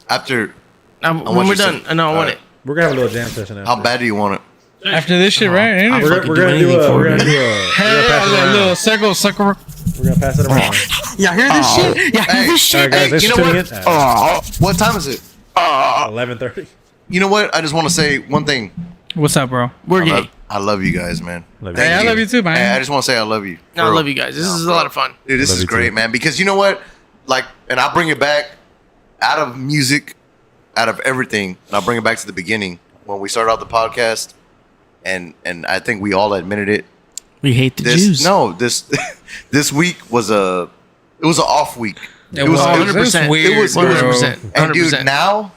After, When want we're you to done, say- no, I all want right. it. We're gonna have a little jam session. After. how bad do you want it? After this shit, right? Ain't I'll it? We're fucking gonna do do anything a. for We're it. gonna do a. Hey, We're gonna pass it a little around. circle, sucker. We're gonna pass it around. Y'all hear this shit? Y'all hear this All shit? right, guys, Hey, let's you know tune what? in. What time is it? 11:30. You know what? I just want to say one thing. What's up, bro? We're gay. I love you guys, man. Love you. Hey, I love you too, man. Hey, I just want to say I love you. No, I For real. love you guys. This is a lot of fun. Dude, this Love is you great, too. man. Because you know what? Like, and I'll bring it back out of music, out of everything, and I'll bring it back to the beginning when we started out the podcast, and I think we all admitted it. We hate the Jews. This week was an off week. It was 100%. weird, It was bro. 100%. And 100%. dude, now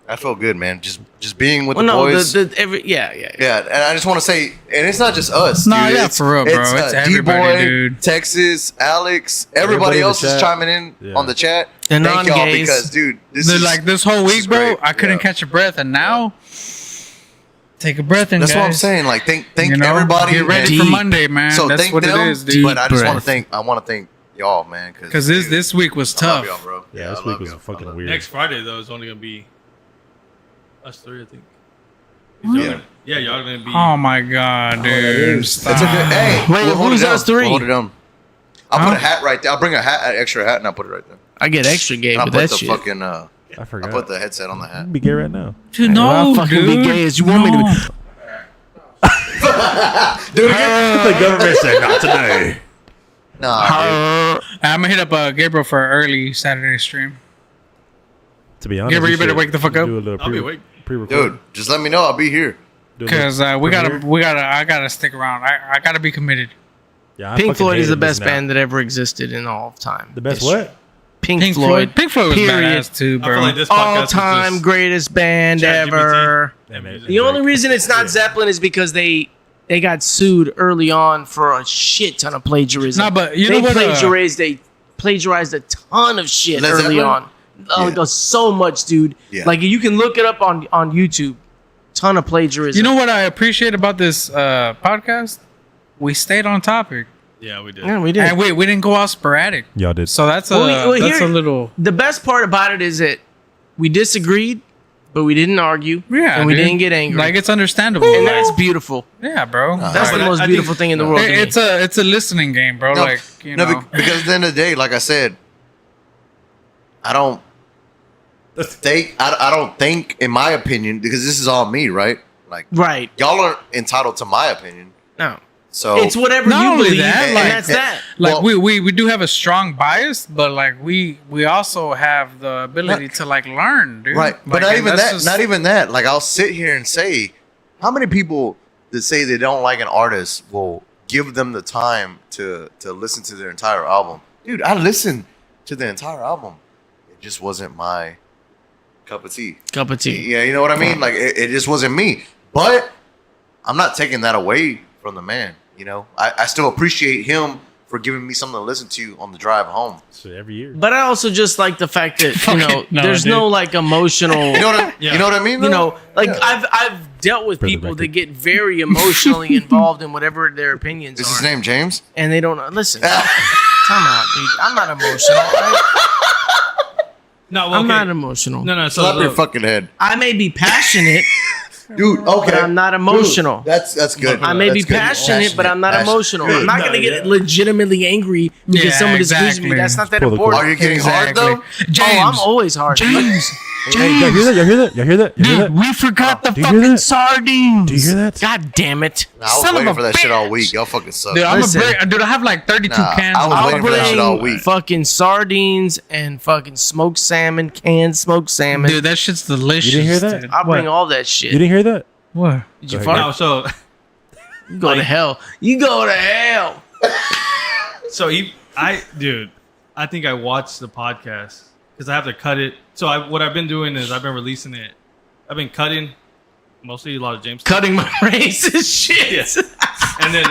I feel good, man. Just being with Well, the no, boys. yeah. Yeah, and I just want to say, and it's not just us. Nah, dude. yeah, It's- for real, bro. It's everybody, D-Boy, dude. Texas, Alex, Everybody everybody in the else is chat. chiming in Yeah. on the chat. The Thank y'all non-gays. because, dude, this The- is like this whole this week, is bro, great. I couldn't Yeah. catch a breath, and now take a breath in. That's what I'm guys. saying. Like, thank You know, everybody. Get ready and- for Monday, man. So That's thank what them, it is, dude. but I just want to breath. thank y'all, man. Because this week was I love tough. y'all, bro. Yeah, this I week love was y'all. fucking I love weird. Next Friday though is only gonna be us three, I think. Yeah. Yeah, y'all gonna be. Oh my god, dude! That's Stop. a good. Hey, Wait, we'll hold who's it down. us three? We'll hold it down. I'll Huh? put a hat right there. I'll bring an extra hat, and I'll put it right there. I get extra gay And I'll with put that the shit. fucking. I I'll forgot. put the headset on the hat. Be gay right now. Dude, Well, no, I'll fucking dude. be gay as you want me to be. No. Do it again. The government said not today. Nah, I'm gonna hit up Gabriel for an early Saturday stream. To be honest, Gabriel, we you better should wake the fuck up. do a little I'll be awake. pre-record. dude. Just let me know. I'll be here. Do a little Cause I gotta stick around. I gotta be committed. Yeah, I Pink fucking Floyd is hated the best missing out. band that ever existed in all of time. The best History. what? Pink Floyd. Pink Floyd was Period. badass too, I feel bro. like this podcast All is time just greatest band ChatGPT. ever. and music. The only reason it's not Zeppelin is because they got sued early on for a shit ton of plagiarism. Nah, but you they know what, plagiarized a ton of shit Led early Zeppelin? on. Oh, Yeah. so much, dude. Yeah. Like you can look it up on YouTube. Ton of plagiarism. You know what I appreciate about this podcast? We stayed on topic, Yeah, we did. Yeah, we did. and we didn't go out sporadic. Y'all did. So that's Well, that's here- a little. The best part about it is that we disagreed, but we didn't argue. Yeah, and we dude. didn't get angry. Like it's understandable. and that's beautiful. yeah, bro. That's the but most I beautiful think- thing in the world. to me. It's a listening game, bro. No, like you know. because at the end of the day, like I said, I don't think, in my opinion, because this is all me, right? Like right. y'all aren't entitled to my opinion. No. So It's whatever Not you only believe, that, and like- that's that. Like Well- we do have a strong bias, but like we also have the ability to like learn, dude. right, but Like, not and even that's that. just- Not even that. Like I'll sit here and say, how many people that say they don't like an artist will give them the time to listen to their entire album? Dude, I listened to the entire album. It just wasn't my cup of tea. Cup of tea. Yeah, you know what I mean? Like it just wasn't me. But I'm not taking that away from the man. You know, I still appreciate him for giving me something to listen to on the drive home. So every year. But I also just like the fact that Fuck it, no, there's dude. no like emotional. You know what I, Yeah. you know what I mean? You though? know, like Yeah. I've dealt with For the people that record. get very emotionally involved in whatever their opinions Is are, his name James? and they don't listen. Time out, dude. I'm not emotional. Right? No, well, I'm okay. not emotional. No. So Slap your look, fucking head, I may be passionate, dude. Okay, but I'm not emotional. Dude, that's good. I may be That's good. passionate, but I'm not Passionate. emotional. I'm not No, gonna get yeah. legitimately angry because Yeah, someone disagrees with me. exactly. That's not that Pull the cord. important. Are you getting hard though? James, Oh, I'm always hard. James, Hey, y'all hear that? Y'all hear that? Y'all hear that? Y'all hear dude, that? we forgot the Do you hear fucking that? sardines. Do you hear that? God damn it! Nah, I was Son of waiting a for that shit all bitch. week. Y'all fucking suck. Dude, I'm Listen. dude, I have like 32 Nah, cans. I was I'll waiting for that shit all bring week. fucking sardines and fucking smoked salmon, canned smoked salmon. Dude, that shit's delicious. You didn't hear that? dude. I'll bring What? all that shit. You didn't hear that? What? Did you Go fart? ahead. no, so You go to hell. You go to hell. So dude, I think I watched the podcast because I have to cut it. So what I've been doing is I've been releasing it. I've been cutting mostly a lot of James, Cutting my racist shit. and then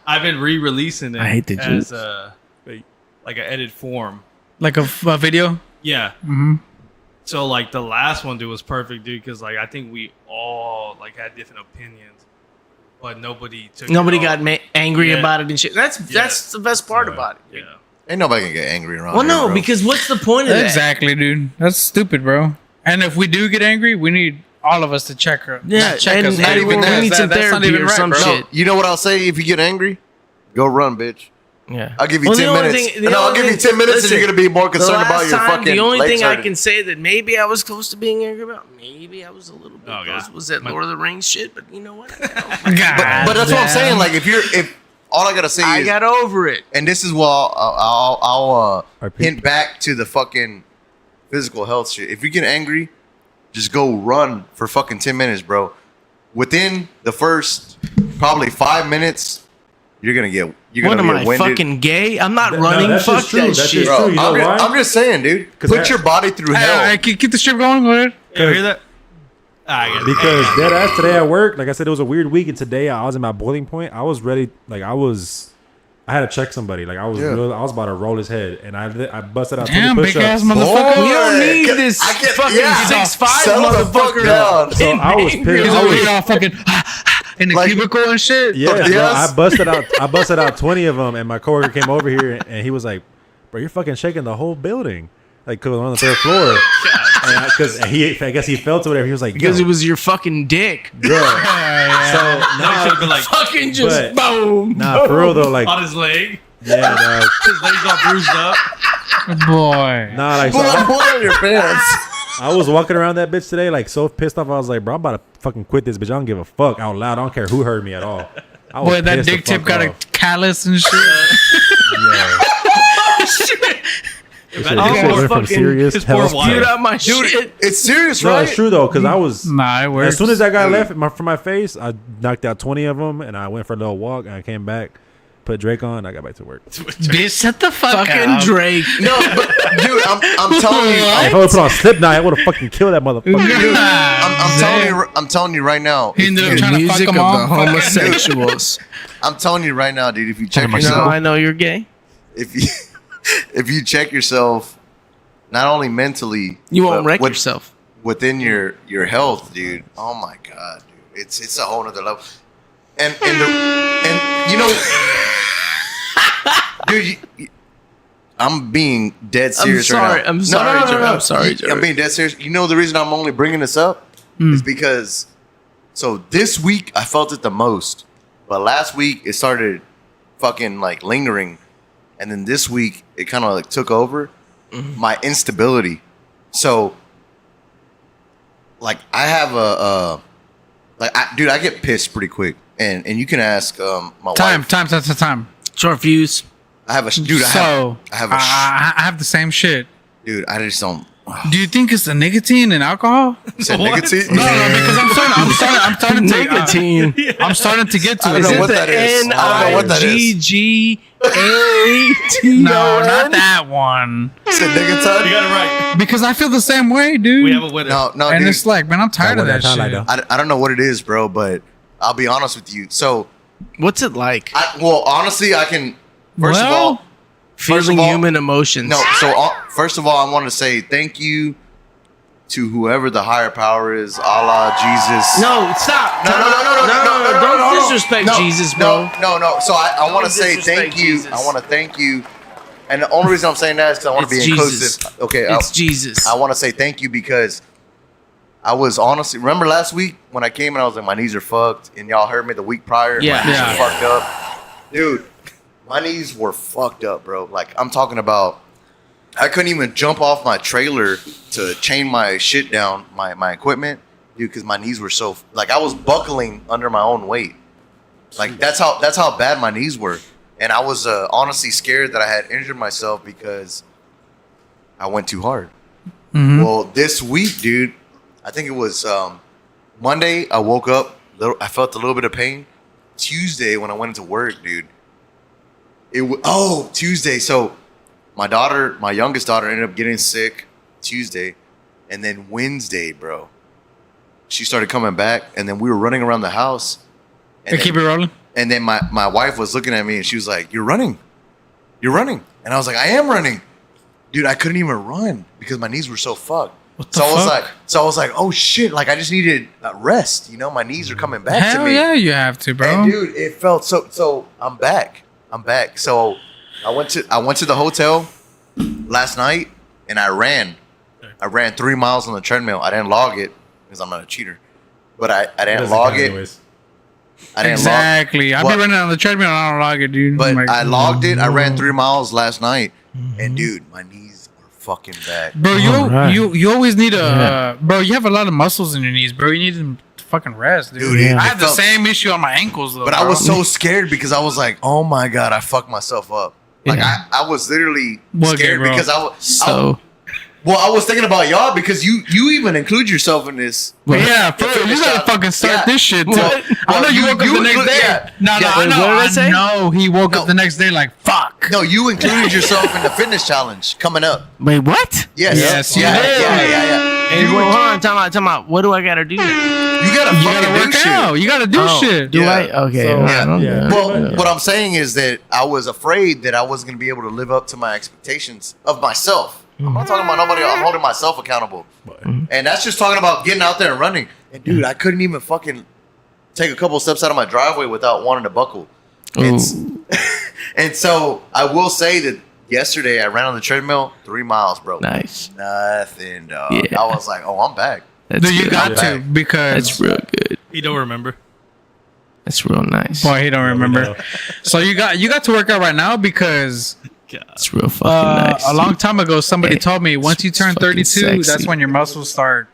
I've been re-releasing it I hate the as Jews. like an edit form. Like a video? Yeah. Mm-hmm. So like the last one, dude, was perfect, dude, because like I think we all like had different opinions, but nobody took. Nobody it got all. angry Yeah. about it and shit. That's the best part Right. about it. Yeah. Ain't nobody gonna get angry around Well, here, no, bro. because what's the point of that? Exactly, dude. That's stupid, bro. And if we do get angry, we need all of us to check her. Yeah, Not check and- us. and Not we even that. need some That's not therapy even or right, some bro. shit. No, you know what I'll say if you get angry? Go run, bitch. Yeah, I'll give you Well, the 10 only minutes. thing- the No, I'll only give you thing- 10 minutes listen, and you're going to be more the concerned last about your time, fucking the only legs thing I hurting. can say that maybe I was close to being angry about, maybe I was a little bit Oh, close, yeah. was that Lord of the Rings shit. But you know what? God But that's what I'm damn. saying. Like, if all I got to say I is, got over it. and this is what I'll RP. hint back to the fucking physical health shit. If you get angry, just go run for fucking 10 minutes, bro. Within the first probably 5 minutes, you're gonna get What am I winded. fucking gay? I'm not No, running. that's Fuck just true. that That's shit. just true. You know I'm, why? I'm just saying, dude. 'Cause Put that- your body through hell. Hey, keep the strip going. Go ahead. You hear that? I get it. Because dead ass today at work, like I said, it was a weird week, and today I was at my boiling point. I was ready, like I had to check somebody. Like I was about to roll his head, and I busted out 20 Damn, big ass push-ups. motherfucker. We don't need this I get- fucking yeah. 6'5" Settle the fuck motherfucker. down. So I was angry. pissed. He's I over was- here all fucking in the Like- cubicle and shit. Yeah, bro, Yes. I busted out 20 of them, and my coworker came over here, and he was like, "Bro, you're fucking shaking the whole building." Like, cause we're on the third floor, and I guess he felt it. Whatever. He was like, Because "Yo, it was your fucking dick. bro." So Now he should nah, have been like Fucking just But- boom. nah, for real though, like, on his leg. yeah, dog. His legs all bruised up. Boy. Nah, like, so Pull on your pants. I was walking around that bitch today, like so pissed off. I was like, "Bro, I'm about to fucking quit this bitch. I don't give a fuck out loud. I don't care who heard me at all." I was Boy, that pissed the dick tip fuck got a off. callus and shit. Yeah. This shit Oh, went from fucking- serious his hell poor to- wife. Spewed out my shit. It's serious, No, right? it's true though, because I was Nah, it works. as soon as that guy left from my face, I knocked out 20 of them, and I went for a little walk, and I came back, put Drake on, and I got back to work. Bitch, shut the fuck Fucking up. Drake. No, but dude, I'm telling you, If I would put on Slipknot, I would have fucking killed that motherfucker. I'm telling you right now. He ended up The trying to fuck music of him the all. homosexuals. I'm telling you right now, dude. If you check You know yourself, I know you're gay. if you check yourself, not only mentally, You won't but wreck yourself. within your health, dude. Oh my god, dude, it's a whole nother level. And you know, dude, I'm being dead serious sorry. right now. I'm sorry, Joey. I'm sorry, Joey. I'm being dead serious. You know the reason I'm only bringing this up is because so this week I felt it the most, but last week it started fucking like lingering, and then this week it kind of like took over my instability. So like I have dude, I get pissed pretty quick, and you can ask my wife. Time. Short fuse. I have a dude. So, I have a I have the same shit. dude. I just don't. Do you think it's the nicotine and alcohol? Said nicotine. No, because I'm starting to Nicotine. I'm starting to get to I it. don't know Is what it that the is. I don't know what that is. NIGGATON? No, not that one. Said You nicotine. got it right. Because I feel the same way, dude. We have a winner. No, and dude. it's like, man, I'm tired of That that one shit. that time, I don't know what it is, bro. But I'll be honest with you. So, What's it like? well, honestly, I can. First of all, Feeling all- human emotions. no. So, first of all, I want to say thank you to whoever the higher power is, Allah, Jesus. No, stop. No, Don't disrespect Jesus, bro. No. So I want to Don't say disrespect thank you. Jesus. I want to thank you. And the only reason I'm saying that is because I want to It's be Jesus. inclusive. Okay, It's Jesus. I want to say thank you because I was honestly, remember last week when I came and I was like, my knees are fucked, and y'all heard me the week prior. Yeah. My knees Yeah. are fucked up. Dude, my knees were fucked up, bro. Like, I'm talking about, I couldn't even jump off my trailer to chain my shit down, my equipment, dude, because my knees were so, like, I was buckling under my own weight. Like, that's how bad my knees were. And I was honestly scared that I had injured myself because I went too hard. Mhm. Well, this week, dude, I think it was Monday, I woke up, I felt a little bit of pain. Tuesday, when I went into work, dude, Tuesday. So my youngest daughter ended up getting sick Tuesday. And then Wednesday, bro, she started coming back. And then we were running around the house. Hey, keep it rolling. And then my wife was looking at me and she was like, You're running. And I was like, I am running. Dude, I couldn't even run because my knees were so fucked. the I fuck? was like, oh shit, like I just needed a rest, you know, my knees are coming back to Hell me. yeah, you have to, bro. And dude, it felt so I'm back. So I went to the hotel last night and I ran 3 miles on the treadmill. I didn't log it because I'm not a cheater. But I didn't Doesn't log count it. anyways. I didn't Exactly. I'll What? be running on the treadmill and I don't log it, dude. But I'm like, I logged it. I ran 3 miles last night, and dude, my knees are fucking back. Bro, Alright. you always need a Yeah. bro. You have a lot of muscles in your knees, bro. You need them to fucking rest, dude. Dude, I it have the felt- same issue on my ankles though. But I bro. was so scared because I was like, oh my god, I fucked myself up. Like Yeah. I was literally What, scared bro? because I was thinking about y'all because you even include yourself in this. Yeah, bro, you gotta fucking start Yeah. this shit. Too. Well, I know you woke up the next include- day. yeah. No, Yeah. I Wait, know. what did I I say? know he woke No. up the next day like fuck. No, you included yourself in the fitness challenge coming up. Wait, what? Yes. Yes, you yeah, did. yeah. Hey, well, hold on, time out. What do I gotta do? You gotta You fucking gotta do work shit. out. You gotta do Oh, shit. Do Yeah. I? Okay. So, I don't yeah. know. Well, what I'm saying is that I was afraid that I wasn't gonna be able to live up to my expectations of myself. I'm not talking about nobody. I'm holding myself accountable, and that's just talking about getting out there and running. And dude, I couldn't even fucking take a couple steps out of my driveway without wanting to buckle. And, and so I will say that yesterday I ran on the treadmill 3 miles, bro. Nice. Nothing, dog. Yeah. I was like, oh, I'm back. That's Dude, you good. got Yeah. to because That's real good. He don't remember. That's real nice. boy, he don't know. remember. So you got to work out right now because That's real fucking nice. a long time ago somebody Hey, told me once you it's turn fucking 32, sexy. that's when your muscles start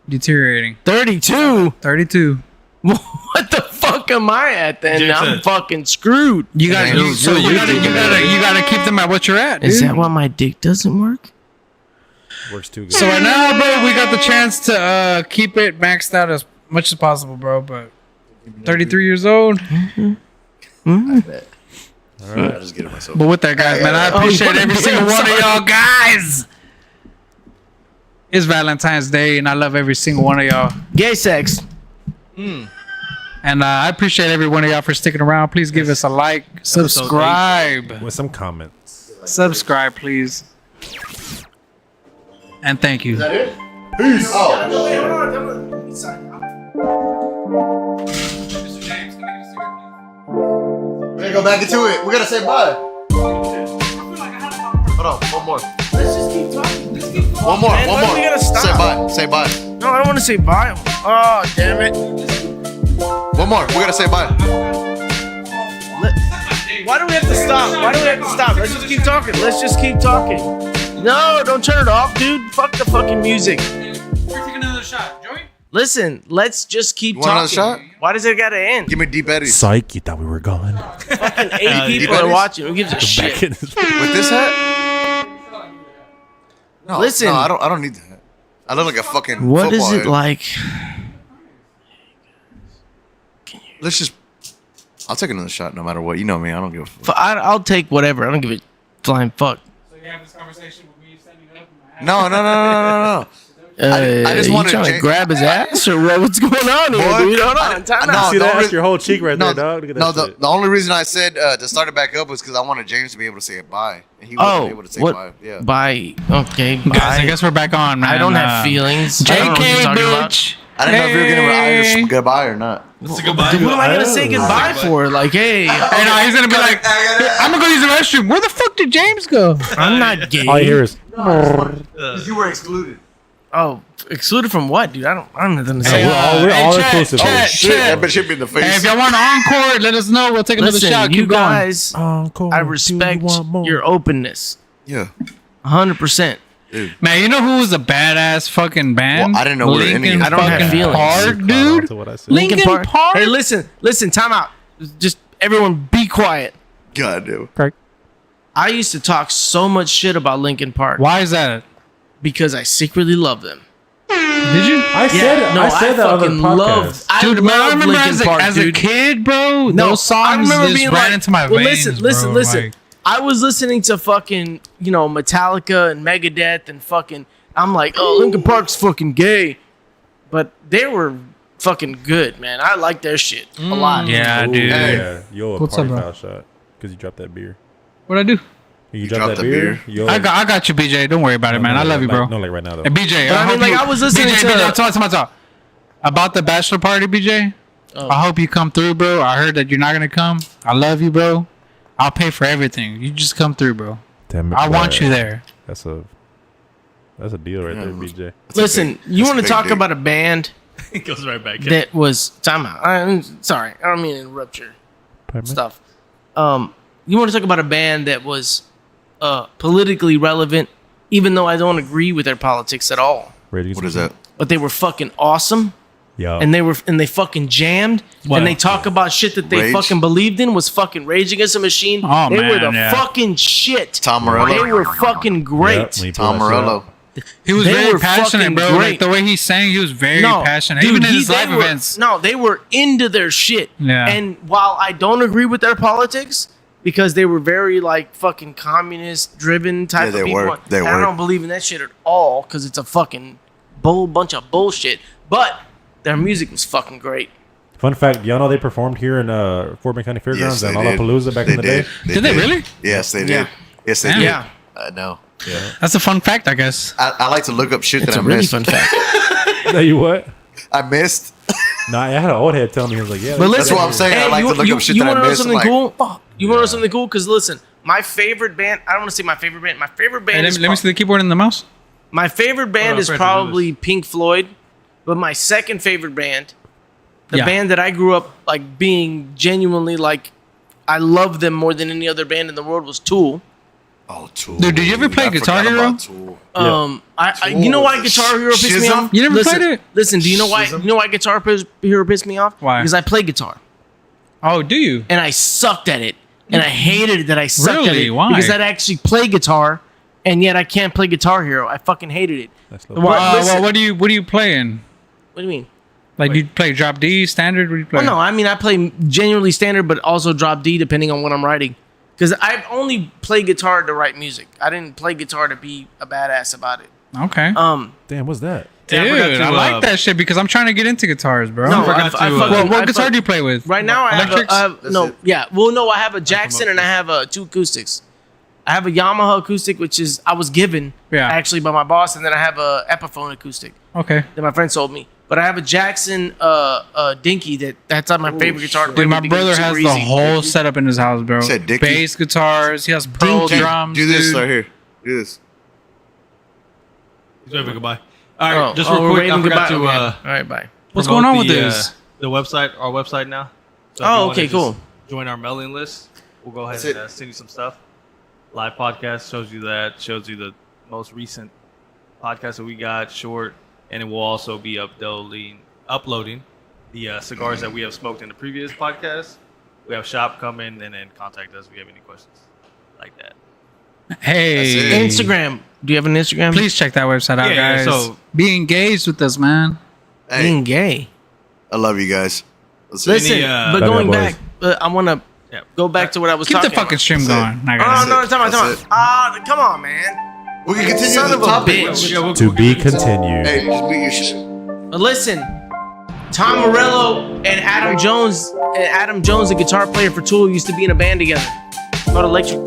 deteriorating. 32. 32. What the fuck am I at then? Jason. I'm fucking screwed. You got Man, to so you gotta keep them at what you're at, dude. Is that why my dick doesn't work? Works too good. So right now, bro, we got the chance to keep it maxed out as much as possible, bro. But 33 years old. I just get it myself. But with that, guys, man, I appreciate every single one of y'all guys. It's Valentine's Day, and I love every single one of y'all. Gay sex. And I appreciate every one of y'all for sticking around. Please give us a like, subscribe, With some comments. subscribe, please, and thank you. Is that it? Peace. Oh. We're gonna go back into it. We gotta say bye. Hold on, one more. Let's just keep talking. Let's keep talking. One more. Man, One when more. we gotta stop? Say bye. Say bye. No, I don't want to say bye. Oh, damn it. One more. We gotta say bye. Why do we have to stop? Why do we have to stop? Let's just keep talking. Let's just keep talking. No, don't turn it off, dude. Fuck the fucking music. We're taking another shot, Joey. Listen, let's just keep You want another talking. shot? Why does it gotta end? Give me deep eddies. Psych, you thought we were gone. Fucking 80 people Deep are eddies? watching. Who gives a shit? Back in his- With this hat? No, Listen. No, I don't need that. I look like a fucking. What is football it head. like? Let's just. I'll take another shot no matter what. You know me. I don't give a fuck. I'll take whatever. I don't give a flying fuck. So you have this conversation with me standing up. No. I just you wanted trying to Jay- grab his ass or what? What's going on here, Boy, dude? Hold on, time no, out. See the that? only- That's your whole cheek right No, there, dog. Look at that no. shit. The only reason I said to start it back up was because I wanted James to be able to say it bye, and he wasn't able to say what? bye. Yeah. Bye. Okay, bye. Guys, I guess we're back on, man. I don't have feelings. I don't know what you're JK, talking about. bitch. I didn't know if you were gonna Hey. Irish goodbye or not. It's a goodbye. What am I gonna say Oh. goodbye for? Like, hey, Hey, no, he's gonna be like, I'm gonna go use the restroom. Where the fuck did James go? I'm not gay. All you hear is. You were excluded. Oh, excluded from what, dude? I don't have nothing to Hey, say. we're all Chat, inclusive. chat, Shit, that chat. bitch hit me in the face. Hey, if y'all want an encore, let us know. We'll take another Listen, shot. you Keep going. guys, I respect your openness, yeah. 100%. Man, you know who was a badass fucking band? Well, I didn't know where any of Linkin it- I don't have fucking feelings. Park, Caught on dude. to what I said. Linkin Park. Hey, listen, time out. Just everyone be quiet. God damn. I used to talk so much shit about Linkin Park Why is that? because I secretly love them. Did you? I said that on the podcast. Dude, man, I love remember Linkin Park, as a dude. kid, bro. No, those songs I remember just being ran like, into my well, veins. listen. Like, I was listening to fucking, Metallica and Megadeth and fucking. I'm like, oh, Linkin Park's fucking gay, but they were fucking good, man. I like their shit a lot. yeah, dude. Hey. Yeah, yo, a What's party up, bro? foul shot because you dropped that beer. What'd I do? You dropped dropped that the beer. beer? Yo, I got you, BJ. Don't worry about it, man. I love you, bro. No, like right now though. Hey, BJ. But I mean, hope like, you- I was listening BJ, to- talk. About the bachelor party, BJ. Oh. I hope you come through, bro. I heard that you're not gonna come. I love you, bro. I'll pay for everything. You just come through, bro. Damn it, I want bro. you there. That's a deal right there, BJ. Listen, you want to talk about a band It goes right back. that was time out. I'm sorry, I don't mean to interrupt your stuff. You want to talk about a band that was politically relevant, even though I don't agree with their politics at all. Ready to get What some is that? But they were fucking awesome, Yeah. and they fucking jammed, and they talk about shit that they Rage? fucking believed in was fucking Rage Against the Machine. Oh, they were man, the yeah. fucking shit. Tom Morello? They were fucking great. Tom Morello. He was They very were passionate, fucking bro. great. Like the way he sang, he was very passionate. dude, Even in his they live were- events. No, they were into their shit. Yeah. And while I don't agree with their politics, because they were very like fucking communist driven type Yeah, they of people, were. They and I were. don't believe in that shit at all because it's a fucking bunch of bullshit. But their music was fucking great. Fun fact, y'all know they performed here in Fort Bend County Fairgrounds and Lollapalooza back in the day. Did they really? Yes, they did. Yeah. Yes, they Damn. did. Yeah. I know. That's a fun fact, I guess. I like to look up shit It's that a I really missed. fun fact. Now you what? I missed. Nah, I had an old head tell me he was like, yeah. But That's listen, what I'm saying. I like to look up shit you that I wanna know missed. something I'm like, cool? You want to know something cool? Because listen, my favorite band. I don't want to say my favorite band. My favorite Hey, band let is me see the keyboard and the mouse. my favorite band on, is Fred, probably Pink Floyd, but my second favorite band, the Yeah. band that I grew up like being genuinely like, I love them more than any other band in the world was Tool. Oh, Tool. Dude, did you ever play I Guitar forgot Hero? about Tool. I you know why Guitar Hero pissed me Shizm? off? You never listen, played it? Listen, do you know why? You know why Guitar Hero pissed me off? Why? Because I play guitar Oh, do you? and I sucked at it, and I hated it that I sucked at Really? it Why? because I'd actually play guitar, and yet I can't play Guitar Hero. I fucking hated it. That's But Well, listen- what do you play in? What do you mean? Like you play drop D standard? What do you play? Well, no, I mean I play genuinely standard, but also drop D depending on what I'm writing. Because I only play guitar to write music. I didn't play guitar to be a badass about it. Okay. Damn, what's that? Dude, I forgot to, I like that shit because I'm trying to get into guitars, bro. No, forgot I to, fucking- what I guitar fuck- do you play with? Right now I have, Electrics? That's no, it. yeah. Well, no, I have a Jackson and I have two acoustics. I have a Yamaha acoustic, which is I was given actually by my boss, and then I have a Epiphone acoustic Okay. that my friend sold me. But I have a Jackson Dinky that's my favorite guitar. to play Dude, my with because brother it's has super the easy. whole setup in his house, bro. said Dickie? Bass guitars. He has pearl Dinky. drums. Do this dude. right here. Do this. He's waving goodbye. All right, Oh, just oh, real we're quick, I waving forgot goodbye? to Okay. All right, bye. What's promote going on with the, this? The website, our website now. So if Oh, you wanna okay, just cool. Join our mailing list. We'll go ahead That's and it. send you some stuff. Live podcast shows you that. Shows you the most recent podcast that we got, short, and it will also be uploading the cigars that we have smoked in the previous podcast. We have shop coming, and then contact us if you have any questions like that. Hey. That's Instagram. Do you have an Instagram? Please check that website out, Yeah, guys. so- be engaged with us, man. Hey, Being gay. I love you guys. Let's Listen, Any, but Bad going boys. back, I want to Yeah. go back to what I was Keep the talking fucking about. stream That's it. going. I Oh, got no, it. time out, That's time out. Come on, man. We can continue Son the of a topic. bitch. To be continued. Hey, just mute your shit. But listen, Tom Morello and Adam Jones, the guitar player for Tool, used to be in a band together called Electric